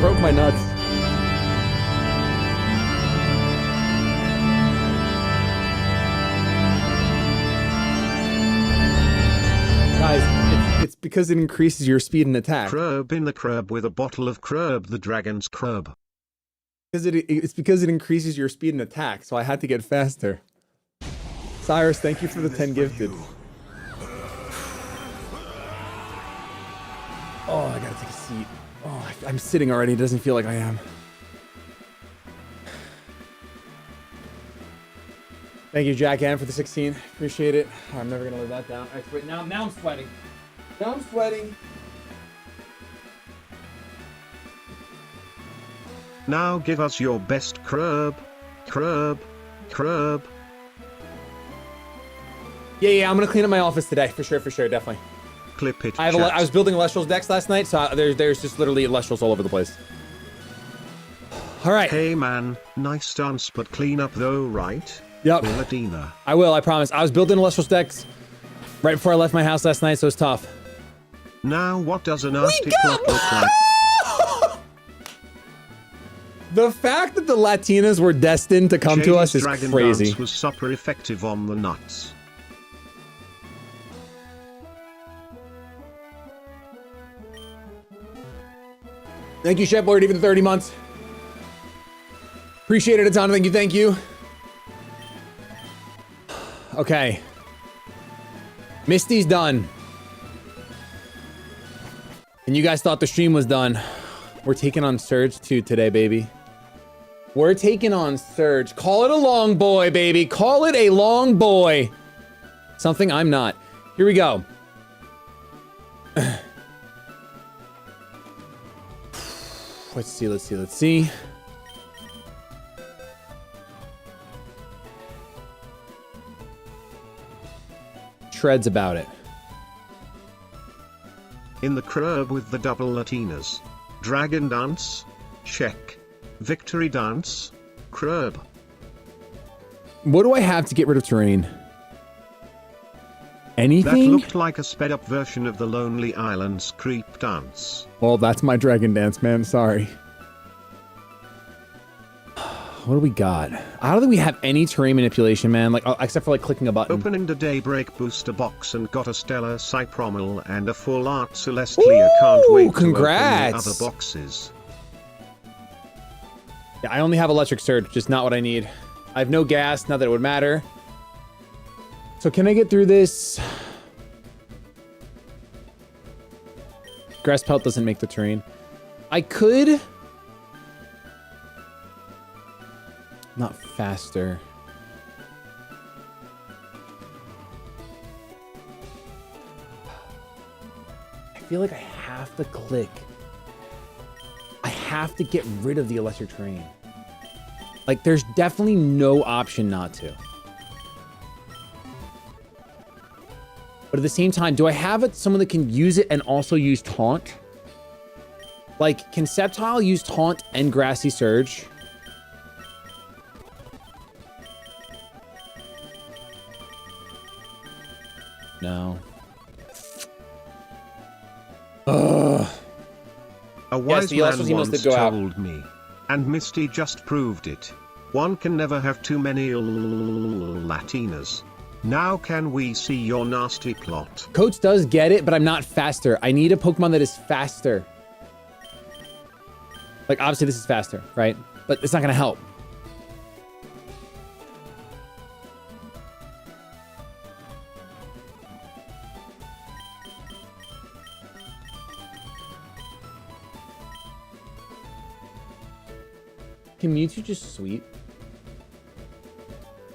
Broke my nuts. Guys, it's because it increases your speed and attack. Crab in the crab with a bottle of crab, the dragon's crab. It's because it increases your speed and attack, so I had to get faster. Cyrus, thank you for the 10 gifted. Oh, I gotta take a seat. Oh, I'm sitting already. It doesn't feel like I am. Thank you, Jack Ann, for the 16. Appreciate it. I'm never gonna live that down. All right, now I'm sweating. Now I'm sweating. Now give us your best crab. Crab. Yeah, I'm gonna clean up my office today, for sure, definitely. Clip it. I was building Lestrals decks last night, so there's just literally Lestrals all over the place. All right. Hey man, nice dance, but clean up though, right? Yep. Latina. I will, I promise. I was building Lestrals decks right before I left my house last night, so it's tough. Now what does a nasty plot look like? The fact that the Latinas were destined to come to us is Dragon crazy. Dance was super effective on the nuts. Thank you, Chef Lord, even 30 months. Appreciate it a ton. Thank you. Okay. Misty's done. And you guys thought the stream was done. We're taking on Surge 2 today, baby. We're taking on Surge. Call it a long boy, baby. Call it a long boy. Something I'm not. Here we go. Let's see. Shreds about it. In the crab with the double Latinas. Dragon Dance. Check. Victory Dance. Crab. What do I have to get rid of terrain? Anything? That looked like a sped up version of the Lonely Island's Creep Dance. Well, that's my Dragon Dance, man. Sorry. What do we got? I don't think we have any terrain manipulation, man. Like, except for like clicking a button. Opening the Daybreak booster box and got a Stellar Cypromel and a full art Celestia. Can't wait congrats. to open the other boxes. Yeah, I only have Electric Surge, just not what I need. I have no gas, not that it would matter. So can I get through this? Grass Pelt doesn't make the terrain. I could Not faster. I feel like I have to click. I have to get rid of the electric terrain. Like, there's definitely no option not to. But at the same time, do I have someone that can use it and also use Taunt? Like, can Sceptile use Taunt and Grassy Surge? No. Ugh. A wise the man Illustrious once go out. told me, and Misty just proved it. One can never have too many Latinas. Now can we see your nasty plot? Coach does get it, but I'm not faster. I need a Pokemon that is faster. Like, obviously this is faster, right? But it's not gonna help. Can Mewtwo just sweep?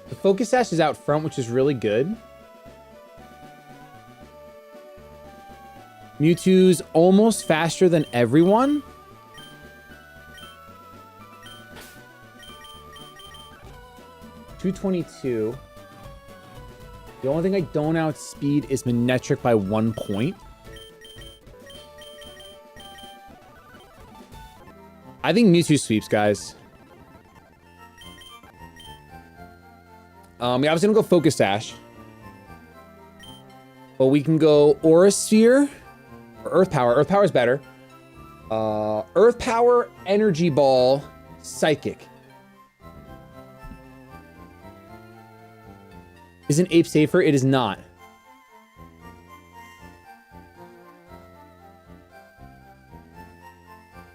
The Focus Sash is out front, which is really good. Mewtwo's almost faster than everyone. .222. The only thing I don't outspeed is Manectric by 1 point. I think Mewtwo sweeps, guys. We obviously don't go Focus Sash. But we can go Aura Sphere or Earth Power. Earth Power is better. Earth Power, Energy Ball, Psychic. Isn't Ape safer? It is not.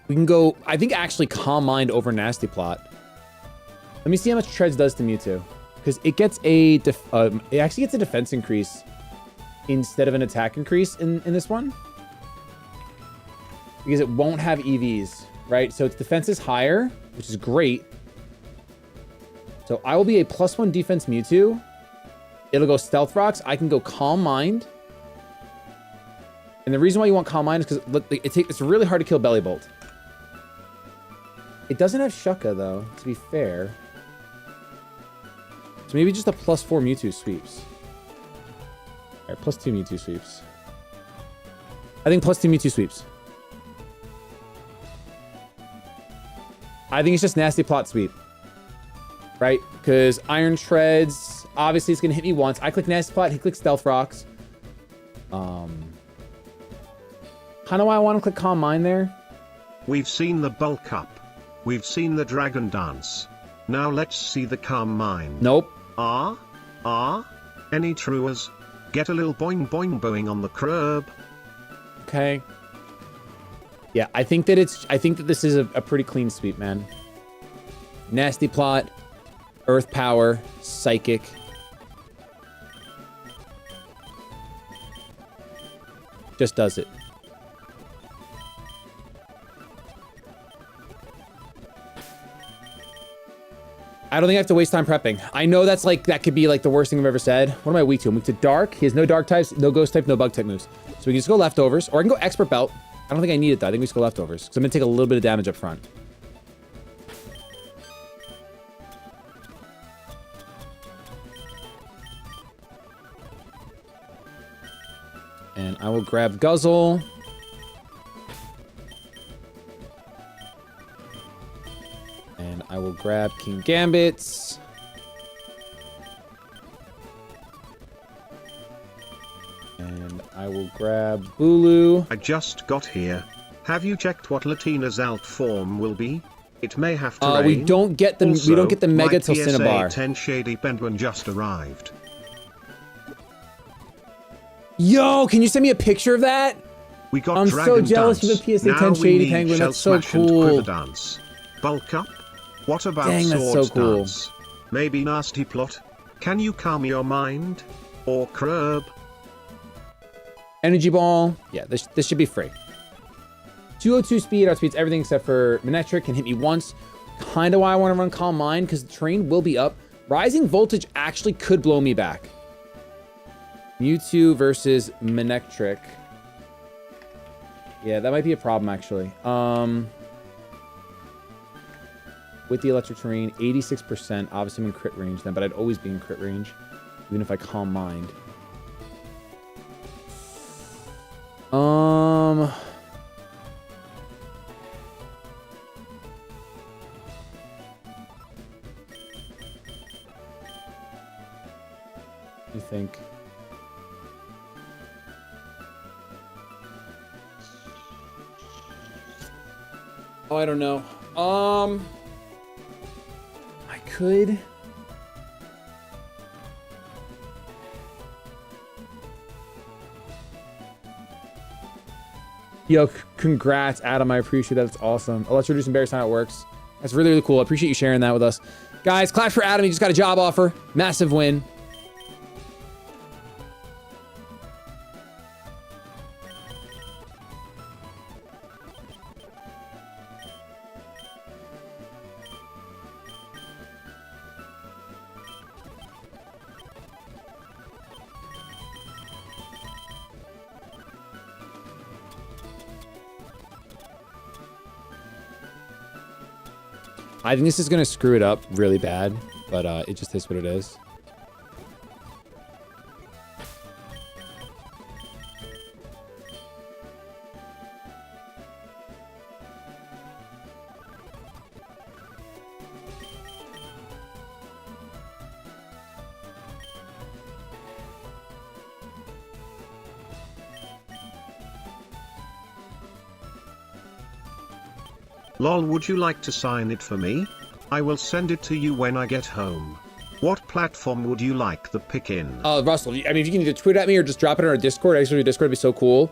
We can go, I think, actually Calm Mind over Nasty Plot. Let me see how much Treads does to Mewtwo. Because it gets a, it actually gets a defense increase instead of an attack increase in this one. Because it won't have EVs, right? So its defense is higher, which is great. So I will be a +1 defense Mewtwo. It'll go Stealth Rocks. I can go Calm Mind. And the reason why you want Calm Mind is because it's really hard to kill Belly Bolt. It doesn't have Shucka, though, to be fair. So maybe just a +4 Mewtwo sweeps. All right, +2 Mewtwo sweeps. I think +2 Mewtwo sweeps. I think it's just Nasty Plot sweep. Right? Because Iron Treads, obviously it's going to hit me once. I click Nasty Plot, he clicks Stealth Rocks. Kind of why I want to click Calm Mind there. We've seen the bulk up. We've seen the Dragon Dance. Now let's see the Calm Mind. Nope. Any truers? Get a little boing boing boing on the curb. Okay. Yeah, I think that this is a pretty clean sweep, man. Nasty Plot, Earth Power, Psychic. Just does it. I don't think I have to waste time prepping. I know that's like, that could be like the worst thing I've ever said. What am I weak to? I'm weak to Dark. He has no Dark types, no Ghost type, no Bug type moves. So we can just go Leftovers, or I can go Expert Belt. I don't think I need it though. I think we just go Leftovers, because I'm gonna take a little bit of damage up front. And I will grab Guzzle. And I will grab King Gambits. And I will grab Bulu. I just got here. Have you checked what Latina's alt form will be? It may have to rain. We don't get the Mega till PSA Cinnabar. 10 shadypenguinn just arrived. Yo, can you send me a picture of that? We got I'm Dragon so jealous Dance. of the PSA 10 Now we Shady need Penguinn. Shell That's so Smash and cool. Quiver Dance. Bulk up? What about Dang, that's Swords so cool. Dance? Maybe Nasty Plot? Can you calm your mind? Or curb? Energy Ball. Yeah, this should be free. 202 speed, outspeeds everything except for Manectric, can hit me once. kind of why I want to run Calm Mind, because the terrain will be up. Rising Voltage actually could blow me back. Mewtwo versus Manectric. Yeah, that might be a problem, actually. With the electric terrain, 86%. Obviously, I'm in crit range then, but I'd always be in crit range, even if I Calm Mind. You think? Oh, I don't know. I could. Yo, congrats, Adam. I appreciate that. It's awesome. Let's introduce Embarrass how it works. That's really, really cool. I appreciate you sharing that with us. Guys, clap for Adam. He just got a job offer. Massive win. I think this is gonna screw it up really bad, but it just is what it is. Lol, would you like to sign it for me? I will send it to you when I get home. What platform would you like the pick in? Russell, I mean, if you can either tweet at me or just drop it on our Discord. Actually, your Discord would be so cool.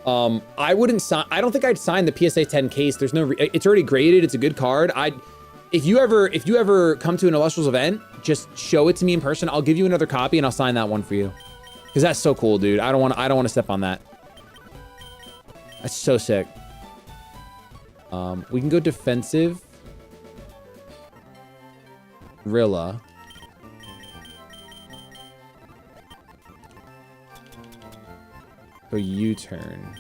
I wouldn't sign. I don't think I'd sign the PSA 10 case. There's no. It's already graded. It's a good card. If you ever come to an Illustrials event, just show it to me in person. I'll give you another copy and I'll sign that one for you. Because that's so cool, dude. I don't want to step on that. That's so sick. We can go defensive. Rilla. Go U-turn.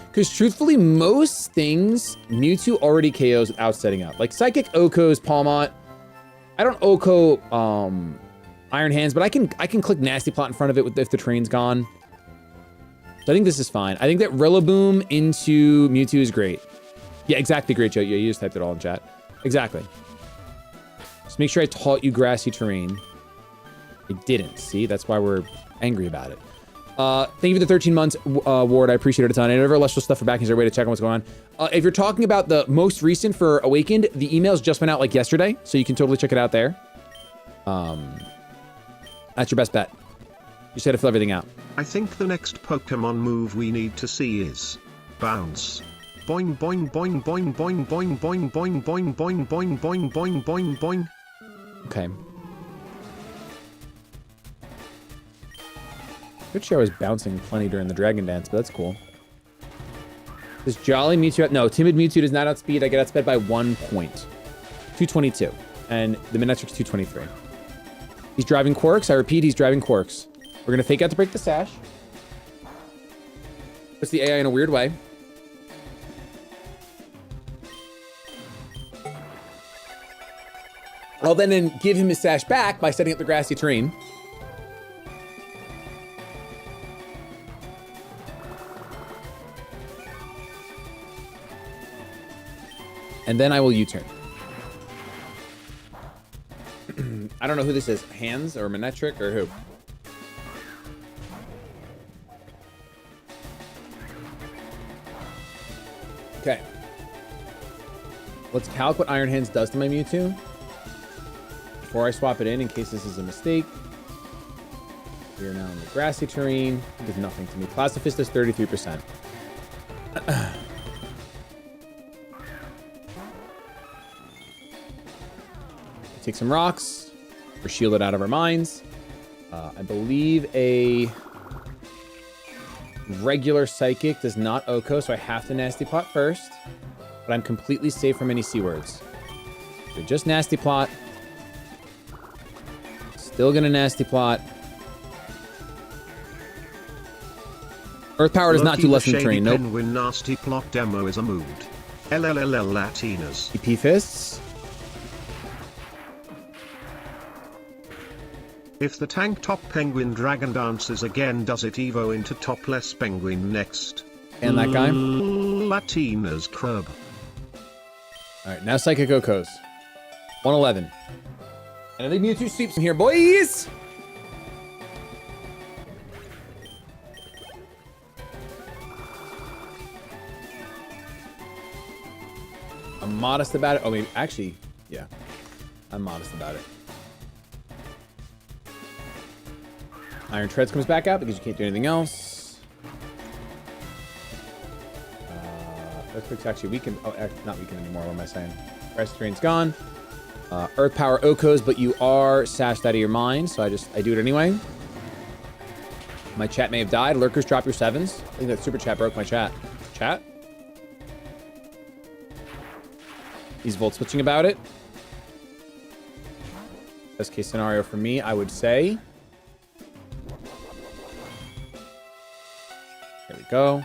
Because truthfully, most things Mewtwo already KOs without setting up. Like Psychic Oko's Palmont. I don't Oko Iron Hands, but I can click Nasty Plot in front of it if the train's gone. So I think this is fine. I think that Rillaboom into Mewtwo is great. Yeah, exactly. Great, Joe. Yeah, you just typed it all in chat. Exactly. Just make sure I taught you grassy terrain. I didn't. See, that's why we're angry about it. Thank you for the 13 months, Ward. I appreciate it a ton. I never Illustrial stuff for back. Is there a way to check on what's going on? If you're talking about the most recent for Awakened, the emails just went out like yesterday, so you can totally check it out there. That's your best bet. You just gotta fill everything out. I think the next Pokemon move we need to see is Bounce. Boing boing boing boing boing boing boing boing boing boing boing boing boing boing boing. Okay. Good show was bouncing plenty during the Dragon Dance, but that's cool. This Jolly Mewtwo, no, Timid Mewtwo does not outspeed. I get outsped by 1 point. 222. And the Manectric's 223. He's driving Quirks. I repeat, he's driving Quirks. We're gonna fake out to break the sash. Puts the AI in a weird way. I'll then give him his sash back by setting up the grassy terrain. And then I will U-turn. I don't know who this is. Hands or Manectric or who? Okay. Let's calc what Iron Hands does to my Mewtwo before I swap it in case this is a mistake. We are now in the grassy terrain. It does nothing to me. Plastifist does 33%. Take some rocks. We're shielded out of our minds. I believe a Regular Psychic does not OHKO, so I have to Nasty Plot first. But I'm completely safe from any C words. So just Nasty Plot. Still gonna Nasty Plot. Earth Power does not do less than terrain. Nope. Penguin Nasty Plot demo is a mood. LLLL Latinas. EP Fists. If the tank top penguin dragon dances again, does it evo into topless penguin next? And that guy. Latinas crub. Alright, now Psychic OHKOs. 111. And I think Mewtwo sweeps in here, boys! I'm modest about it. Oh, maybe, actually, yeah. I'm modest about it. Iron Treads comes back out because you can't do anything else. Earthquake's actually weakened. Oh, not weakened anymore. What am I saying? Pryce Terrain's gone. Earth Power OHKOs, but you are sashed out of your mind, so I do it anyway. My chat may have died. Lurkers, drop your 7s. I think that super chat broke my chat. Chat? He's volt switching about it. Best case scenario for me, I would say. There we go.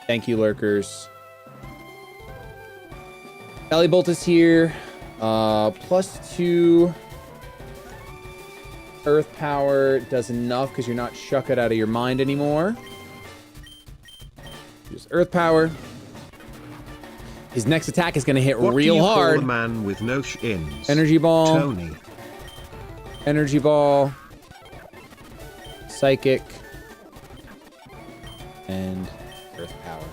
Thank you, Lurkers. Belly Bolt is here. +2. Earth Power does enough because you're not shuck it out of your mind anymore. Use Earth Power. His next attack is going to hit real hard. The man with no shins? Energy Ball. Tony. Energy Ball. Psychic. And Earth Power.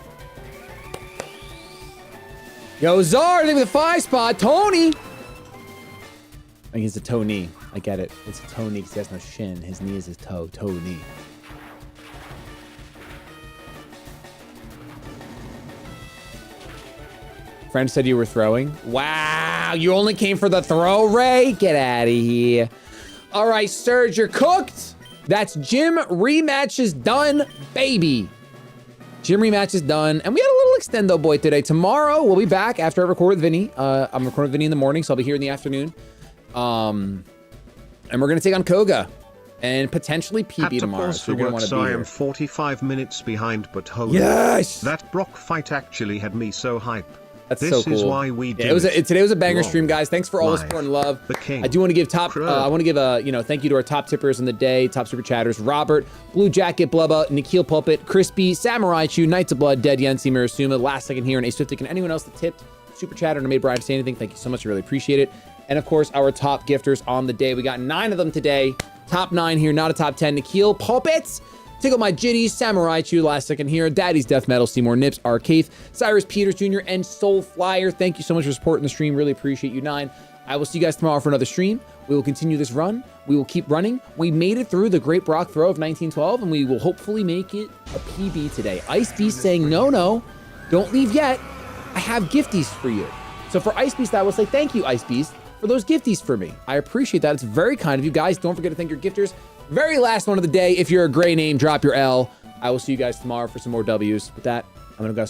Yo, Zar, thank you for the 5 spot. Tony. I think it's a toe knee. I get it. It's a toe knee because he has no shin. His knee is his toe. Toe knee. Friend said you were throwing. Wow, you only came for the throw, Ray? Get out of here. All right, Surge, you're cooked. That's Gym Rematches done, baby. Gym Rematches done. And we had a little extendo boy today. Tomorrow, we'll be back after I record with Vinny. I'm recording with Vinny in the morning, so I'll be here in the afternoon. And we're going to take on KOGA and potentially PB tomorrow. So you're going to want to be I here. am 45 minutes behind, but holy. Yes! That Brock fight actually had me so hype. That's this so cool. Is why we do today was a banger Long stream, guys. Thanks for all the support and love. The king. I do want to give I want to give a thank you to our top tippers in the day, top super chatters: Robert, Blue Jacket, Blubba, Nikhil Pulpit, Crispy, Samurai Chew, Knights of Blood, Dead Yensi, Mirasuma, Last Second Here, and Ace Swiftic, and anyone else that tipped, super chatter, and made Brian say anything. Thank you so much. I really appreciate it. And of course, our top gifters on the day. We got 9 of them today. Top 9 here, not a top 10. Nikhil Pulpits. Tickle My Jitties, Samurai Chew, Last Second Here, Daddy's Death Metal, Seymour Nips, Arcade, Cyrus Peters Jr., and Soul Flyer. Thank you so much for supporting the stream. Really appreciate you, 9. I will see you guys tomorrow for another stream. We will continue this run. We will keep running. We made it through the Great Brock Throw of 1912, and we will hopefully make it a PB today. Ice Beast saying, no, don't leave yet. I have gifties for you. So for Ice Beast, I will say thank you, Ice Beast, for those gifties for me. I appreciate that. It's very kind of you guys. Don't forget to thank your gifters. Very last one of the day. If you're a gray name, drop your L. I will see you guys tomorrow for some more W's. With that, I'm going to go